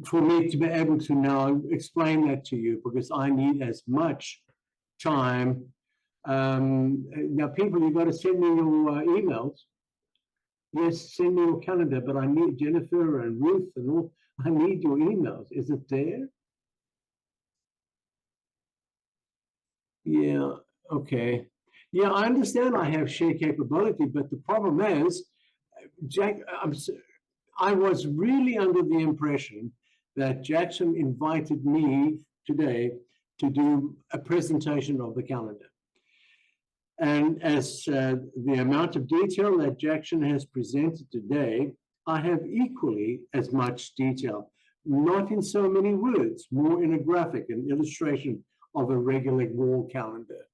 Speaker 2: for me to be able to now explain that to you because I need as much time. Now, people, you've got to send me your emails. Yes, send me your calendar, but I need Jennifer and Ruth and all. I need your emails. Is it there? Yeah, okay. Yeah, I understand I have share capability, but the problem is, Jack, I was really under the impression that Jackson invited me today to do a presentation of the calendar. And as the amount of detail that Jackson has presented today, I have equally as much detail, not in so many words, more in a graphic, an illustration of a regular wall calendar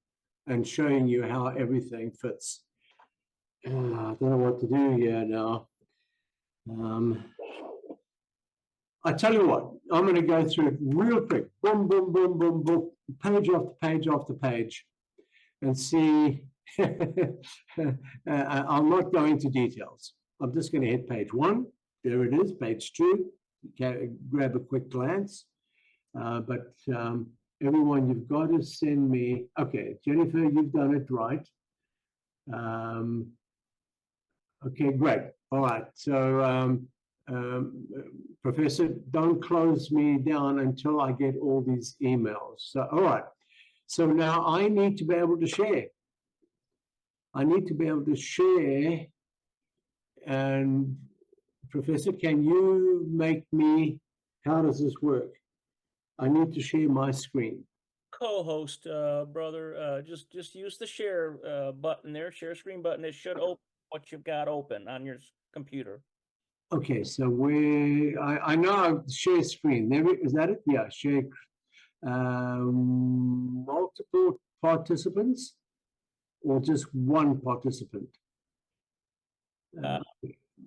Speaker 2: and showing you how everything fits. I don't know what to do here now. I tell you what, I'm going to go through it real quick, boom, boom, boom, boom, boom, page after page after page, and see. I'm not going into details. I'm just going to hit page 1. There it is, page 2. Grab a quick glance. But everyone, you've got to send me. Okay, Jennifer, you've done it right. Okay, great. All right. So, Professor, don't close me down until I get all these emails. So, all right. So now I need to be able to share. I need to be able to share. And Professor, can you make me, how does this work? I need to share my screen.
Speaker 3: Co-host, brother, just use the share button there, share screen button. It should open what you've got open on your computer.
Speaker 2: Okay, so I know share screen. There is that it? Yeah, share. Multiple participants or just one participant?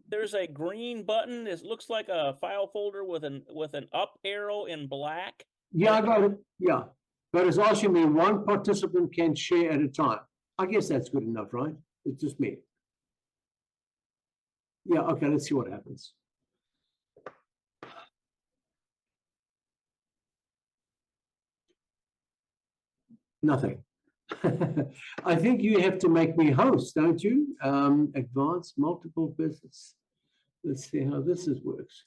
Speaker 3: There's a green button. It looks like a file folder with an up arrow in black.
Speaker 2: Yeah, I got it. Yeah, but it's asking me one participant can share at a time. I guess that's good enough, right? It's just me. Yeah, okay, let's see what happens. Nothing. I think you have to make me host, don't you? Advanced multiple business. Let's see how this works.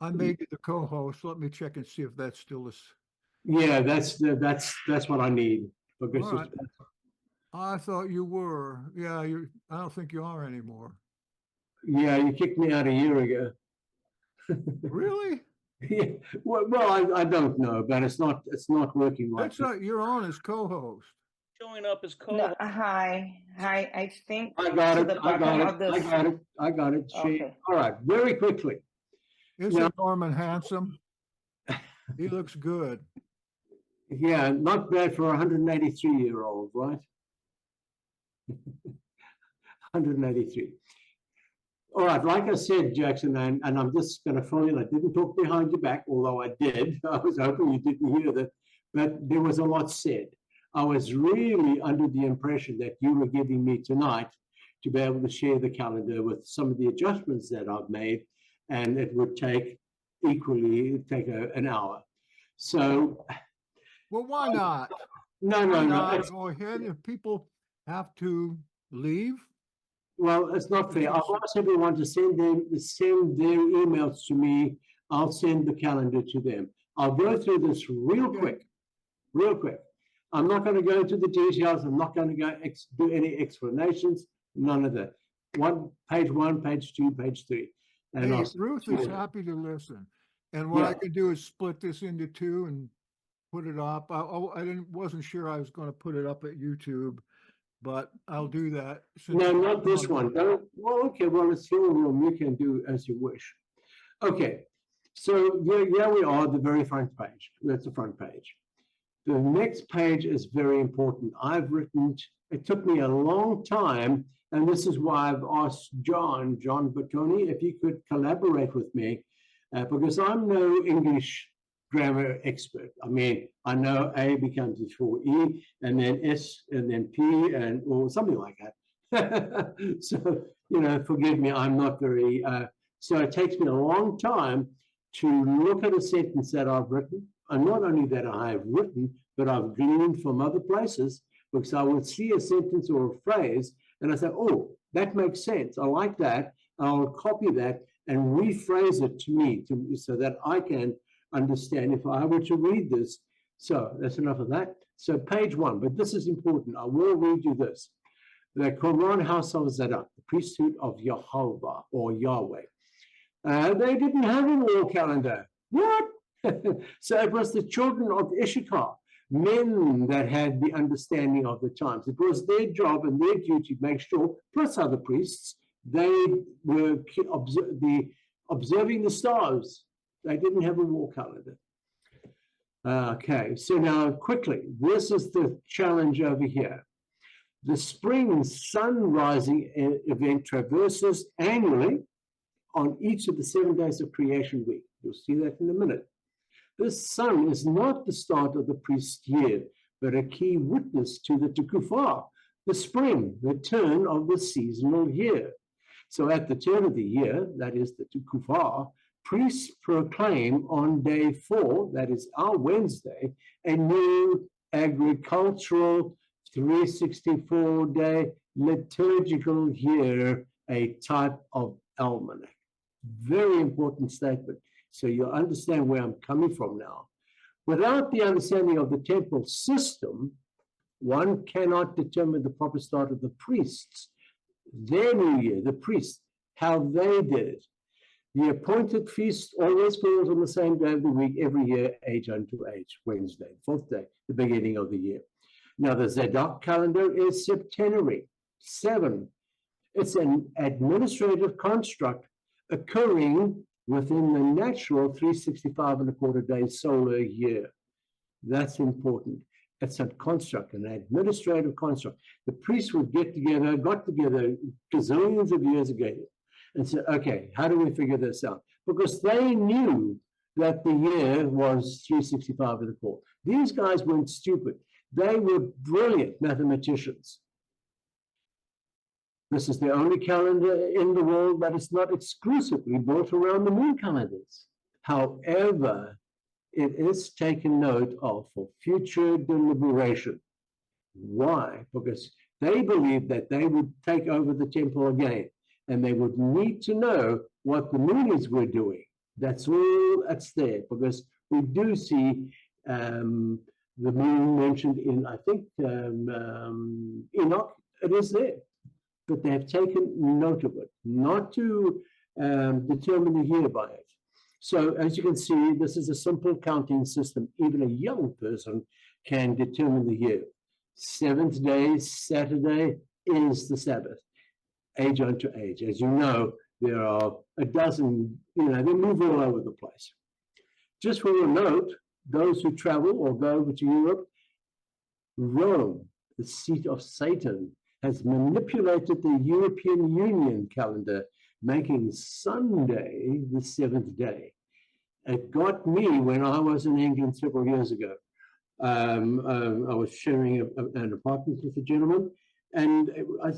Speaker 1: I made you the co-host. Let me check and see if that still is.
Speaker 2: Yeah, that's what I need. Because
Speaker 1: All right. I thought you were. Yeah, I don't think you are anymore.
Speaker 2: Yeah, you kicked me out a year ago.
Speaker 1: Really?
Speaker 2: Yeah. Well, I don't know, but it's not working right.
Speaker 1: That's not, you're on as co-host.
Speaker 3: Showing up as
Speaker 6: No,
Speaker 3: co-host.
Speaker 6: hi. I think
Speaker 2: I got
Speaker 6: to
Speaker 2: it.
Speaker 6: the
Speaker 2: I got
Speaker 6: bottom
Speaker 2: it.
Speaker 6: of the
Speaker 2: I got it. I got it.
Speaker 6: Okay.
Speaker 2: All right, very quickly.
Speaker 1: Isn't
Speaker 2: Yeah.
Speaker 1: Norman handsome? He looks good.
Speaker 2: Yeah, not bad for a 183-year-old, right? 183. All right, like I said, Jackson, and I'm just going to fill in. I didn't talk behind your back, although I did. I was hoping you didn't hear that, but there was a lot said. I was really under the impression that you were giving me tonight to be able to share the calendar with some of the adjustments that I've made, and it would take an hour. So,
Speaker 1: Well, why not?
Speaker 2: no.
Speaker 1: Go ahead. If people have to leave.
Speaker 2: Well, it's not fair. I've asked everyone to send their emails to me. I'll send the calendar to them. I'll go through this real quick. I'm not going to go into the details. I'm not going to do any explanations. None of that. Page 1, page 2, page 3. And
Speaker 1: Hey, Ruth is happy to listen. And what I could do is split this into 2 and put it up. I wasn't sure I was going to put it up at YouTube, but I'll do that.
Speaker 2: No, not this one. Well, okay. Well, it's your room. You can do as you wish. Okay. So here we are, the very front page. That's the front page. The next page is very important. It took me a long time, and this is why I've asked John Bertoni, if he could collaborate with me, because I'm no English grammar expert. I mean, I know A becomes before E, and then S, and then P, and or something like that. So, you know, forgive me, I'm not very, so it takes me a long time to look at a sentence that I've written, and not only that I have written, but I've gleaned from other places, because I would see a sentence or a phrase, and I say, oh, that makes sense. I like that. I'll copy that and rephrase it to me so that I can understand if I were to read this. So that's enough of that. So page 1, but this is important. I will read you this. The Qumran house of Zadok, the priesthood of Jehovah or Yahweh. They didn't have a wall calendar. What? So it was the children of Issachar, men that had the understanding of the times. It was their job and their duty to make sure, plus other priests, they were observing the stars. They didn't have a wall calendar. Okay, so now quickly, this is the challenge over here. The spring sun rising event traverses annually on each of the 7 days of creation week. You'll see that in a minute. This sun is not the start of the priest's year, but a key witness to the Tukufar, the spring, the turn of the seasonal year. So at the turn of the year, that is the Tukufar, priests proclaim on day 4, that is our Wednesday, a new agricultural 364-day liturgical year, a type of almanac. Very important statement. So you'll understand where I'm coming from now. Without the understanding of the temple system, one cannot determine the proper start of the priests, their new year, the priests, how they did it. The appointed feast always falls on the same day of the week every year, age unto age, Wednesday, 4th day, the beginning of the year. Now, the Zadok calendar is septenary, 7. It's an administrative construct occurring within the natural 365.25 day solar year. That's important. It's a construct, an administrative construct. The priests would got together gazillions of years ago and said, okay, how do we figure this out? Because they knew that the year was 365.25. These guys weren't stupid. They were brilliant mathematicians. This is the only calendar in the world that is not exclusively built around the moon calendars. However, it is taken note of for future deliberation. Why? Because they believed that they would take over the temple again, and they would need to know what the moonies were doing. That's all that's there, because we do see the moon mentioned in, I think, Enoch. It is there. But they have taken note of it, not to determine the year by it. So as you can see, this is a simple counting system. Even a young person can determine the year. 7th day, Saturday, is the Sabbath, age unto age. As you know, there are a dozen, they move all over the place. Just for a note, those who travel or go over to Europe, Rome, the seat of Satan, has manipulated the European Union calendar, making Sunday the 7th day. It got me when I was in England several years ago. I was sharing an apartment with a gentleman, and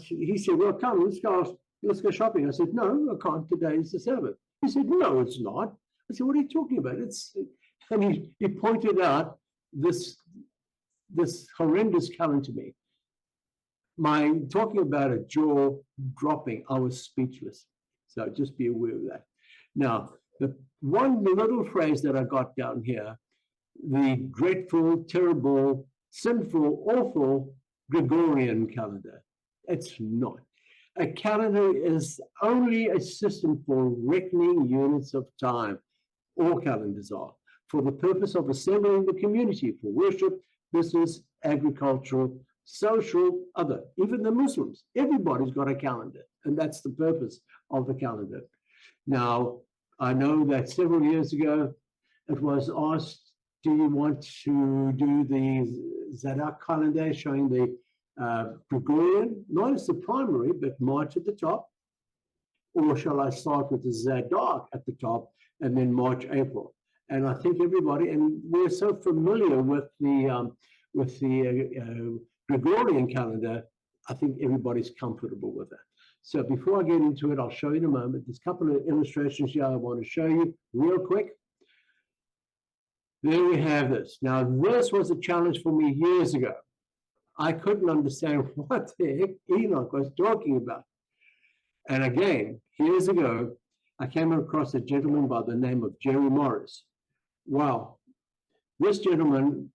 Speaker 2: he said, well, come, let's go shopping. I said, no, I can't. Today is the Sabbath. He said, no, it's not. I said, what are you talking about? And he pointed out this horrendous calendar to me. Talking about a jaw dropping, I was speechless. So just be aware of that. Now, the little phrase that I got down here, the dreadful, terrible, sinful, awful Gregorian calendar. It's not. A calendar is only a system for reckoning units of time. All calendars are, for the purpose of assembling the community for worship, business, agricultural, social, other, even the Muslims. Everybody's got a calendar, and that's the purpose of the calendar. Now, I know that several years ago, it was asked, do you want to do the Zadok calendar showing the Gregorian, not as the primary, but March at the top? Or shall I start with the Zadok at the top and then March, April? And I think everybody, and we're so familiar with the Gregorian calendar, I think everybody's comfortable with that. So before I get into it, I'll show you in a moment. There's a couple of illustrations here I want to show you real quick. There we have this. Now, this was a challenge for me years ago. I couldn't understand what the heck Enoch was talking about. And again, years ago, I came across a gentleman by the name of Jerry Morris. Wow. This gentleman,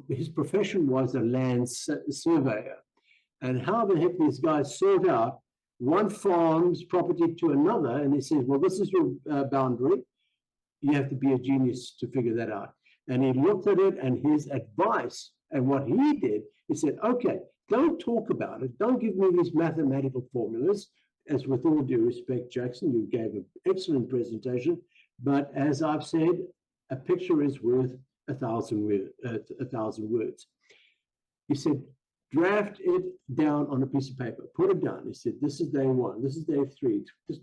Speaker 2: his profession was a land surveyor. And how the heck these guys sort out one farm's property to another, and he says, well, this is your boundary. You have to be a genius to figure that out. And he looked at it, and his advice, and what he did, he said, okay, don't talk about it. Don't give me these mathematical formulas. As with all due respect, Jackson, you gave an excellent presentation. But as I've said, a picture is worth 1,000 words. He said, draft it down on a piece of paper, put it down. He said, this is day 1, this is day 3. Just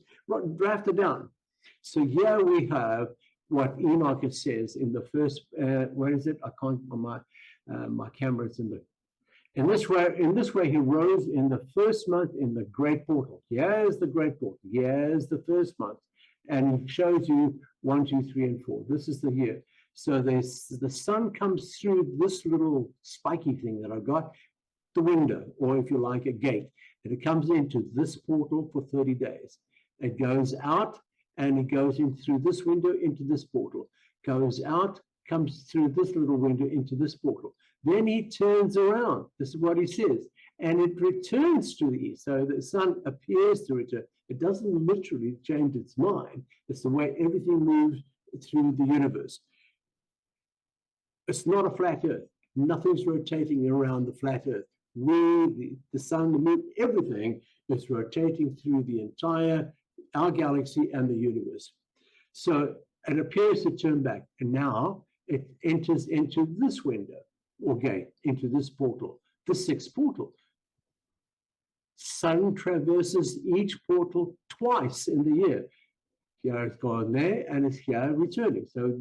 Speaker 2: draft it down. So here we have what Enoch says in the first, where is it? I can't, my camera's in the, in this way, he rose in the first month in the great portal. Here's the great portal. Here's the first month. And he shows you 1, 2, 3, and 4. This is the year. So the sun comes through this little spiky thing that I've got, the window, or if you like, a gate. And it comes into this portal for 30 days. It goes out, and it goes in through this window into this portal. Goes out, comes through this little window into this portal. Then he turns around. This is what he says. And it returns to the east. So the sun appears to return. It doesn't literally change its mind. It's the way everything moves through the universe. It's not a flat earth. Nothing's rotating around the flat earth. The sun, the moon, everything is rotating through the entire, our galaxy and the universe. So it appears to turn back. And now it enters into this window or gate, into this portal, the 6th portal. Sun traverses each portal twice in the year. Here it's gone there, and it's here returning. So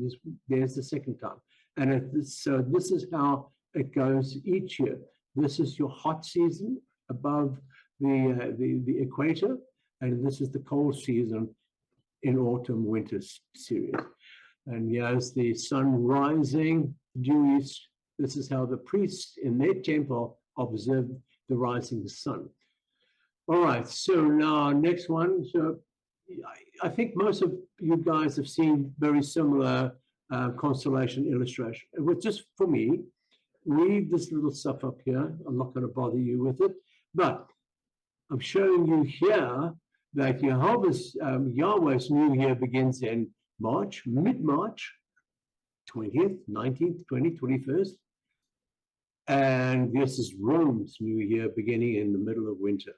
Speaker 2: there's the second time. And so this is how it goes each year. This is your hot season above the equator, and this is the cold season in autumn, winter series. And here's the sun rising due east. This is how the priests in their temple observe the rising sun. All right, so now next one. So I think most of you guys have seen very similar constellation illustration. It was just for me. Read this little stuff up here. I'm not going to bother you with it, but I'm showing you here that Yahweh's new year begins in March, mid-March, 20th, 19th, 20th, 21st. And this is Rome's new year beginning in the middle of winter.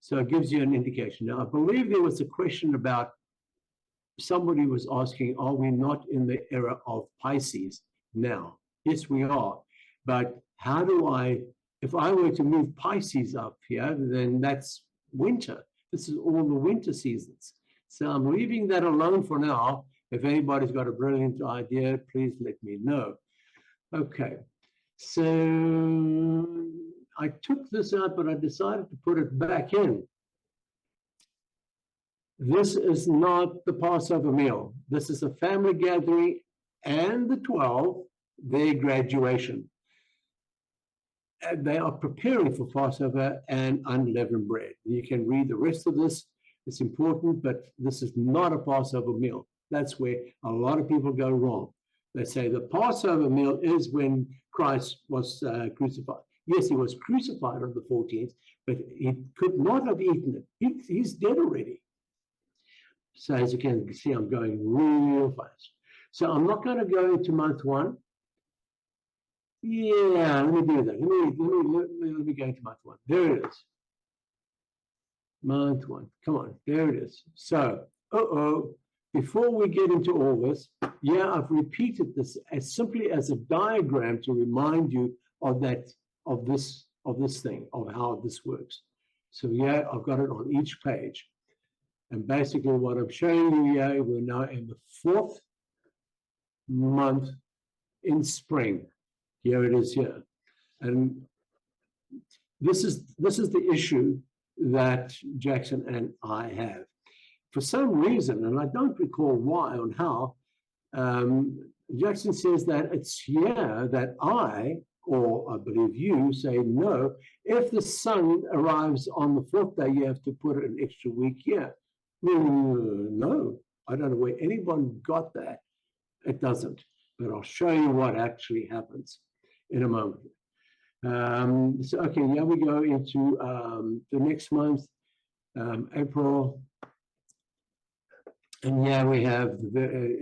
Speaker 2: So it gives you an indication. Now, I believe there was a question about, somebody was asking, are we not in the era of Pisces now? Yes, we are. But how do if I were to move Pisces up here, then that's winter. This is all the winter seasons. So I'm leaving that alone for now. If anybody's got a brilliant idea, please let me know. Okay, so I took this out, but I decided to put it back in. This is not the Passover meal. This is a family gathering and the 12, their graduation. And they are preparing for Passover and unleavened bread. You can read the rest of this. It's important, but this is not a Passover meal. That's where a lot of people go wrong. They say the Passover meal is when Christ was crucified. Yes, he was crucified on the 14th, but he could not have eaten it. He's dead already. So as you can see, I'm going real fast. So I'm not going to go into month 1. Yeah, let me do that. Let me go into month 1. There it is. Month 1. Come on, there it is. So, before we get into all this, yeah, I've repeated this as simply as a diagram to remind you of this thing, of how this works. So yeah, I've got it on each page. And basically what I'm showing you here, we're now in the 4th month in spring. Here it is here. And this is the issue that Jackson and I have. For some reason, and I don't recall why or how, Jackson says that it's here that I, or I believe you, say no. If the sun arrives on the 4th day, you have to put an extra week here. No, I don't know where anyone got that. It doesn't. But I'll show you what actually happens in a moment. So, okay, now we go into the next month, April. And yeah, we have,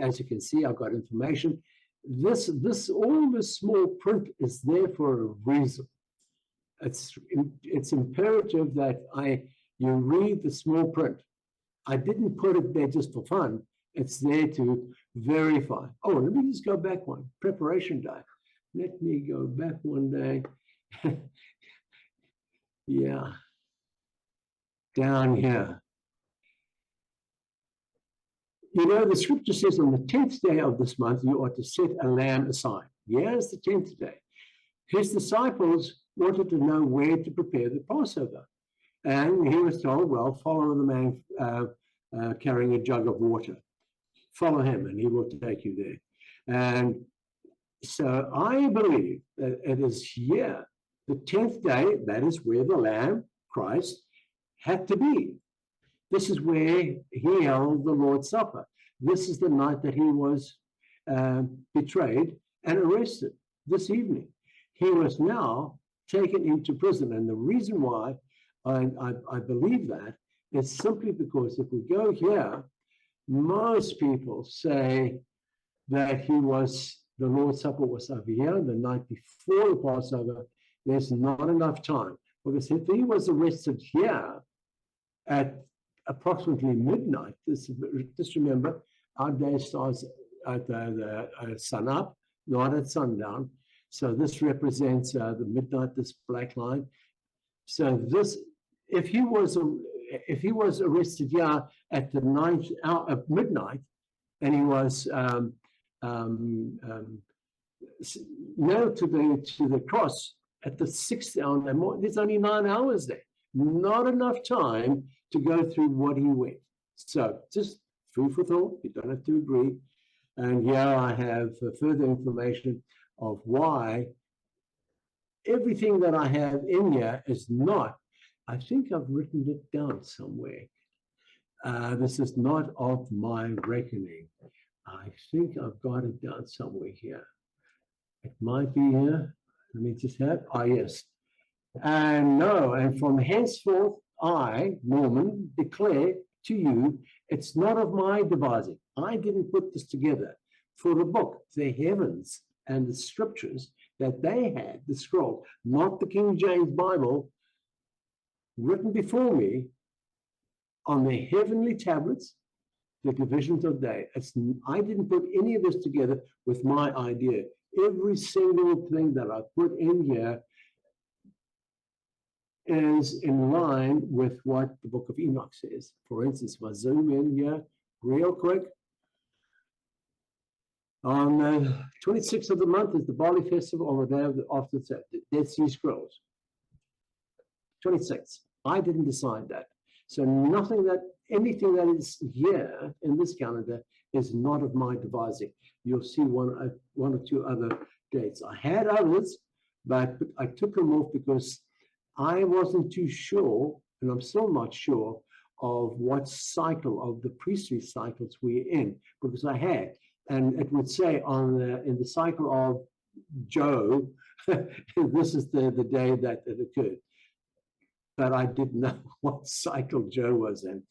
Speaker 2: as you can see, I've got information. All this small print is there for a reason. It's imperative that you read the small print. I didn't put it there just for fun. It's there to verify. Oh, let me just go back one. Preparation day. Let me go back one day. Yeah. Down here. You know, the scripture says on the 10th day of this month, you are to set a lamb aside. Here's the 10th day. His disciples wanted to know where to prepare the Passover. And he was told, well, follow the man carrying a jug of water. Follow him and he will take you there. And so I believe that it is here, the 10th day, that is where the Lamb, Christ, had to be. This is where he held the Lord's Supper. This is the night that he was betrayed and arrested, this evening. He was now taken into prison. And the reason why I believe that is simply because if we go here, most people say that the Lord's Supper was over here the night before the Passover. There's not enough time. Because if he was arrested here at approximately midnight, just remember, our day starts at the sun up, not at sundown. So this represents the midnight, this black line. So this, if he was arrested here at the 9th hour of midnight, and he was nailed to the cross at the 6th hour, there's only 9 hours there. Not enough time to go through what he went. So just food for thought. You don't have to agree. And here I have further information of why everything that I have in here is not. I think I've written it down somewhere. This is not of my reckoning. I think I've got it down somewhere here. It might be here. Let me just have, yes. And no, and from henceforth, I, Norman, declare to you, it's not of my devising. I didn't put this together. For the book, the heavens and the scriptures that they had, the scroll, not the King James Bible, written before me on the heavenly tablets, the divisions of day. I didn't put any of this together with my idea. Every single thing that I put in here is in line with what the book of Enoch says. For instance, if I zoom in here real quick, on the 26th of the month is the Barley Festival, or the day after the Dead Sea Scrolls. 26th. I didn't decide that. So anything that is here in this calendar is not of my devising. You'll see one or two other dates. I had others, but I took them off because I wasn't too sure, and I'm still not sure, of what cycle of the priestly cycles we're in, because I had, and it would say in the cycle of Joe, this is the day that it occurred. But I didn't know what cycle Joe was in.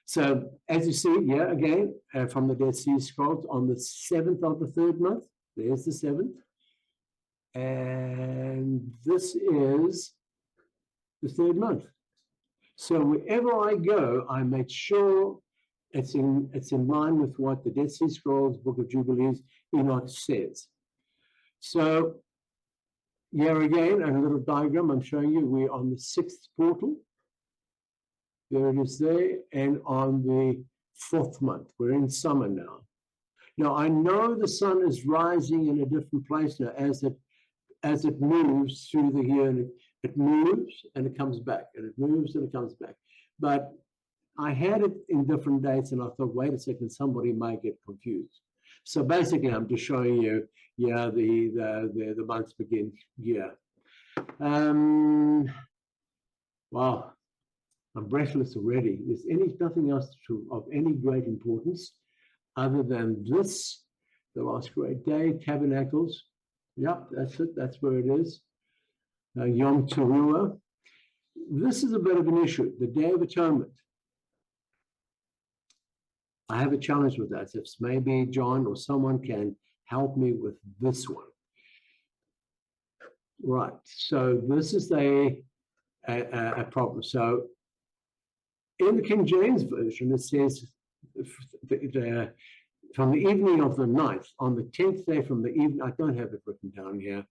Speaker 2: So as you see here again, from the Dead Sea Scrolls, on the 7th of the 3rd month, there's the 7th. And this is the 3rd month. So wherever I go, I make sure it's in line with what the Dead Sea Scrolls, Book of Jubilees, Enoch says. So here again, a little diagram I'm showing you. We're on the 6th portal. There it is there. And on the 4th month, we're in summer now. Now, I know the sun is rising in a different place now as it moves through the year, and it moves and it comes back, and it moves and it comes back. But I had it in different dates, and I thought, wait a second, somebody might get confused. So basically, I'm just showing you, yeah, the months begin here. Wow, I'm breathless already. There's nothing else of any great importance other than this, the last great day, Tabernacles. Yep, that's it. That's where it is. Yom Teruah. This is a bit of an issue, the Day of Atonement. I have a challenge with that. If maybe John or someone can help me with this one. Right, so this is a problem. So in the King James Version, it says from the evening of the 9th, on the 10th day from the evening, I don't have it written down here.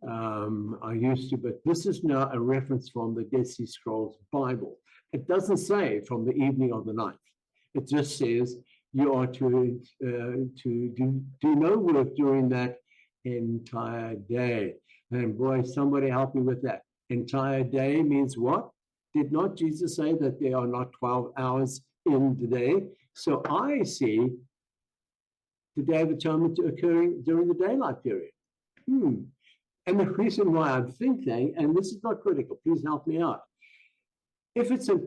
Speaker 2: I used to, but this is now a reference from the Dead Sea Scrolls Bible. It doesn't say from the evening of the 9th. It just says you are to do no work during that entire day. And boy, somebody help me with that. Entire day means what? Did not Jesus say that there are not 12 hours in the day? So I see the Day of Atonement occurring during the daylight period. And the reason why I'm thinking, and this is not critical, please help me out. If it's a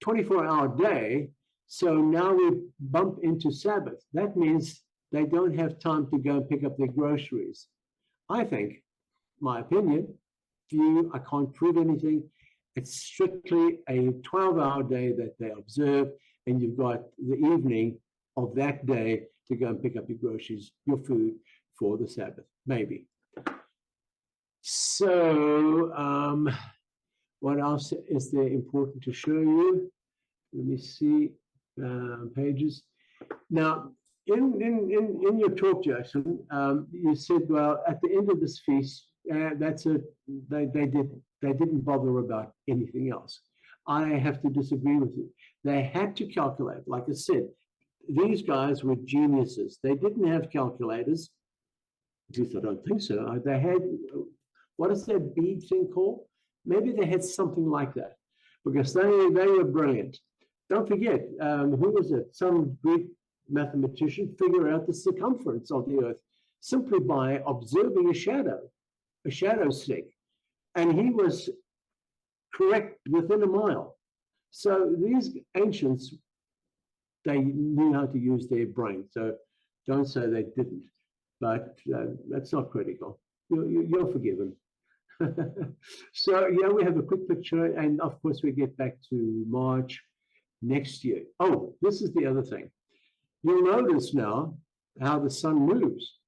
Speaker 2: 24-hour day, so now we bump into Sabbath. That means they don't have time to go and pick up their groceries. I think, my opinion, view, I can't prove anything. It's strictly a 12-hour day that they observe, and you've got the evening of that day to go and pick up your groceries, your food for the Sabbath, maybe. So, what else is there important to show you? Let me see pages. Now, in your talk, Jackson, you said, well, at the end of this feast, that's it. They didn't bother about anything else. I have to disagree with you. They had to calculate. Like I said, these guys were geniuses. They didn't have calculators. At least I don't think so. They had, what is that bead thing called? Maybe they had something like that, because they were brilliant. Don't forget, who was it? Some Greek mathematician figured out the circumference of the earth simply by observing a shadow stick. And he was correct within a mile. So these ancients, they knew how to use their brain. So don't say they didn't, but that's not critical. You're forgiven. So yeah, we have a quick picture, and of course we get back to March next year. Oh, this is the other thing. You'll notice now how the sun moves.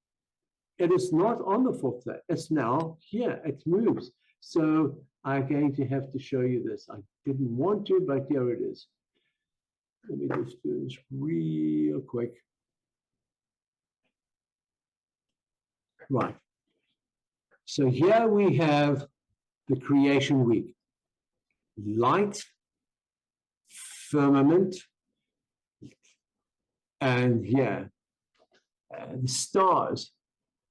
Speaker 2: It is not on the 4th day. It's now here. It moves. So I'm going to have to show you this. I didn't want to, but here it is. Let me just do this real quick. Right. So here we have the creation week. Light, firmament, and here, the stars.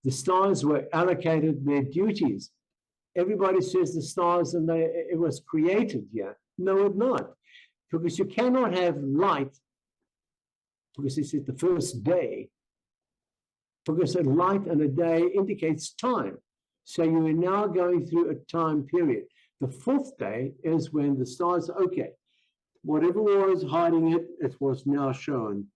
Speaker 2: The stars were allocated their duties. Everybody says the stars and it was created here. No, it's not. Because you cannot have light, because it's the first day, because a light and a day indicates time. So you are now going through a time period. The 4th day is when the stars, okay, whatever was hiding it, it was now shown,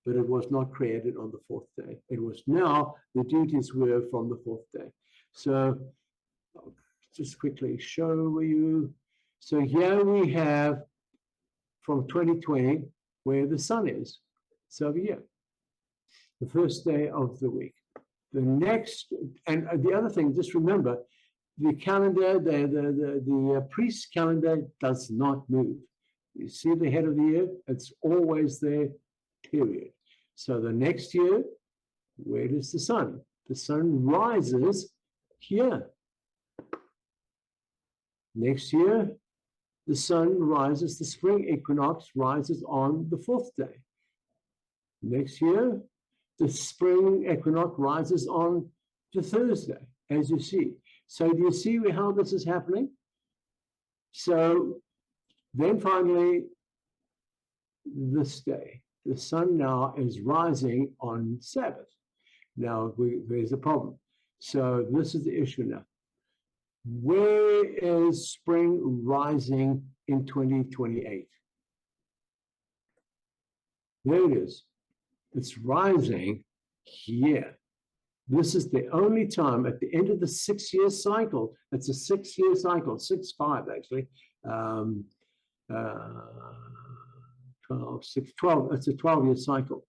Speaker 2: but it was not created on the 4th day. It was now, the duties were from the 4th day. So I'll just quickly show you. So here we have from 2020 where the sun is. So over here, the first day of the week. The next, and the other thing, just remember, the calendar, the priest's calendar does not move. You see the head of the year? It's always there, period. So the next year, where does the sun? The sun rises here. Next year, the sun rises, the spring equinox rises on the 4th day. Next year, the spring equinox rises on the Thursday, as you see. So do you see how this is happening? So then finally, this day, the sun now is rising on Sabbath. Now, there's a problem. So this is the issue now. Where is spring rising in 2028? There it is. It's rising here. This is the only time at the end of the 6-year cycle. It's a 6-year cycle, 6-5 actually. 12, 6, 12, it's a 12-year cycle.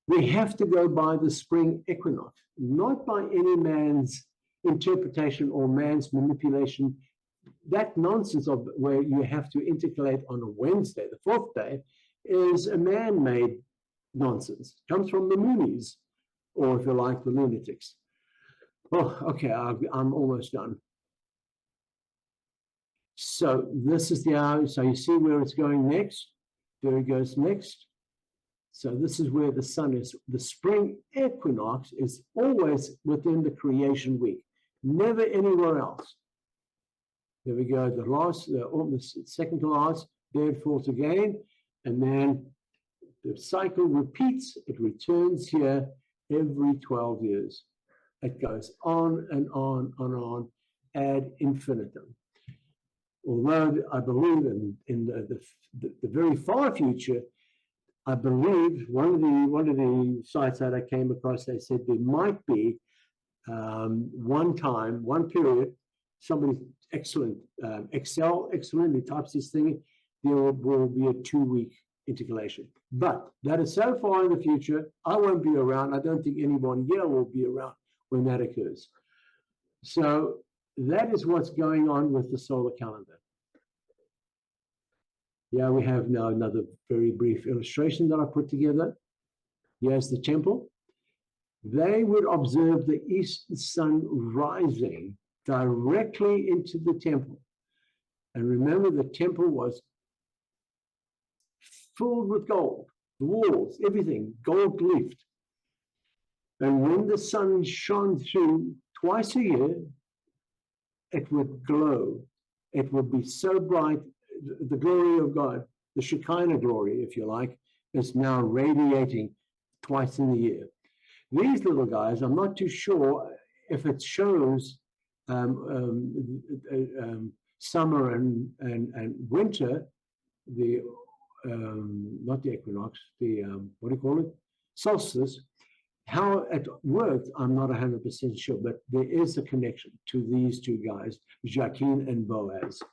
Speaker 2: We have to go by the spring equinox, not by any man's interpretation or man's manipulation. That nonsense of where you have to intercalate on a Wednesday, the 4th day, is a man-made nonsense. It comes from the Moonies, or if you like, the lunatics. Oh, okay, I'm almost done. So this is the hour. So you see where it's going next. There it goes next. So this is where the sun is. The spring equinox is always within the creation week, never anywhere else. There we go. The last, almost second to last, there it falls again, and then the cycle repeats. It returns here every 12 years. It goes on and on and on ad infinitum. Although I believe in the very far future, I believe one of the sites that I came across, they said there might be one period, somebody excellent, Excel excellently types this thing, there will be a 2-week intercalation. But that is so far in the future, I won't be around. I don't think anyone here will be around when that occurs. So that is what's going on with the solar calendar. Yeah, we have now another very brief illustration that I put together. Here's the temple. They would observe the eastern sun rising directly into the temple. And remember, the temple was filled with gold, the walls, everything, gold leafed. And when the sun shone through twice a year, it would glow. It would be so bright. The glory of God, the Shekinah glory, if you like, is now radiating twice in the year. These little guys, I'm not too sure if it shows summer and winter, the not the equinox, the what do you call it? Solstice. How it worked, I'm not 100% sure, but there is a connection to these two guys, Jachin and Boaz.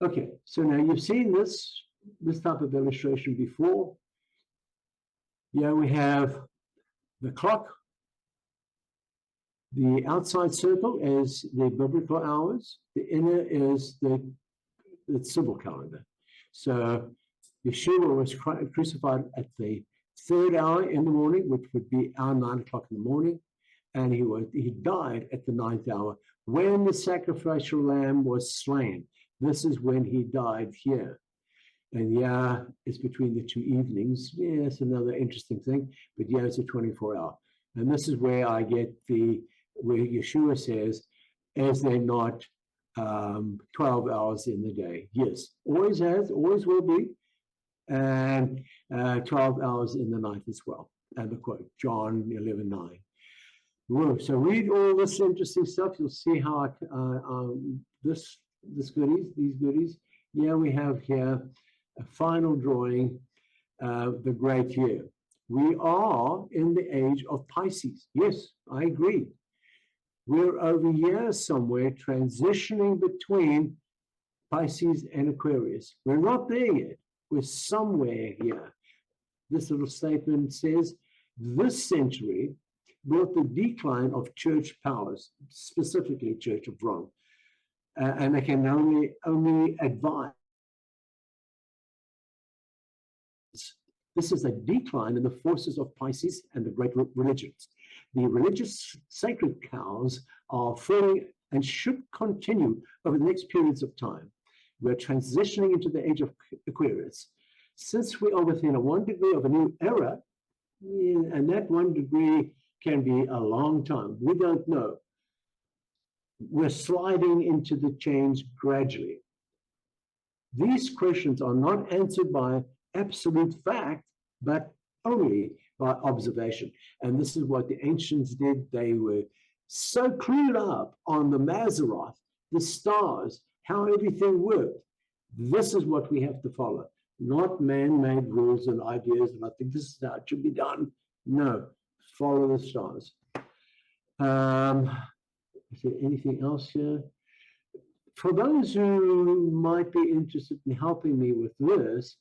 Speaker 2: Okay, so now you've seen this type of illustration before. Here we have the clock. The outside circle is the biblical hours. The inner is the civil calendar. So Yeshua was crucified at the 3rd hour in the morning, which would be our 9 o'clock in the morning, and he died at the 9th hour when the sacrificial lamb was slain. This is when he died here. And yeah, it's between the 2 evenings. Yeah, it's another interesting thing, but yeah, it's a 24-hour. And this is where I get where Yeshua says, is there not 12 hours in the day? Yes, always has, always will be. And 12 hours in the night as well. And the quote, John 11:9. Whoa, so read all this interesting stuff. You'll see how these goodies. Yeah, we have here a final drawing, the great year. We are in the age of Pisces. Yes, I agree. We're over here somewhere transitioning between Pisces and Aquarius. We're not there yet. We're somewhere here. This little statement says, this century brought the decline of church powers, specifically Church of Rome. And they can only advise. This is a decline in the forces of Pisces and the great religions. The religious sacred cows are falling and should continue over the next periods of time. We're transitioning into the age of Aquarius. Since we are within 1 degree of a new era, Yeah, and that 1 degree can be a long time. We don't know. We're sliding into the change gradually. These questions are not answered by absolute fact, but only by observation. And this is what the ancients did. They were so clued up on the Mazzaroth, the stars, how everything worked. This is what we have to follow, not man-made rules and ideas. And I think this is how it should be done. No, follow the stars. Is there anything else here? For those who might be interested in helping me with this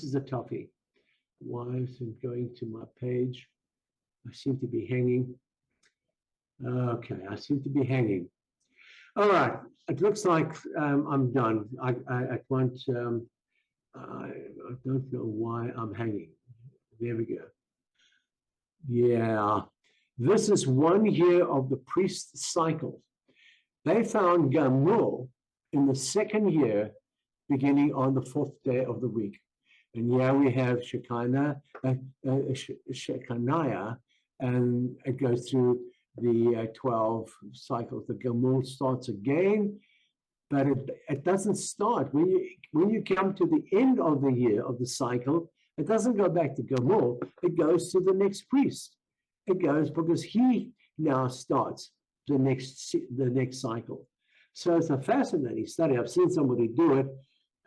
Speaker 2: is a toughie. Why is it going to my page? I seem to be hanging. Okay, I seem to be hanging. All right, it looks like I'm done. I don't know why I'm hanging. There we go. Yeah, this is 1 year of the priest cycle. They found Gamul in the 2nd year, beginning on the 4th day of the week. And yeah, we have Shekinah, Shekinah, and it goes through the 12 cycles. The Gamul starts again, but it doesn't start. When you come to the end of the year of the cycle, it doesn't go back to Gamul, it goes to the next priest. It goes because he now starts the next cycle. So it's a fascinating study. I've seen somebody do it,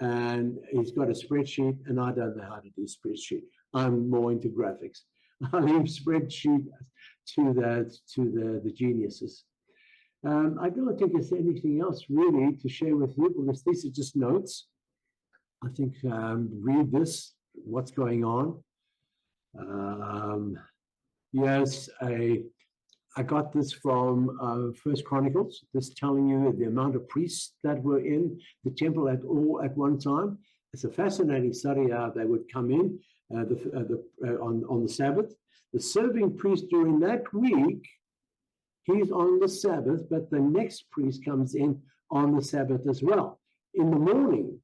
Speaker 2: and he's got a spreadsheet, and I don't know how to do spreadsheet. I'm more into graphics. I leave spreadsheet to the geniuses. I don't think there's anything else really to share with you, because these are just notes. I think read this, what's going on. Yes, I got this from First Chronicles, this telling you the amount of priests that were in the temple at one time. It's a fascinating study how they would come in on the Sabbath. The serving priest during that week, he's on the Sabbath, but the next priest comes in on the Sabbath as well. In the morning,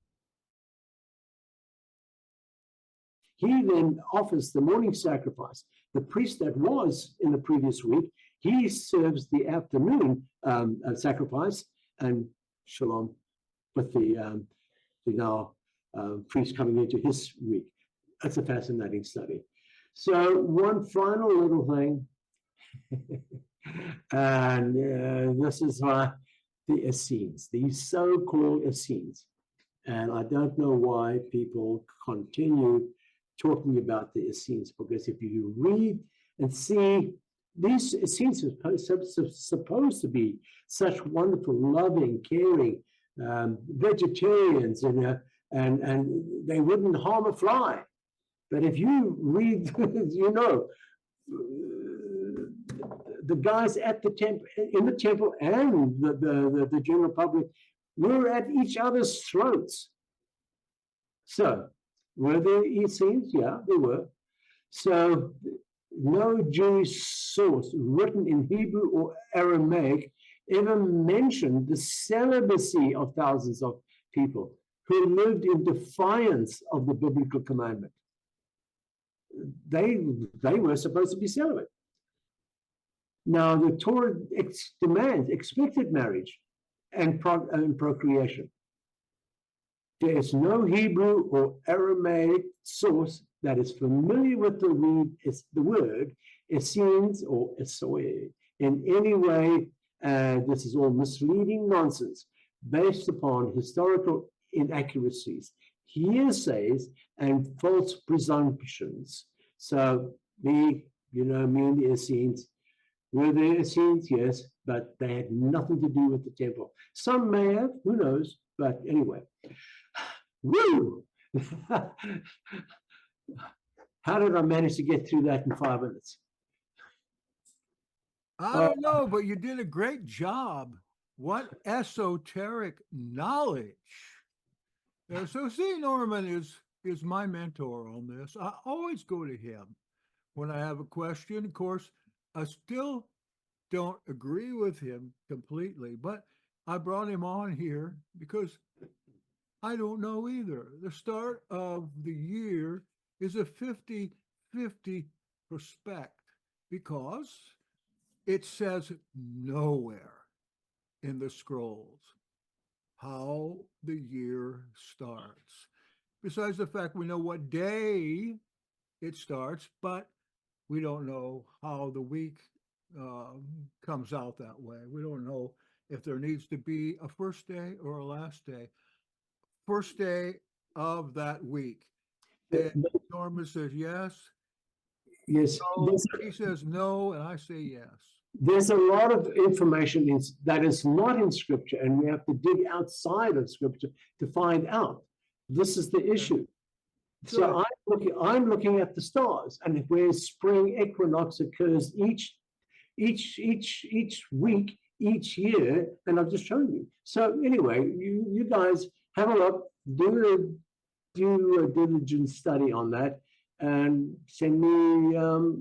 Speaker 2: he then offers the morning sacrifice. The priest that was in the previous week, he serves the afternoon sacrifice, and shalom with the now priest coming into his week. That's a fascinating study. So one final little thing, and this is the Essenes, these so-called Essenes. And I don't know why people continue talking about the Essenes, because if you read and see, these Essenes are supposed to be such wonderful, loving, caring vegetarians, and they wouldn't harm a fly. But if you read, you know, the guys at the temple, in the temple, and the general public were at each other's throats. So, were there Essenes? Yeah, there were. So, no Jewish source written in Hebrew or Aramaic ever mentioned the celibacy of thousands of people who lived in defiance of the biblical commandment. They were supposed to be celibate. Now, the Torah demands expected marriage and procreation. There is no Hebrew or Aramaic source that is familiar with the word Essenes or Essoe in any way. This is all misleading nonsense based upon historical inaccuracies, hearsays, and false presumptions. So me and the Essenes, were there Essenes? Yes, but they had nothing to do with the temple. Some may have, who knows? But anyway, woo! How did I manage to get through that in 5 minutes?
Speaker 1: I don't know, but you did a great job. What esoteric knowledge. So see, Norman is my mentor on this. I always go to him when I have a question. Of course, I still don't agree with him completely, but I brought him on here because I don't know either. The start of the year is a 50-50 prospect because it says nowhere in the scrolls how the year starts. Besides the fact we know what day it starts, but we don't know how the week comes out that way. We don't know if there needs to be a first day or a last day. First day of that week. And Norman says yes.
Speaker 2: Yes,
Speaker 1: No, he says no, and I say yes.
Speaker 2: there's a lot of information that is not in scripture, and we have to dig outside of scripture to find out. This is the issue.
Speaker 1: Good.
Speaker 2: So I'm looking at the stars, and where spring equinox occurs each week, each year, and I've just shown you. So anyway, you guys have a look, do a diligent study on that, and send me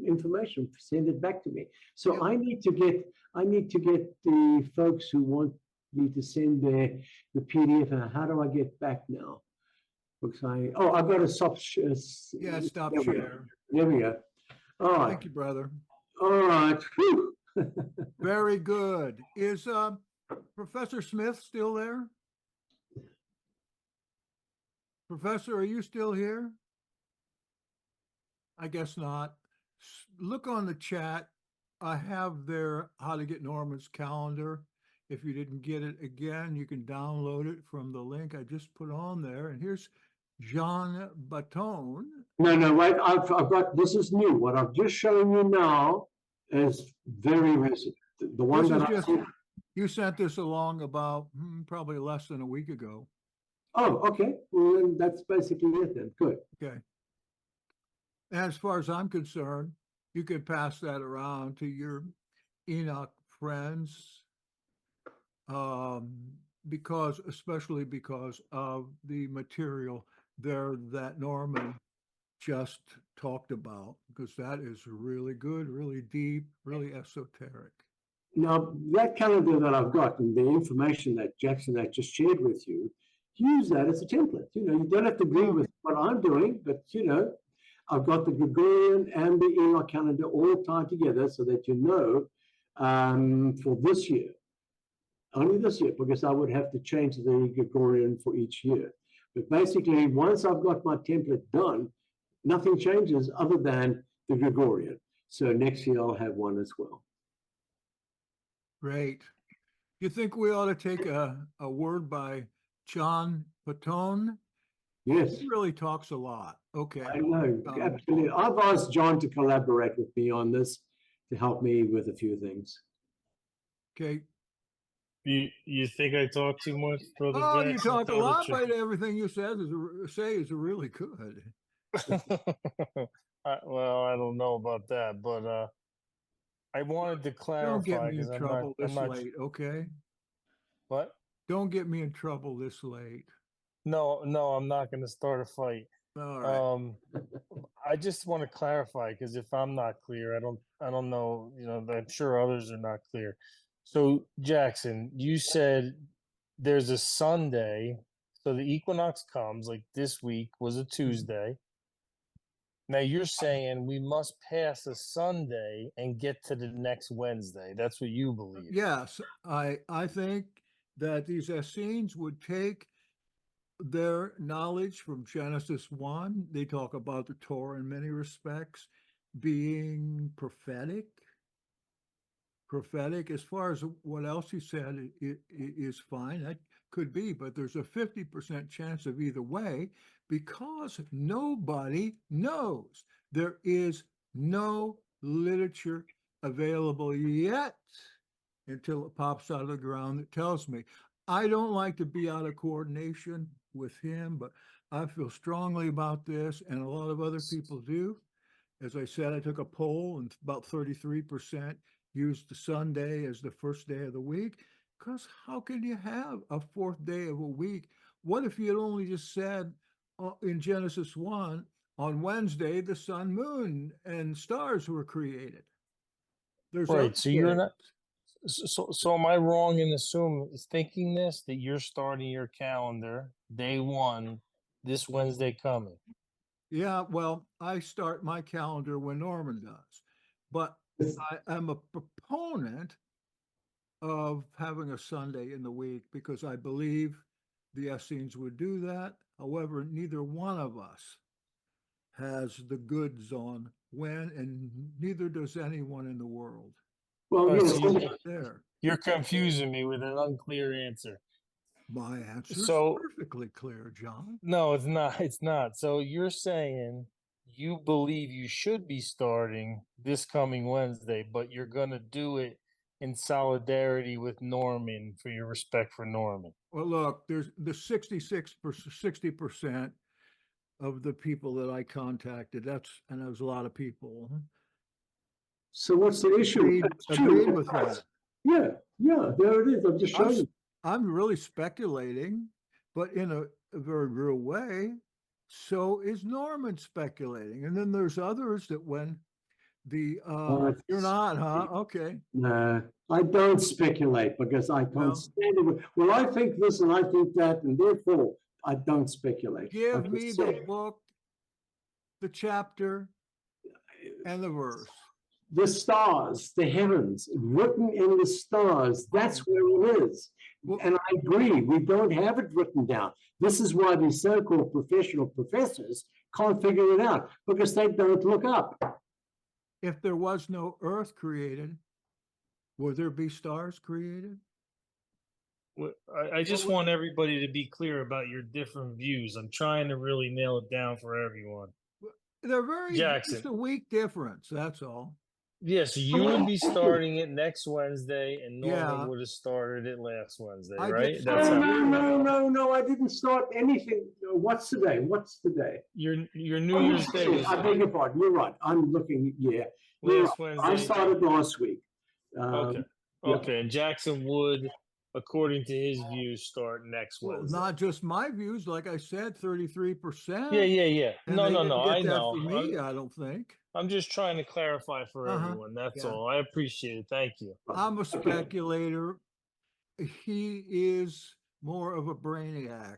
Speaker 2: information. Send it back to me. So
Speaker 1: Yep.
Speaker 2: I need to get the folks who want me to send the PDF. And how do I get back now? Because I've got to stop.
Speaker 1: Yeah, stop
Speaker 2: there we go.
Speaker 1: share.
Speaker 2: There we go. All right.
Speaker 1: Thank you, brother.
Speaker 2: All right. Whew.
Speaker 1: Very good. Is Professor Smith still there? Professor, are you still here? I guess not. Look on the chat. I have there how to get Norman's calendar. If you didn't get it again, you can download it from the link I just put on there. And here's Jean Baton.
Speaker 2: No, wait. I've got, this is new. What I've just shown you now is very recent. The one
Speaker 1: This
Speaker 2: that
Speaker 1: is
Speaker 2: I
Speaker 1: just,
Speaker 2: sent.
Speaker 1: you sent this along about probably less than a week ago.
Speaker 2: Oh, okay. Well, then that's basically it then. Good.
Speaker 1: Okay. As far as I'm concerned, you could pass that around to your Enoch friends, especially because of the material there that Norman just talked about, because that is really good, really deep, really esoteric.
Speaker 2: Now, that calendar that I've got and the information that Jackson had just shared with you, use that as a template. You don't have to agree with what I'm doing, but I've got the Gregorian and the Enoch calendar all tied together so that for this year, only this year, because I would have to change the Gregorian for each year. But basically, once I've got my template done, nothing changes other than the Gregorian. So next year I'll have one as well.
Speaker 1: Great. You think we ought to take a word by John Patton?
Speaker 2: Yes.
Speaker 1: He really talks a lot. Okay.
Speaker 2: I know, absolutely. I've asked John to collaborate with me on this to help me with a few things.
Speaker 1: Okay.
Speaker 4: You think I talk too much, Brother
Speaker 1: Oh,
Speaker 4: Jackson?
Speaker 1: you talk a
Speaker 4: Tell the
Speaker 1: lot,
Speaker 4: truth.
Speaker 1: but everything you say is really good.
Speaker 4: Well, I don't know about that, but I wanted to
Speaker 1: Don't get
Speaker 4: clarify
Speaker 1: me in
Speaker 4: because
Speaker 1: trouble
Speaker 4: I'm
Speaker 1: this
Speaker 4: not.
Speaker 1: late, okay?
Speaker 4: What?
Speaker 1: Don't get me in trouble this late.
Speaker 4: No, I'm not going to start a fight.
Speaker 1: All right.
Speaker 4: I just want to clarify because if I'm not clear, I don't know. I'm sure others are not clear. So Jackson, you said there's a Sunday, so the equinox comes like this week was a Tuesday. Now you're saying we must pass a Sunday and get to the next Wednesday. That's what you believe.
Speaker 1: Yes, I think that these Essenes would take their knowledge from Genesis 1. They talk about the Torah in many respects being prophetic. Prophetic, as far as what else he said, it is fine. That could be, but there's a 50% chance of either way because nobody knows. There is no literature available yet until it pops out of the ground that tells me. I don't like to be out of coordination with him, but I feel strongly about this, and a lot of other people do. As I said, I took a poll, and about 33% used the Sunday as the first day of the week, because how can you have a fourth day of a week? What if you had only just said in Genesis 1, on Wednesday, the sun, moon, and stars were created? There's
Speaker 4: right. So you're
Speaker 1: days.
Speaker 4: not. So am I wrong in thinking that you're starting your calendar day one, this Wednesday coming?
Speaker 1: Yeah, well, I start my calendar when Norman does, but I am a proponent of having a Sunday in the week because I believe the Essenes would do that. However, neither one of us has the goods on when, and neither does anyone in the world.
Speaker 2: Well,
Speaker 4: Oh,
Speaker 2: yes,
Speaker 4: so you-
Speaker 1: There,
Speaker 4: You're confusing me with an unclear answer.
Speaker 1: my answer is
Speaker 4: So-
Speaker 1: perfectly clear, John.
Speaker 4: No, it's not. It's not. So you're saying you believe you should be starting this coming Wednesday, but you're going to do it in solidarity with Norman for your respect for Norman.
Speaker 1: Well, look, there's the 60% of the people that I contacted. And there was a lot of people.
Speaker 2: so what's the issue?
Speaker 1: Agreed,
Speaker 2: That's true.
Speaker 1: agreed with that.
Speaker 2: Yeah, yeah, there it is. I'm just showing you.
Speaker 1: I'm really speculating, but in a very real way. So is Norman speculating. And then there's others that when you're not, huh? Okay.
Speaker 2: No, I don't speculate because I
Speaker 1: Well-
Speaker 2: can't stand it. Well, I think this and I think that, and therefore I don't speculate.
Speaker 1: Give
Speaker 2: Okay,
Speaker 1: me
Speaker 2: so
Speaker 1: the book, the chapter, and the verse.
Speaker 2: the stars, the heavens, written in the stars, that's where it is.
Speaker 1: Well-
Speaker 2: And I agree, we don't have it written down. This is why these so-called professional professors can't figure it out because they don't look up.
Speaker 1: If there was no earth created, would there be stars created?
Speaker 4: I just want everybody to be clear about your different views. I'm trying to really nail it down for everyone.
Speaker 1: They're very,
Speaker 4: Jackson.
Speaker 1: just a week difference, that's all.
Speaker 4: Yes, you would be starting it next Wednesday, and Norman
Speaker 1: Yeah.
Speaker 4: would have started it last Wednesday,
Speaker 1: I
Speaker 4: right?
Speaker 1: did
Speaker 4: That's
Speaker 1: start
Speaker 4: how
Speaker 2: No, I didn't start anything. What's today?
Speaker 4: your New Year's Day was
Speaker 2: I beg your pardon, you're right. I'm looking, yeah. You're
Speaker 4: last
Speaker 2: right.
Speaker 4: Wednesday.
Speaker 2: I started last week.
Speaker 4: Okay,
Speaker 2: yeah.
Speaker 4: okay, and Jackson would, according to his views, start next
Speaker 1: Well,
Speaker 4: Wednesday.
Speaker 1: not just my views, like I said, 33%.
Speaker 4: Yeah.
Speaker 1: And
Speaker 4: No,
Speaker 1: they
Speaker 4: no,
Speaker 1: didn't
Speaker 4: no.
Speaker 1: get
Speaker 4: I
Speaker 1: that
Speaker 4: know.
Speaker 1: for me, I don't think.
Speaker 4: I'm just trying to clarify for
Speaker 1: Uh-huh,
Speaker 4: everyone. That's
Speaker 1: yeah.
Speaker 4: all. I appreciate it. Thank you.
Speaker 1: I'm a speculator. He is more of a brainiac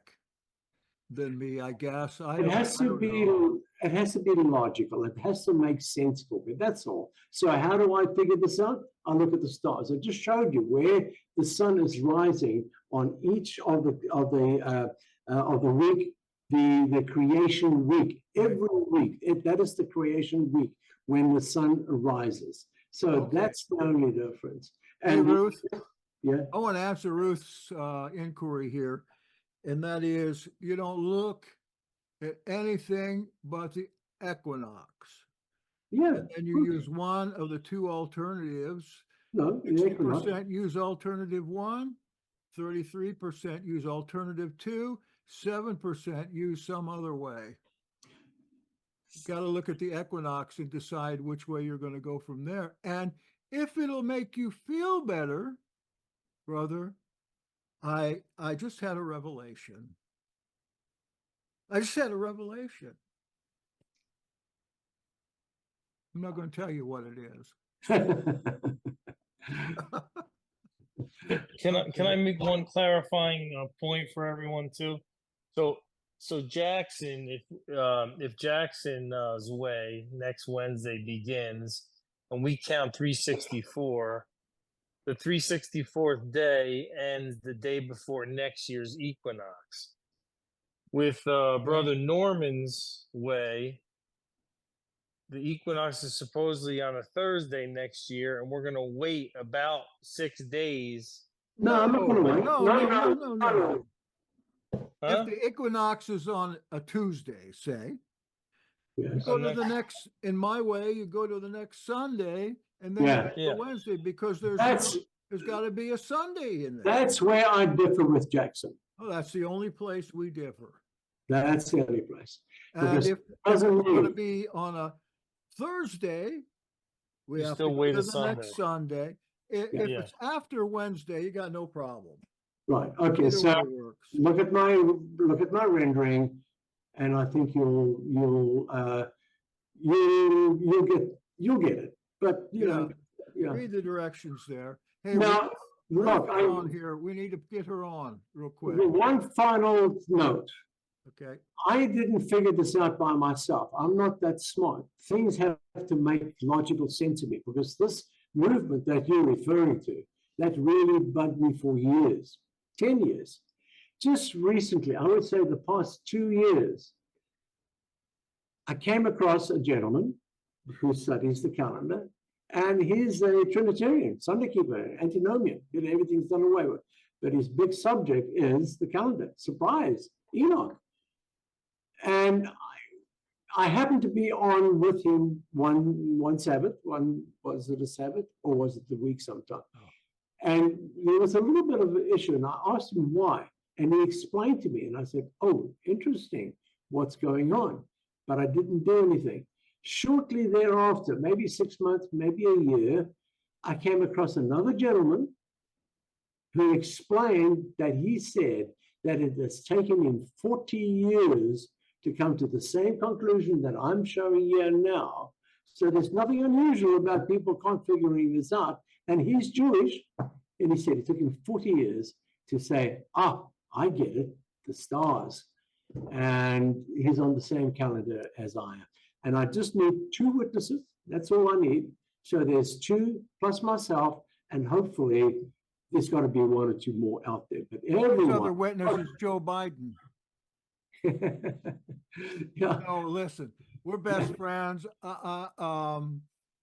Speaker 1: than me, I guess. I
Speaker 2: It
Speaker 1: don't,
Speaker 2: has
Speaker 1: I
Speaker 2: to
Speaker 1: don't
Speaker 2: be,
Speaker 1: know.
Speaker 2: it has to be logical. It has to make sense for me. That's all. So how do I figure this out? I look at the stars. I just showed you where the sun is rising on each of the week, the creation week. Every week, that is the creation week when the sun rises. So
Speaker 1: Okay.
Speaker 2: that's the only difference.
Speaker 1: Hey,
Speaker 2: And
Speaker 1: Ruth,
Speaker 2: yeah,
Speaker 1: I want to answer Ruth's inquiry here, and that is, you don't look at anything but the equinox.
Speaker 2: yeah.
Speaker 1: And you use one of the two alternatives.
Speaker 2: No, the equinox.
Speaker 1: 60% use alternative 1, 33% use alternative 2, 7% use some other way. Got to look at the equinox and decide which way you're going to go from there. And if it'll make you feel better, brother, I just had a revelation. I just had a revelation. I'm not going to tell you what it is.
Speaker 4: Can I make one clarifying point for everyone too? So Jackson, if Jackson's way next Wednesday begins and we count 364, the 364th day ends the day before next year's equinox. With Brother Norman's way, the equinox is supposedly on a Thursday next year, and we're going to wait about 6 days.
Speaker 2: No, I'm not going to wait.
Speaker 1: No.
Speaker 4: Huh?
Speaker 1: If the equinox is on a Tuesday, say, you
Speaker 2: Yes.
Speaker 1: go to the next, in my way, you go to the next Sunday and then
Speaker 2: Yeah.
Speaker 1: you go to
Speaker 4: Yeah.
Speaker 1: Wednesday because there's got to be a Sunday in there.
Speaker 2: That's where I differ with Jackson.
Speaker 1: Oh, that's the only place we differ.
Speaker 2: That's the only place.
Speaker 1: And
Speaker 2: Because
Speaker 1: if
Speaker 2: it doesn't
Speaker 1: it's going to
Speaker 2: mean-
Speaker 1: be on a Thursday, we
Speaker 4: You
Speaker 1: have
Speaker 4: still
Speaker 1: to
Speaker 4: wait
Speaker 1: go
Speaker 4: a
Speaker 1: to the next Sunday. If
Speaker 4: Yeah.
Speaker 1: it's after Wednesday, you got no problem.
Speaker 2: Right, okay,
Speaker 1: Either
Speaker 2: so
Speaker 1: way works.
Speaker 2: look at my rendering, and I think you'll get it. But you know, yeah.
Speaker 1: Read the directions there. Hey,
Speaker 2: Now,
Speaker 1: Ruth
Speaker 2: look,
Speaker 1: is on here. We need to get her on real quick.
Speaker 2: one final note.
Speaker 1: Okay.
Speaker 2: I didn't figure this out by myself. I'm not that smart. Things have to make logical sense to me because this movement that you're referring to, that really bugged me for years, 10 years. Just recently, I would say the past 2 years, I came across a gentleman who studies the calendar, and he's a Trinitarian, Sunday keeper, antinomian, everything's done away with. But his big subject is the calendar. Surprise, Enoch. And I happened to be on with him one Sabbath. Was it a Sabbath or was it the week sometime?
Speaker 1: Oh.
Speaker 2: And there was a little bit of an issue, and I asked him why. And he explained to me, and I said, oh, interesting, what's going on? But I didn't do anything. Shortly thereafter, maybe 6 months, maybe a year, I came across another gentleman who explained that he said that it has taken him 40 years to come to the same conclusion that I'm showing here now. So there's nothing unusual about people can't figuring this out. And he's Jewish, and he said it took him 40 years to say, I get it, the stars. And he's on the same calendar as I am. And I just need 2 witnesses. That's all I need. So there's 2 plus myself, and hopefully there's got to be 1 or 2 more out there. But
Speaker 1: His other
Speaker 2: everyone,
Speaker 1: witness is Joe Biden.
Speaker 2: yeah,
Speaker 1: No, listen, we're best friends.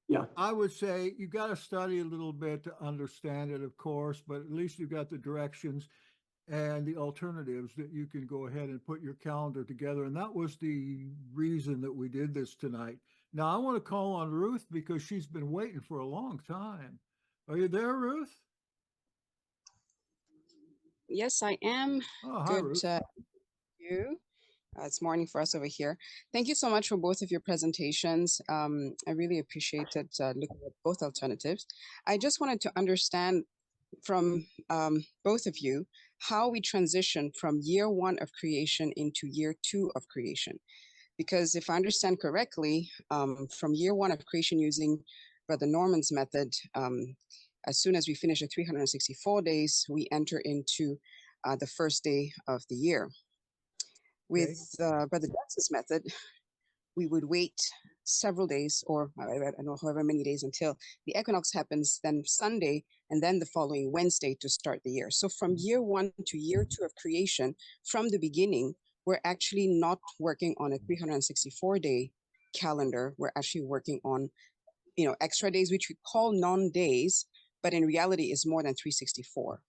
Speaker 2: yeah.
Speaker 1: I would say you got to study a little bit to understand it, of course, but at least you got the directions and the alternatives that you can go ahead and put your calendar together. And that was the reason that we did this tonight. Now, I want to call on Ruth because she's been waiting for a long time. Are you there, Ruth?
Speaker 7: Yes, I am.
Speaker 1: Oh, hi,
Speaker 7: Good
Speaker 1: Ruth.
Speaker 7: you. It's morning for us over here. Thank you so much for both of your presentations. I really appreciated looking at both alternatives. I just wanted to understand from both of you how we transition from year 1 of creation into year 2 of creation. Because if I understand correctly, from year 1 of creation using Brother Norman's method, as soon as we finish the 364 days, we enter into the first day of the year. With Brother Jackson's method, we would wait several days, or I don't know, however many days until the equinox happens, then Sunday, and then the following Wednesday to start the year. So from year 1 to year 2 of creation, from the beginning, we're actually not working on a 364-day calendar. We're actually working on, extra days, which we call non-days, but in reality is more than 364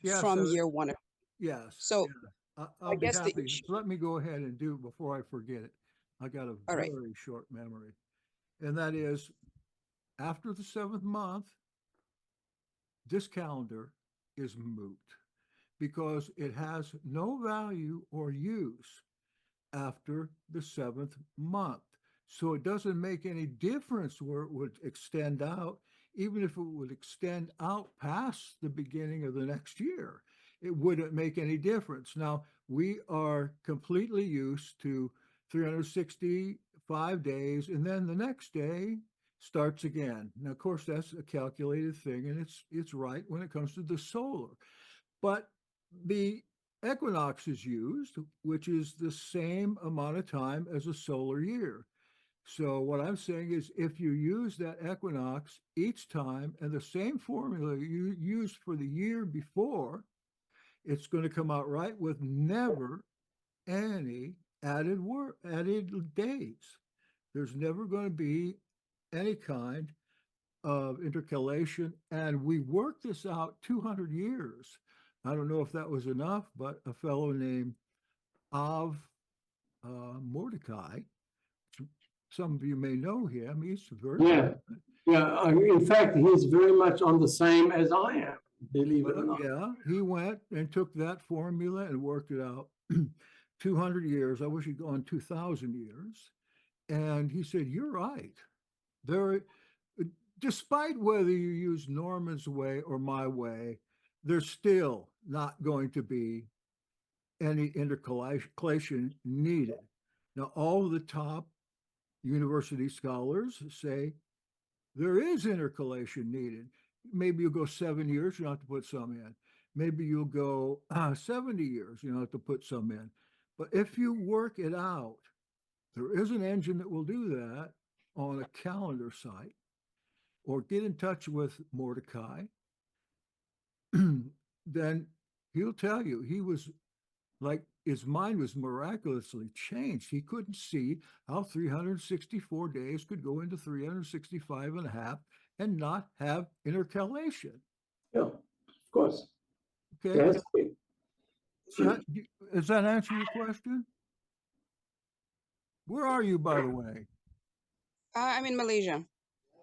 Speaker 1: Yes,
Speaker 7: from year 1.
Speaker 1: Yes.
Speaker 7: So
Speaker 1: yeah. I'll
Speaker 7: I
Speaker 1: be
Speaker 7: guess the
Speaker 1: happy.
Speaker 7: issue-
Speaker 1: Let me go ahead and do it before I forget it. I got a
Speaker 7: All right.
Speaker 1: very short memory. And that is, after the 7th month, this calendar is moot because it has no value or use after the 7th month. So it doesn't make any difference where it would extend out, even if it would extend out past the beginning of the next year. It wouldn't make any difference. Now, we are completely used to 365 days, and then the next day starts again. Now, of course, that's a calculated thing, and it's right when it comes to the solar. But the equinox is used, which is the same amount of time as a solar year. So what I'm saying is if you use that equinox each time and the same formula you used for the year before, it's going to come out right with never any added days. There's never going to be any kind of intercalation. And we worked this out 200 years. I don't know if that was enough, but a fellow named Mordecai, some of you may know him. He's very
Speaker 2: In fact, he's very much on the same as I am, believe it or not.
Speaker 1: Yeah, he went and took that formula and worked it out 200 years. I wish he'd gone 2,000 years. And he said, you're right. Despite whether you use Norman's way or my way, there's still not going to be any intercalation needed. Now, all of the top university scholars say there is intercalation needed. Maybe you'll go 7 years, you don't have to put some in. Maybe you'll go 70 years, you don't have to put some in. But if you work it out, there is an engine that will do that on a calendar site, or get in touch with Mordecai. Then he'll tell you he was like, his mind was miraculously changed. He couldn't see how 364 days could go into 365 and a half and not have intercalation.
Speaker 2: Yeah, of course.
Speaker 1: Okay.
Speaker 2: Yes.
Speaker 1: Does that answer your question? Where are you, by the way?
Speaker 7: I'm in Malaysia.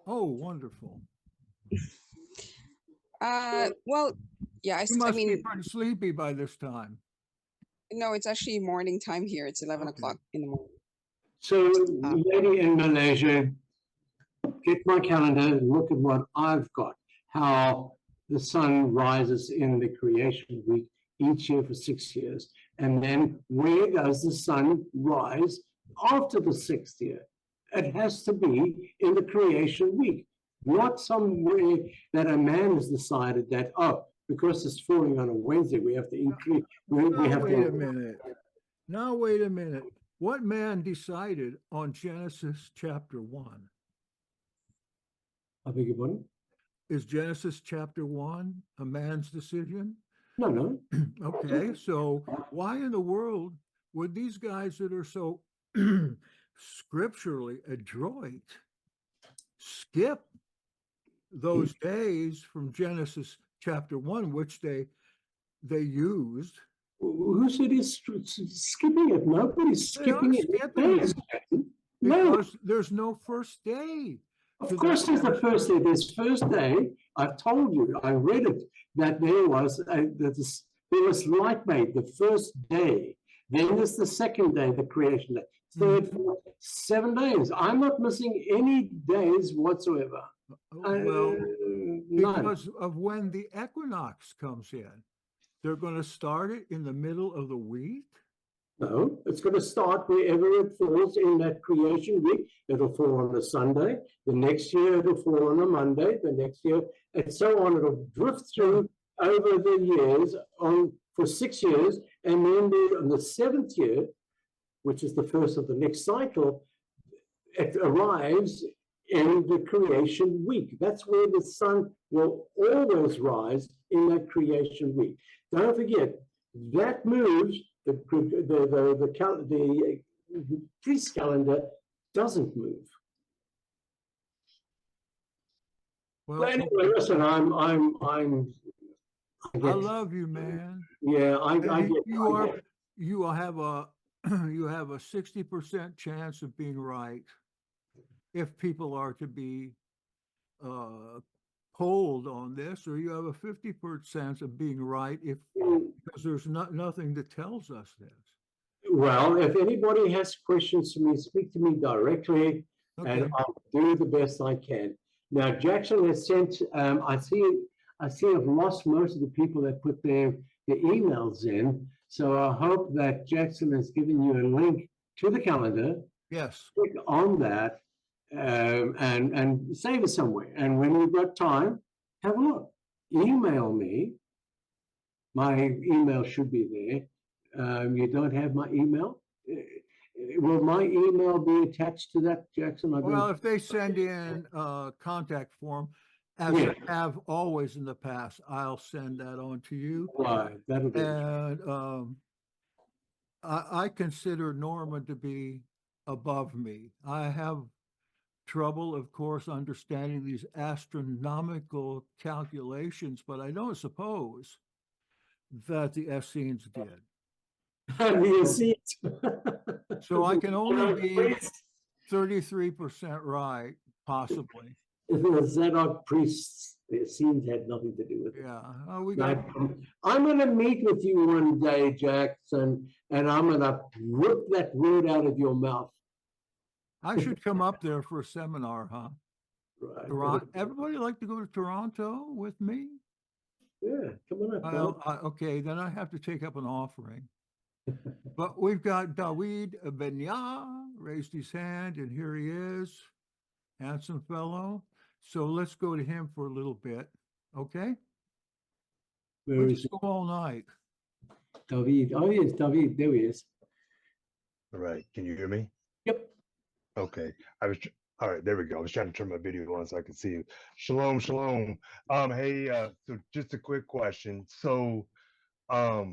Speaker 1: Oh, wonderful.
Speaker 7: Well, yeah,
Speaker 1: You must be
Speaker 7: mean,
Speaker 1: pretty sleepy by this time.
Speaker 7: no, it's actually morning time here. It's 11
Speaker 1: Okay.
Speaker 7: o'clock in the morning.
Speaker 2: So, lady in Malaysia, get my calendar, look at what I've got, how the sun rises in the creation week each year for 6 years. And then where does the sun rise after the 6th year? It has to be in the creation week, not somewhere that a man has decided that, oh, because it's falling on a Wednesday, we have to increase. We have
Speaker 1: Wait
Speaker 2: to.
Speaker 1: a minute. Now, wait a minute. What man decided on Genesis chapter 1?
Speaker 2: I beg your pardon?
Speaker 1: Is Genesis chapter 1 a man's decision?
Speaker 2: No, no.
Speaker 1: Okay, so why in the world would these guys that are so scripturally adroit skip those days from Genesis chapter 1, which they used?
Speaker 2: Who said he's skipping it? Nobody's
Speaker 1: They are
Speaker 2: skipping it.
Speaker 1: skipping it
Speaker 2: No,
Speaker 1: because there's no first day.
Speaker 2: of
Speaker 1: to
Speaker 2: course
Speaker 1: that
Speaker 2: there's the
Speaker 1: Genesis.
Speaker 2: first day. There's first day. I've told you, I read it, that there was light made the first day. Then there's the second day, the creation day. Third, fourth, 7 days. I'm not missing any days whatsoever.
Speaker 1: Well,
Speaker 2: None.
Speaker 1: because of when the equinox comes in. They're going to start it in the middle of the week.
Speaker 2: No, it's going to start wherever it falls in that creation week. It'll fall on a Sunday. The next year, it'll fall on a Monday. The next year, and so on. It'll drift through over the years for 6 years. And then on the 7th year, which is the first of the next cycle, it arrives in the creation week. That's where the sun will always rise in that creation week. Don't forget, that moves. The priest calendar doesn't move.
Speaker 1: Well,
Speaker 2: But anyway,
Speaker 1: okay.
Speaker 2: listen,
Speaker 1: I love you, man.
Speaker 2: Yeah, I
Speaker 1: And
Speaker 2: get.
Speaker 1: you have a 60% chance of being right if people are to be polled on this, or you have a 50% chance of being right because there's nothing that tells us this.
Speaker 2: Well, if anybody has questions to me, speak to me directly,
Speaker 1: Okay.
Speaker 2: and I'll do the best I can. Now, Jackson has sent. I see. I've lost most of the people that put their emails in. So I hope that Jackson has given you a link to the calendar.
Speaker 1: Yes.
Speaker 2: Click on that and save it somewhere. And when we've got time, have a look. Email me. My email should be there. You don't have my email? Will my email be attached to that, Jackson?
Speaker 1: Well, if they send in a contact form, as
Speaker 2: Yeah.
Speaker 1: they have always in the past, I'll send that on to you.
Speaker 2: Right, that'll be.
Speaker 1: And I consider Norma to be above me. I have trouble, of course, understanding these astronomical calculations, but I don't suppose that the Essenes did. So I can only be 33% right, possibly.
Speaker 2: The Zadok priests, the Essenes had nothing to do with it.
Speaker 1: Yeah, we got.
Speaker 2: I'm going to meet with you one day, Jackson, and I'm going to rip that word out of your mouth.
Speaker 1: I should come up there for a seminar, huh?
Speaker 2: Right.
Speaker 1: Everybody like to go to Toronto with me?
Speaker 2: Yeah, come on up.
Speaker 1: Well, okay, then I have to take up an offering. But we've got David Benya raised his hand, and here he is, handsome fellow. So let's go to him for a little bit, okay? We'll just go all night.
Speaker 2: David, oh yes, David, there he is.
Speaker 8: All right. Can you hear me?
Speaker 2: Yep.
Speaker 8: Okay. All right. There we go. I was trying to turn my video on so I could see you. Shalom, shalom. Hey, so just a quick question. So, I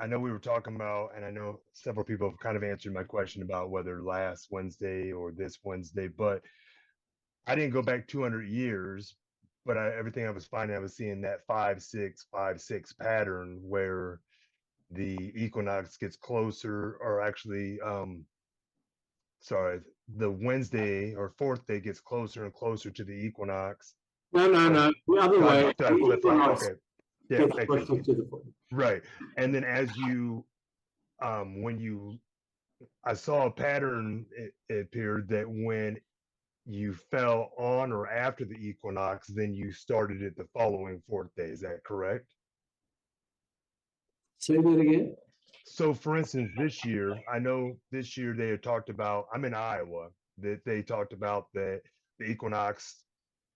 Speaker 8: know we were talking about, and I know several people have kind of answered my question about whether last Wednesday or this Wednesday, but I didn't go back 200 years, but everything I was finding, I was seeing that 5-6-5-6 pattern where the equinox gets closer, or actually, sorry, the Wednesday or fourth day gets closer and closer to the equinox.
Speaker 2: No. The other way.
Speaker 8: Did I
Speaker 2: the
Speaker 8: flip flop?
Speaker 2: equinox
Speaker 8: Okay. Yeah,
Speaker 2: gets
Speaker 8: thank you.
Speaker 2: closer to the full.
Speaker 8: Right. And then as you, I saw a pattern, it appeared that when you fell on or after the equinox, then you started it the following fourth day. Is that correct?
Speaker 2: Say that again.
Speaker 8: So for instance, this year, I know this year they had talked about, I'm in Iowa, that they talked about that the equinox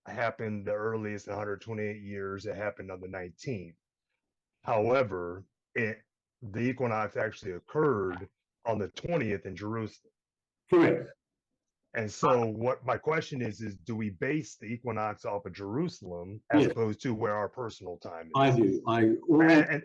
Speaker 8: happened the earliest in 128 years. It happened on the 19th. However, the equinox actually occurred on the 20th in Jerusalem.
Speaker 2: Correct.
Speaker 8: And so what my question is do we base the equinox off of Jerusalem as
Speaker 2: Yes.
Speaker 8: opposed to where our personal time is?
Speaker 2: I do.
Speaker 8: And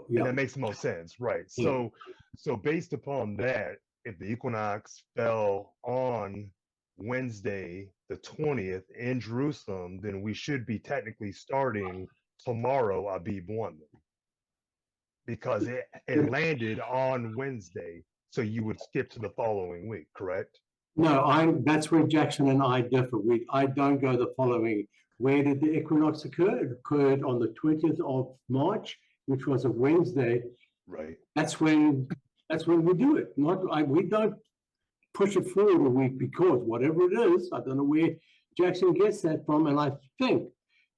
Speaker 2: Yeah.
Speaker 8: that makes the most sense, right?
Speaker 2: Yeah.
Speaker 8: So based upon that, if the equinox fell on Wednesday, the 20th in Jerusalem, then we should be technically starting tomorrow, Abib 1, because it landed on Wednesday. So you would skip to the following week, correct?
Speaker 2: No, that's where Jackson and I differ. I don't go the following. Where did the equinox occur? It occurred on the 20th of March, which was a Wednesday.
Speaker 8: Right.
Speaker 2: That's when we do it. We don't push it forward a week because whatever it is, I don't know where Jackson gets that from, and I think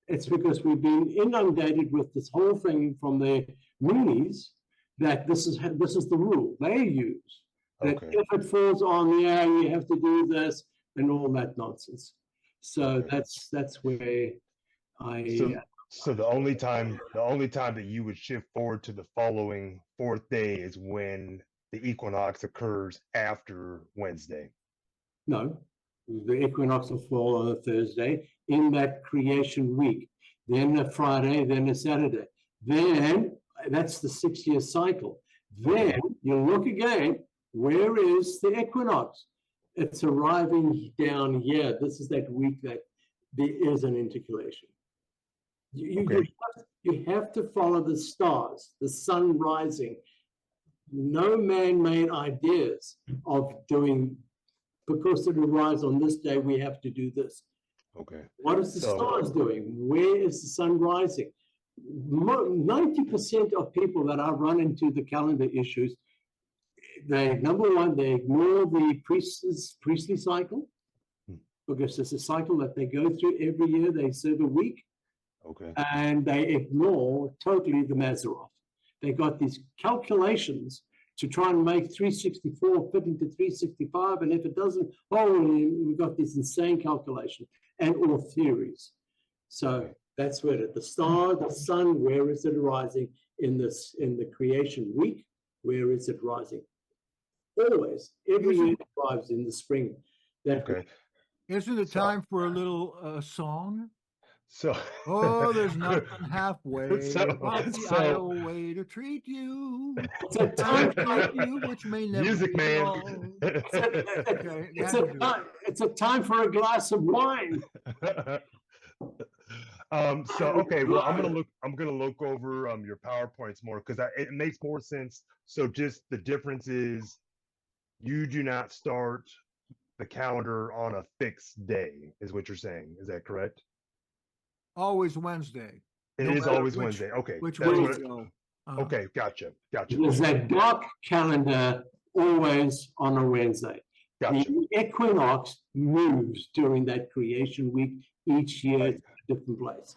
Speaker 2: it's because we've been inundated with this whole thing from the Moonies that this is the rule they use. That
Speaker 8: Okay.
Speaker 2: if it falls on, you have to do this and all that nonsense. So
Speaker 8: Okay.
Speaker 2: that's where
Speaker 8: So the only time that you would shift forward to the following fourth day is when the equinox occurs after Wednesday.
Speaker 2: No, the equinox will fall on a Thursday in that creation week, then a Friday, then a Saturday. Then that's the 6-year cycle. Then you look again, where is the equinox? It's arriving down here. This is that week that there is an intercalation. You have to follow the stars, the sun rising. No man-made ideas of doing, because it arrives on this day, we have to do this.
Speaker 8: Okay.
Speaker 2: What is the stars doing? Where is the sun rising? 90% of people that I run into the calendar issues, number one, they ignore the priestly cycle, because it's a cycle that they go through every year. They serve a week.
Speaker 8: Okay.
Speaker 2: And they ignore totally the Maseroth. They got these calculations to try and make 364 fit into 365, and if it doesn't, we've got this insane calculation and all theories. So that's where the star, the sun, where is it rising in the creation week? Where is it rising? Always, every year it arrives in the spring.
Speaker 8: Okay.
Speaker 1: Isn't it time for a little song?
Speaker 8: So
Speaker 1: there's nothing halfway like the Iowa way to treat you.
Speaker 2: It's a time
Speaker 1: treat you, which may never
Speaker 8: music,
Speaker 1: be
Speaker 8: man.
Speaker 1: long.
Speaker 2: It's a time for a glass of wine.
Speaker 8: So okay, well, I'm gonna look over your PowerPoints more because it makes more sense. So just the difference is you do not start the calendar on a fixed day, is what you're saying. Is that correct?
Speaker 1: Always Wednesday.
Speaker 8: It is always Wednesday. Okay.
Speaker 1: Which
Speaker 8: that's
Speaker 1: way
Speaker 8: what
Speaker 1: to go?
Speaker 8: Okay, gotcha.
Speaker 2: There's that dark calendar always on a Wednesday.
Speaker 8: Gotcha.
Speaker 2: The equinox moves during that creation week each year
Speaker 8: Right.
Speaker 2: to a different place.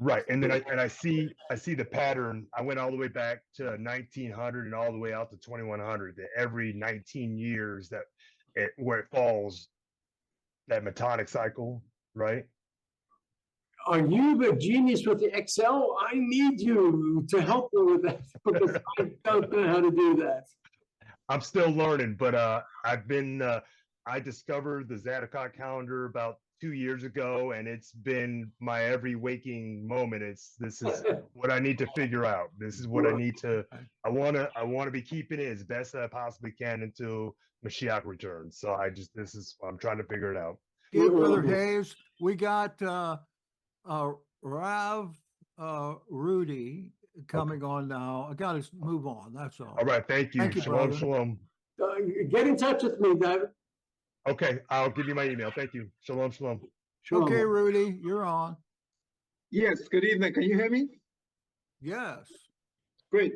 Speaker 8: Right, and then I see the pattern. I went all the way back to 1900 and all the way out to 2100. That every 19 years where it falls, that metonic cycle, right?
Speaker 2: Are you the genius with the Excel? I need you to help me with that because I don't know how to do that.
Speaker 8: I'm still learning, but I've been I discovered the Zadokite calendar about 2 years ago, and it's been my every waking moment. This is what I need to figure out. This is what I need to. I wanna be keeping it as best I possibly can until Mashiach returns. So I'm trying to figure it out.
Speaker 1: Okay, Brother Hayes, we got Rav Rudy coming on now. I gotta move on, that's all.
Speaker 8: All right, thank you.
Speaker 1: Thank you,
Speaker 8: Shalom,
Speaker 1: brother.
Speaker 8: shalom.
Speaker 2: Get in touch with me, David.
Speaker 8: Okay, I'll give you my email. Thank you. Shalom, shalom.
Speaker 2: Sure.
Speaker 1: Okay, Rudy, you're on.
Speaker 9: Yes, good evening. Can you hear me?
Speaker 1: Yes.
Speaker 9: Great.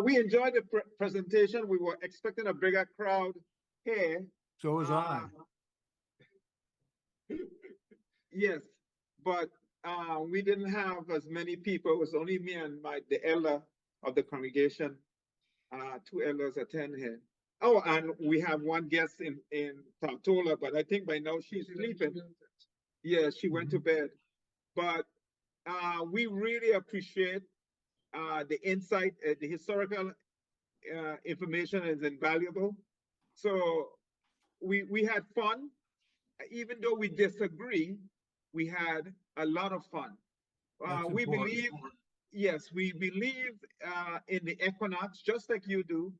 Speaker 9: We enjoyed the presentation. We were expecting a bigger crowd here.
Speaker 1: So was I.
Speaker 9: Yes, but we didn't have as many people. It was only me and the elder of the congregation. 2 elders attend here. Oh, and we have one guest in Tartola, but I think by now she's sleeping. Yeah, she went to bed. But we really appreciate the insight. The historical information is invaluable. So we had fun. Even though we disagree, we had a lot of fun. We believe, yes, we believe in the equinox, just like you do,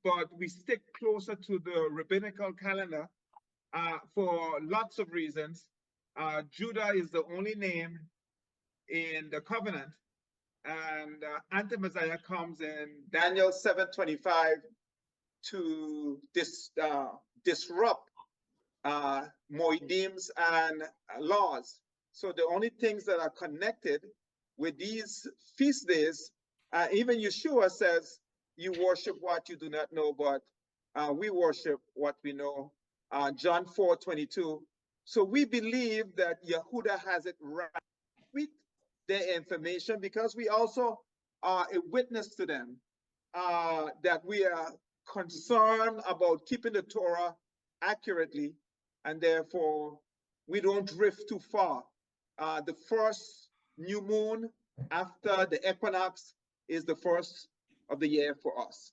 Speaker 9: but we stick closer to the rabbinical calendar for lots of reasons. Judah is the only name in the covenant, and anti-Messiah comes in Daniel 7:25 to disrupt moedims and laws. So the only things that are connected with these feast days, even Yeshua says, you worship what you do not know, but we worship what we know. John 4:22. So we believe that Yehuda has it right with their information, because we also are a witness to them, that we are concerned about keeping the Torah accurately, and therefore we don't drift too far. The first new moon after the equinox is the first of the year for us.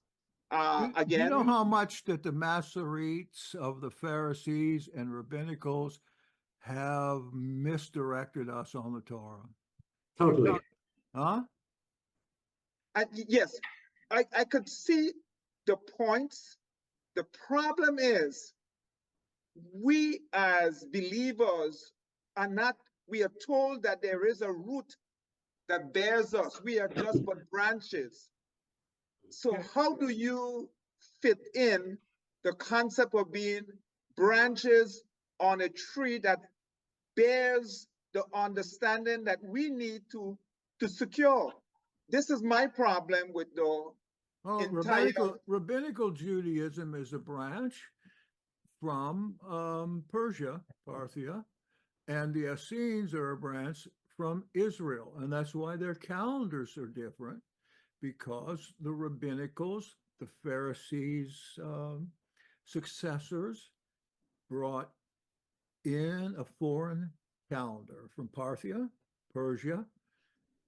Speaker 9: Again,
Speaker 1: you know how much that the Masoretes of the Pharisees and rabbinicals have misdirected us on the Torah?
Speaker 2: Totally.
Speaker 1: Huh?
Speaker 9: yes, I could see the points. The problem is, we as believers are not, we are told that there is a root that bears us. We are just but branches. So how do you fit in the concept of being branches on a tree that bears the understanding that we need to secure? This is my problem with the entire...
Speaker 1: Rabbinical Judaism is a branch from Persia, Parthia, and the Essenes are a branch from Israel, and that's why their calendars are different, because the rabbinicals, the Pharisees' successors, brought in a foreign calendar from Parthia, Persia,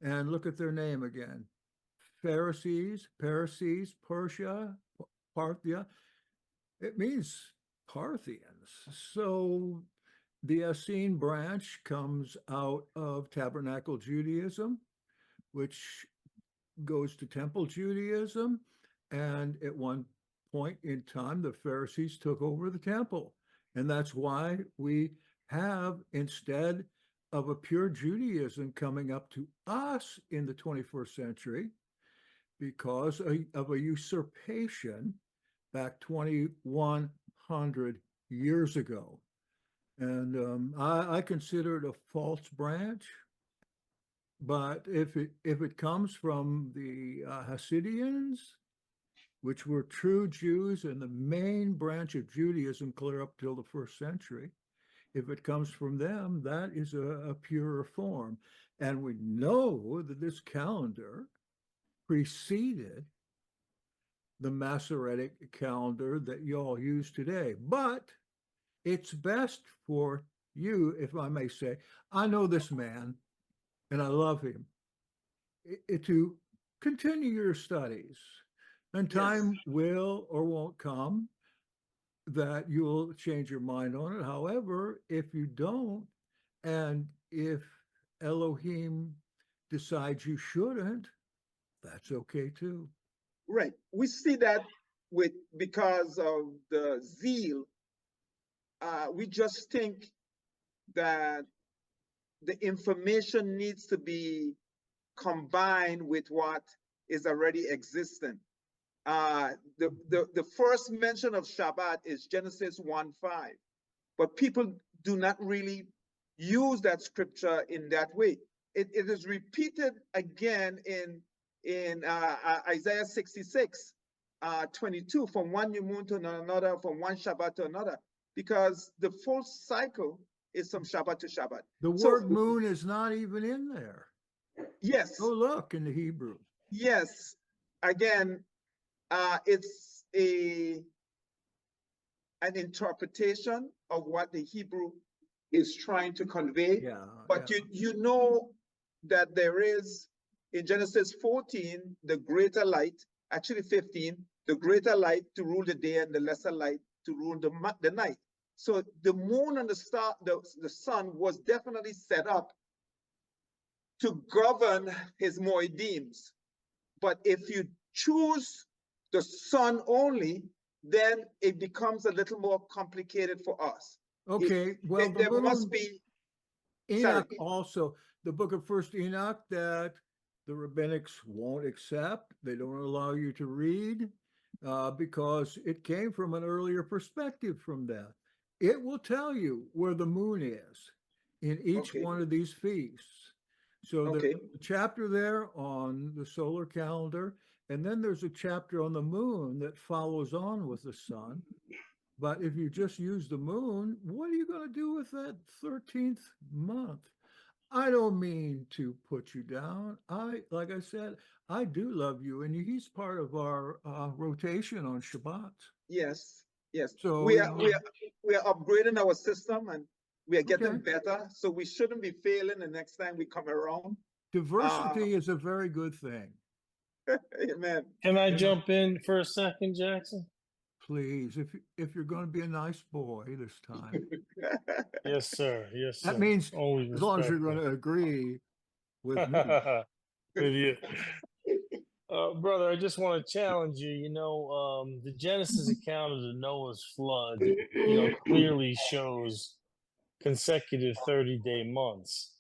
Speaker 1: and look at their name again. Pharisees, Persia, Parthia. It means Parthians. So the Essene branch comes out of Tabernacle Judaism, which goes to Temple Judaism. And at one point in time, the Pharisees took over the temple. And that's why we have, instead of a pure Judaism coming up to us in the 21st century, because of a usurpation back 2,100 years ago. And I consider it a false branch. But if it comes from the Hasidians, which were true Jews and the main branch of Judaism clear up till the 1st century, if it comes from them, that is a purer form. And we know that this calendar preceded the Masoretic calendar that you all use today. But it's best for you, if I may say, I know this man and I love him, to continue your studies, And
Speaker 9: Yes.
Speaker 1: time will or won't come that you'll change your mind on it. However, if you don't, and if Elohim decides you shouldn't, that's okay too.
Speaker 9: Right. We see that because of the zeal. We just think that the information needs to be combined with what is already existent. The first mention of Shabbat is Genesis 1:5, but people do not really use that scripture in that way. It is repeated again in Isaiah 66, 22, from one new moon to another, from one Shabbat to another, because the full cycle is from Shabbat to Shabbat.
Speaker 1: The
Speaker 9: So-
Speaker 1: word moon is not even in there.
Speaker 9: Yes.
Speaker 1: Go look in the Hebrew.
Speaker 9: Yes. Again, it's an interpretation of what the Hebrew is trying to convey.
Speaker 1: Yeah.
Speaker 9: But
Speaker 1: yeah.
Speaker 9: you know that there is in Genesis 14 the greater light, actually 15, the greater light to rule the day and the lesser light to rule the night. So the moon and the star, the sun was definitely set up to govern his moedims. But if you choose the sun only, then it becomes a little more complicated for us.
Speaker 1: Okay, well, the
Speaker 9: There must
Speaker 1: moon,
Speaker 9: be,
Speaker 1: Enoch
Speaker 9: sorry.
Speaker 1: also, the book of First Enoch that the rabbinics won't accept. They don't allow you to read because it came from an earlier perspective from that. It will tell you where the moon is in each
Speaker 9: Okay.
Speaker 1: one of these feasts. So there's
Speaker 9: Okay.
Speaker 1: a chapter there on the solar calendar, and then there's a chapter on the moon that follows on with the sun. But if you just use the moon, what are you going to do with that 13th month? I don't mean to put you down. Like I said, I do love you, and he's part of our rotation on Shabbat.
Speaker 9: Yes, yes.
Speaker 1: So,
Speaker 9: we
Speaker 1: you
Speaker 9: are,
Speaker 1: know-
Speaker 9: we are upgrading our system and we are getting
Speaker 1: Okay.
Speaker 9: better. So we shouldn't be failing the next time we come around.
Speaker 1: Diversity is a very good thing.
Speaker 9: Amen.
Speaker 4: Can I jump in for a second, Jackson?
Speaker 1: Please, if you're going to be a nice boy this time,
Speaker 4: Yes, sir. Yes, sir.
Speaker 1: that means
Speaker 4: Always
Speaker 1: as long as you're going
Speaker 4: respectful.
Speaker 1: to agree with me.
Speaker 4: With you. Brother, I just want to challenge you. The Genesis account of the Noah's flood, clearly shows consecutive 30-day months.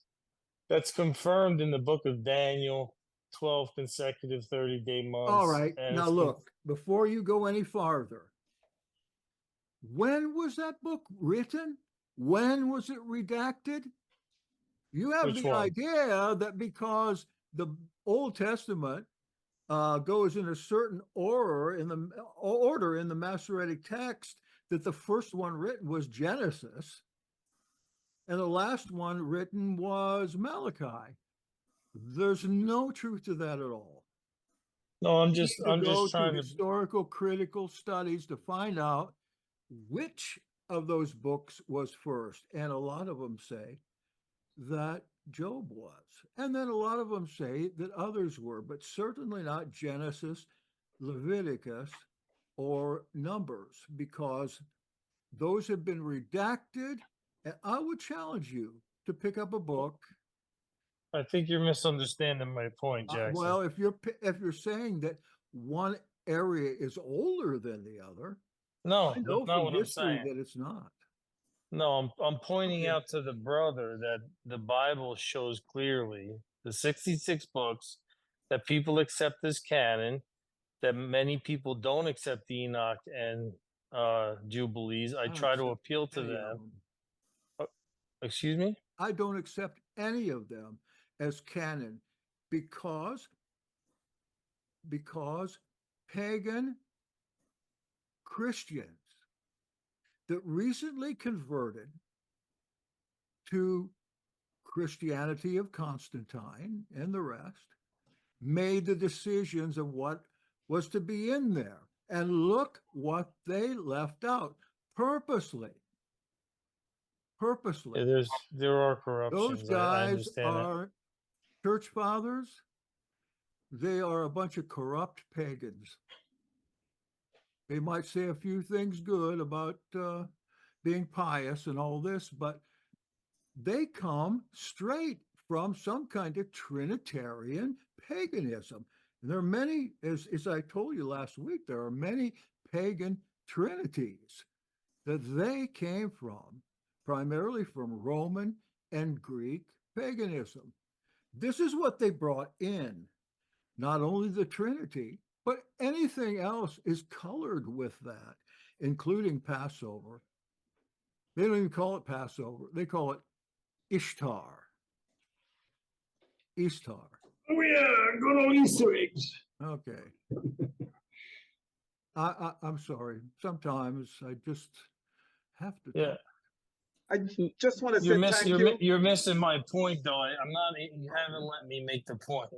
Speaker 4: That's confirmed in the book of Daniel, 12 consecutive 30-day months.
Speaker 1: All right.
Speaker 4: and
Speaker 1: Now
Speaker 4: it's
Speaker 1: look, before you go any farther, when was that book written? When was it redacted? You have
Speaker 4: Which
Speaker 1: the
Speaker 4: one?
Speaker 1: idea that because the Old Testament goes in a certain order in the Masoretic text, that the first one written was Genesis, and the last one written was Malachi. There's no truth to that at all.
Speaker 4: No, I'm
Speaker 1: You
Speaker 4: just
Speaker 1: need to
Speaker 4: I'm
Speaker 1: go
Speaker 4: just trying
Speaker 1: to
Speaker 4: to
Speaker 1: historical critical studies to find out which of those books was first. And a lot of them say that Job was. And then a lot of them say that others were, but certainly not Genesis, Leviticus, or Numbers, because those have been redacted. And I would challenge you to pick up a book.
Speaker 4: I think you're misunderstanding my point, Jackson.
Speaker 1: Well, if you're saying that one area is older than the other,
Speaker 4: No,
Speaker 1: I know
Speaker 4: that's not
Speaker 1: from
Speaker 4: what I'm
Speaker 1: history
Speaker 4: saying.
Speaker 1: that it's not.
Speaker 4: No, I'm pointing
Speaker 1: Okay.
Speaker 4: out to the brother that the Bible shows clearly the 66 books that people accept as canon, that many people don't accept Enoch and Jubilees. I
Speaker 1: don't
Speaker 4: try to
Speaker 1: accept
Speaker 4: appeal to
Speaker 1: any of
Speaker 4: them.
Speaker 1: them.
Speaker 4: Excuse me?
Speaker 1: I don't accept any of them as canon because pagan Christians that recently converted to Christianity of Constantine and the rest made the decisions of what was to be in there. And look what they left out purposely. Purposely.
Speaker 4: Yeah, there are
Speaker 1: Those
Speaker 4: corruptions. I
Speaker 1: guys
Speaker 4: understand that.
Speaker 1: are church fathers. They are a bunch of corrupt pagans. They might say a few things good about being pious and all this, but they come straight from some kind of Trinitarian paganism. And there are many, as I told you last week, there are many pagan trinities that they came from, primarily from Roman and Greek paganism. This is what they brought in. Not only the Trinity, but anything else is colored with that, including Passover. They don't even call it Passover. They call it Ishtar. Ishtar.
Speaker 2: Oh yeah, good old Easter eggs.
Speaker 1: Okay. I'm sorry. Sometimes I just have to.
Speaker 4: Yeah.
Speaker 1: talk.
Speaker 9: I just want to say thank you.
Speaker 4: You're missing my point, though. I'm not. You haven't let me make the point.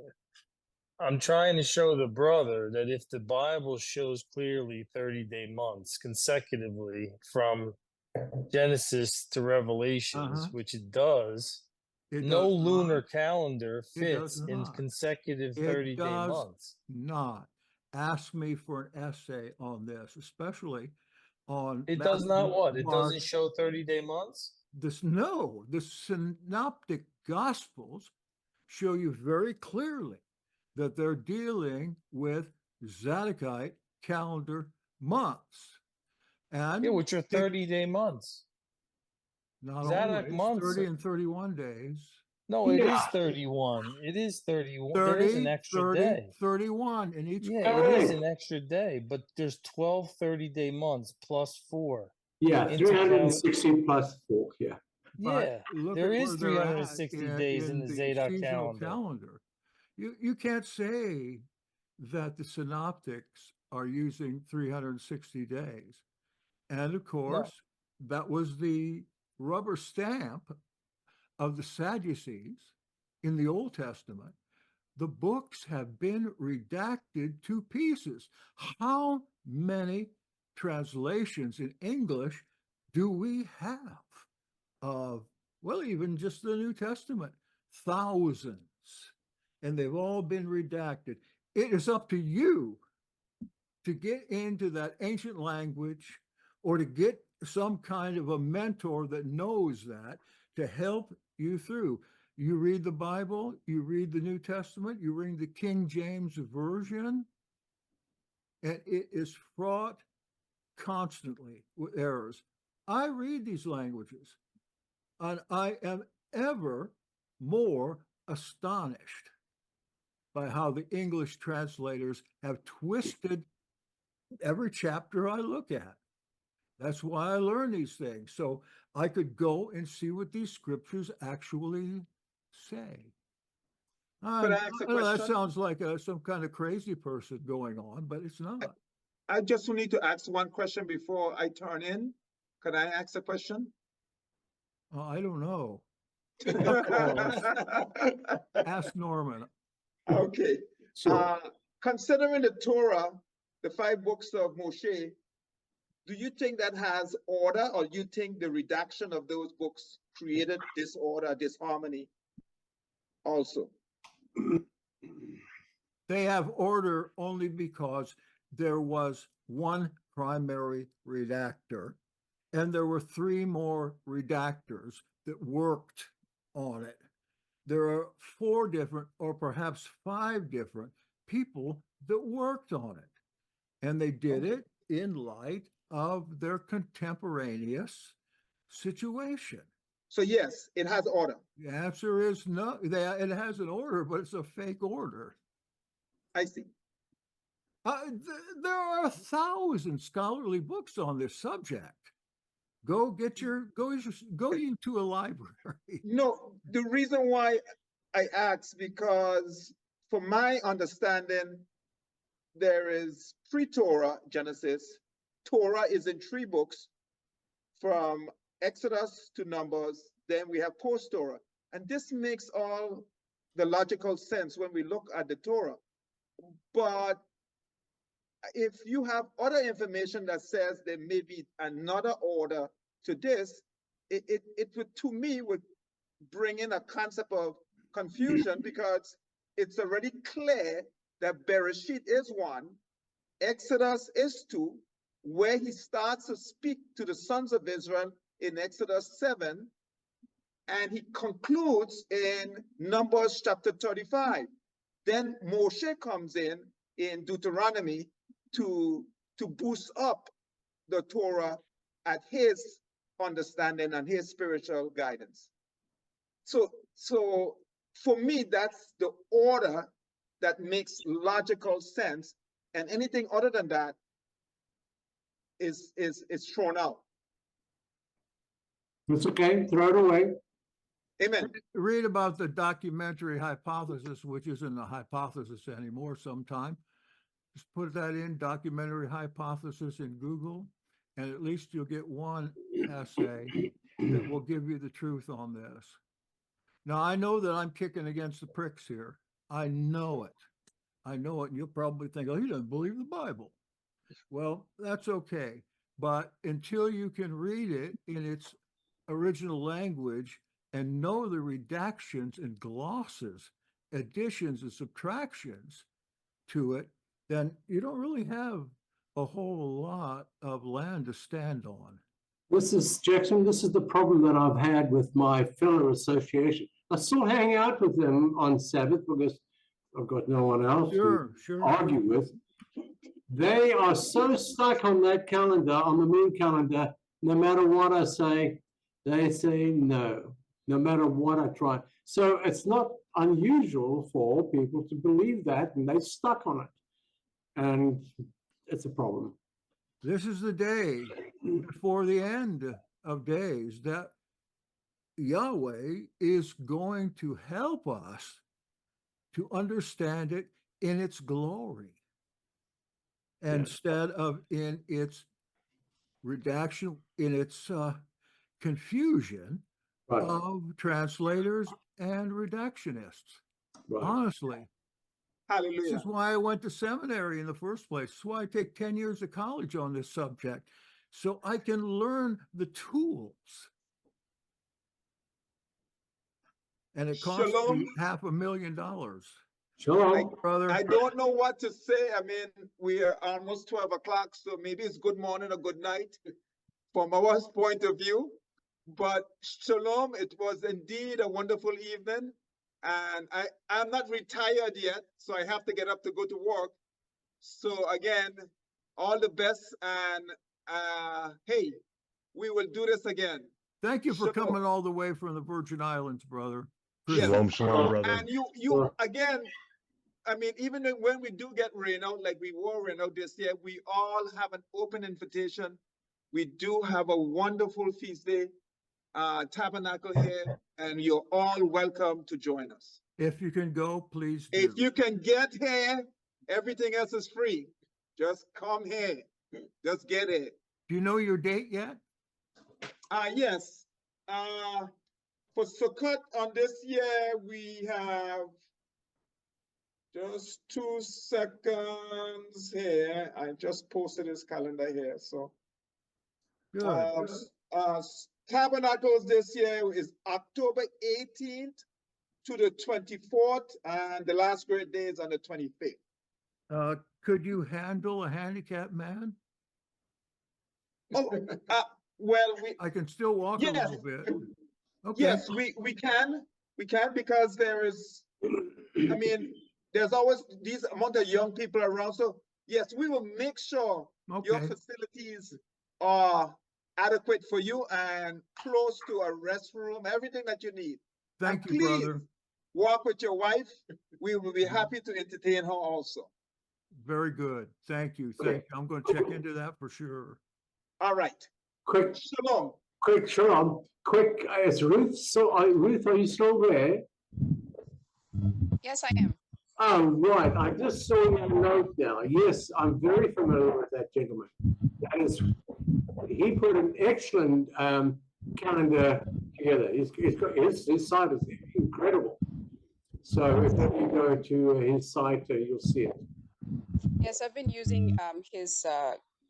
Speaker 4: I'm trying to show the brother that if the Bible shows clearly 30-day months consecutively from Genesis to Revelations, which it does, no lunar calendar fits in consecutive 30-day months.
Speaker 1: Not. Ask me for an essay on this, especially on.
Speaker 4: It does not what? It doesn't show 30-day months?
Speaker 1: The synoptic gospels show you very clearly that they're dealing with Zadokite calendar months. And
Speaker 4: yeah, which are 30-day months.
Speaker 1: Not
Speaker 4: Zadok
Speaker 1: always,
Speaker 4: months
Speaker 1: 30 and 31 days.
Speaker 4: No, it is 31. It is 31.
Speaker 1: 30,
Speaker 4: there is an extra
Speaker 1: 30,
Speaker 4: day.
Speaker 1: 31 in each.
Speaker 4: Yeah, it is an extra day, but there's 12 30-day months plus 4.
Speaker 2: Yeah, 360 plus 4, yeah.
Speaker 4: Yeah, there is 360 days in the Zadok calendar.
Speaker 1: You can't say that the synoptics are using 360 days. And of course, that was the rubber stamp of the Sadducees in the Old Testament. The books have been redacted to pieces. How many translations in English do we have of, well, even just the New Testament? Thousands. And they've all been redacted. It is up to you to get into that ancient language or to get some kind of a mentor that knows that to help you through. You read the Bible, you read the New Testament, you read the King James Version, and it is fraught constantly with errors. I read these languages, and I am ever more astonished by how the English translators have twisted every chapter I look at. That's why I learn these things. So I could go and see what these scriptures actually say.
Speaker 9: Could I ask a question?
Speaker 1: That sounds like some kind of crazy person going on, but it's not.
Speaker 9: I just need to ask one question before I turn in. Could I ask a question?
Speaker 1: I don't know. Ask Norman.
Speaker 9: Okay.
Speaker 2: Sure.
Speaker 9: Considering the Torah, the 5 books of Moshe, do you think that has order, or do you think the redaction of those books created disorder, disharmony also?
Speaker 1: They have order only because there was one primary redactor, and there were 3 more redactors that worked on it. There are 4 different, or perhaps 5 different people that worked on it. And they did it in light of their contemporaneous situation.
Speaker 9: So yes, it has order.
Speaker 1: The answer is no. It has an order, but it's a fake order.
Speaker 9: I see.
Speaker 1: There are 1,000 scholarly books on this subject. Go into a library.
Speaker 9: No, the reason why I ask, because from my understanding, there is pre-Torah Genesis. Torah is in 3 books, from Exodus to Numbers. Then we have post-Torah. And this makes all the logical sense when we look at the Torah. But if you have other information that says there may be another order to this, it would, to me, would bring in a concept of confusion, because it's already clear that Bereshit is 1, Exodus is 2, where he starts to speak to the sons of Israel in Exodus 7, and he concludes in Numbers chapter 35. Then Moshe comes in Deuteronomy to boost up the Torah at his understanding and his spiritual guidance. So for me, that's the order that makes logical sense, and anything other than that is thrown out.
Speaker 2: It's okay, throw it away.
Speaker 9: Amen.
Speaker 1: Read about the documentary hypothesis, which isn't a hypothesis anymore sometime. Just put that in, documentary hypothesis, in Google, and at least you'll get one essay that will give you the truth on this. Now, I know that I'm kicking against the pricks here. I know it. I know it. And you'll probably think, oh, he doesn't believe the Bible. Well, that's okay. But until you can read it in its original language and know the redactions and glosses, additions and subtractions to it, then you don't really have a whole lot of land to stand on.
Speaker 2: This is, Jackson, this is the problem that I've had with my fellow association. I still hang out with them on Sabbath because I've got no one else to argue with. They are so stuck on that calendar, on the moon calendar, no matter what I say, they say no, no matter what I try. So it's not unusual for people to believe that, and they're stuck on it. And it's a problem.
Speaker 1: This is the day before the end of days that Yahweh is going to help us to understand it in its glory, instead of in its redaction, in its confusion of translators and redactionists. Honestly.
Speaker 9: Hallelujah.
Speaker 1: This is why I went to seminary in the first place. This is why I take 10 years of college on this subject, so I can learn the tools. And it cost me $500,000.
Speaker 2: Shalom,
Speaker 1: brother.
Speaker 9: I don't know what to say. I mean, we are almost 12 o'clock, so maybe it's good morning or good night from our point of view. But shalom, it was indeed a wonderful evening. And I'm not retired yet, so I have to get up to go to work. So again, all the best, and hey, we will do this again.
Speaker 1: Thank you for coming all the way from the Virgin Islands, brother.
Speaker 8: Shalom, shalom, brother.
Speaker 9: And you again, I mean, even when we do get rain out, like we were rain out this year, we all have an open invitation. We do have a wonderful feast day tabernacle here, and you're all welcome to join us.
Speaker 1: If you can go, please do.
Speaker 9: If you can get here, everything else is free. Just come here. Just get it.
Speaker 1: Do you know your date yet?
Speaker 9: Yes. For Sukkot on this year, we have just 2 seconds here. I just posted this calendar here. So
Speaker 1: Good.
Speaker 9: Tabernacles this year is October 18th to the 24th, and the last great day is on the 25th.
Speaker 1: Could you handle a handicapped man?
Speaker 9: Oh, well,
Speaker 1: I can still walk a little bit. Okay.
Speaker 9: Yes, we can because there is, I mean, there's always these amount of young people around. So yes, we will make sure your facilities are adequate for you and close to a restroom, everything that you need.
Speaker 1: Thank you,
Speaker 9: please
Speaker 1: brother.
Speaker 9: Walk with your wife. We will be happy to entertain her also.
Speaker 1: Very good. Thank you. Thank you. I'm going to check into that for sure.
Speaker 9: All right.
Speaker 2: Quick
Speaker 9: shalom.
Speaker 2: Quick shalom. Quick, is Ruth? So, Ruth, are you still there?
Speaker 7: Yes, I am.
Speaker 2: Oh, right. I just saw your note now. Yes, I'm very familiar with that gentleman. That is, he put an excellent calendar together. His site is incredible. So if you go to his site, you'll see it.
Speaker 7: Yes, I've been using his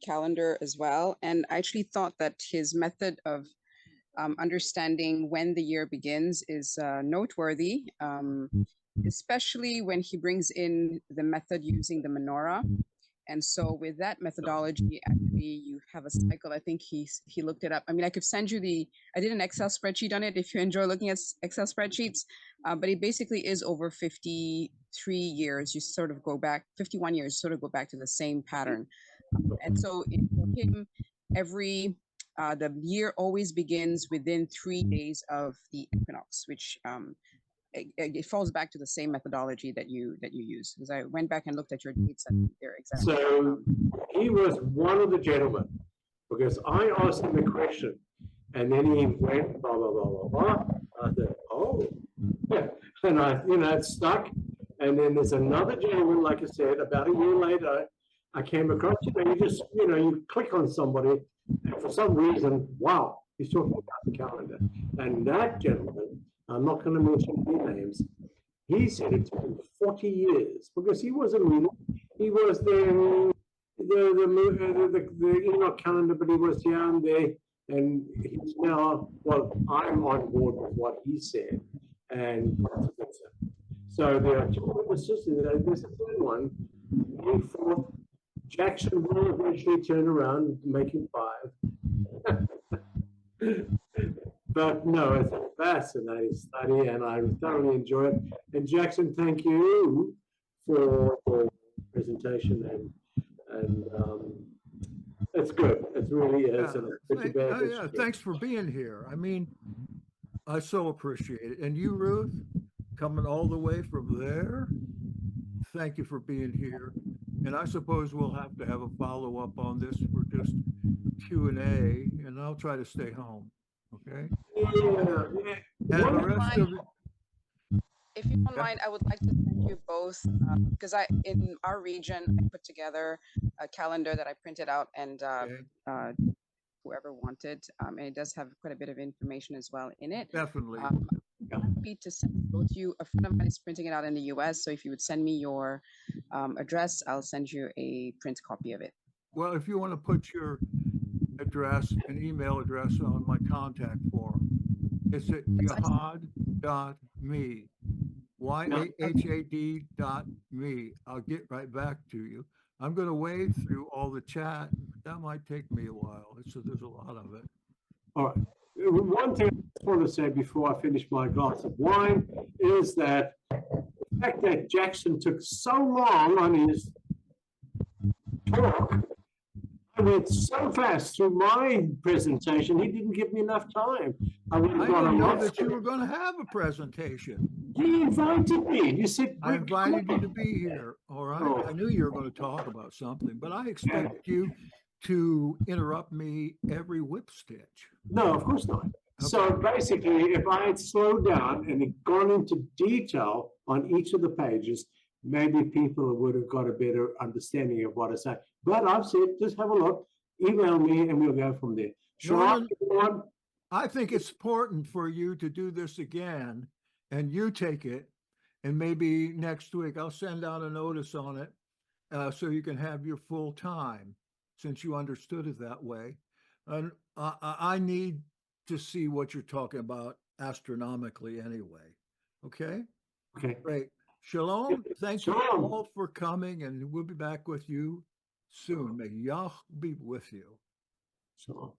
Speaker 7: calendar as well. And I actually thought that his method of understanding when the year begins is noteworthy, especially when he brings in the method using the menorah And so with that methodology, actually, you have a cycle. I think he looked it up. I mean, I could send you I did an Excel spreadsheet on it if you enjoy looking at Excel spreadsheets, but it basically is over 53 years. You sort of go back, 51 years, sort of go back to the same pattern. And so for him, the year always begins within 3 days of the equinox, which it falls back to the same methodology that you use. Because I went back and looked at your dates and they're exactly.
Speaker 2: So he was one of the gentlemen, because I asked him a question, and then he went blah blah blah blah blah. I said, oh, yeah, and it stuck. And then there's another gentleman, like I said, about a year later, I came across, you click on somebody, and for some reason, wow, he's talking about the calendar. And that gentleman, I'm not going to mention any names, he said it took him 40 years, because he wasn't reading. He was the Enoch calendar, but he was down there, and he's now, well, I'm on board with what he said, and so there are two witnesses, and there's a third one. Fourth, Jackson will eventually turn around and make it 5. But no, it's a fascinating study, and I thoroughly enjoy it. And Jackson, thank you for the presentation, and it's good. It really is.
Speaker 1: Thanks for being here. I mean, I so appreciate it. And you, Ruth, coming all the way from there, thank you for being here. And I suppose we'll have to have a follow-up on this for just Q&A, and I'll try to stay home. Okay.
Speaker 2: Yeah.
Speaker 1: And the rest of it.
Speaker 7: If you don't mind, I would like to thank you both, because in our region, I put together a calendar that I printed out, and whoever wanted, and it does have quite a bit of information as well in it.
Speaker 1: Definitely.
Speaker 7: I'm happy to send both you. A friend of mine is printing it out in the US, so if you would send me your address, I'll send you a print copy of it.
Speaker 1: Well, if you want to put your address and email address on my contact form, it's at yahad.me, YAHAD.me. I'll get right back to you. I'm going to wade through all the chat. That might take me a while. There's a lot of it.
Speaker 2: All right. One thing I just want to say before I finish my glass of wine is that the fact that Jackson took so long on his talk, I went so fast through my presentation, he didn't give me enough time. I
Speaker 1: didn't know that you were going to have a presentation.
Speaker 2: You invited me. You said,
Speaker 1: I invited you to be here. All right. Oh. I knew you were going to talk about something, but I expect you to interrupt me every whip stitch.
Speaker 2: No, of course not. Okay. So basically, if I had slowed down and had gone into detail on each of the pages, maybe people would have got a better understanding of what I say. But I've said, just have a look, email me, and we'll go from there.
Speaker 1: I think it's important for you to do this again, and you take it, and maybe next week I'll send out a notice on it so you can have your full time, since you understood it that way. And I need to see what you're talking about astronomically anyway. Okay?
Speaker 2: Okay.
Speaker 1: Great. Shalom. Thank you all for coming, and we'll be back with you soon. May Yah be with you.
Speaker 2: Shalom.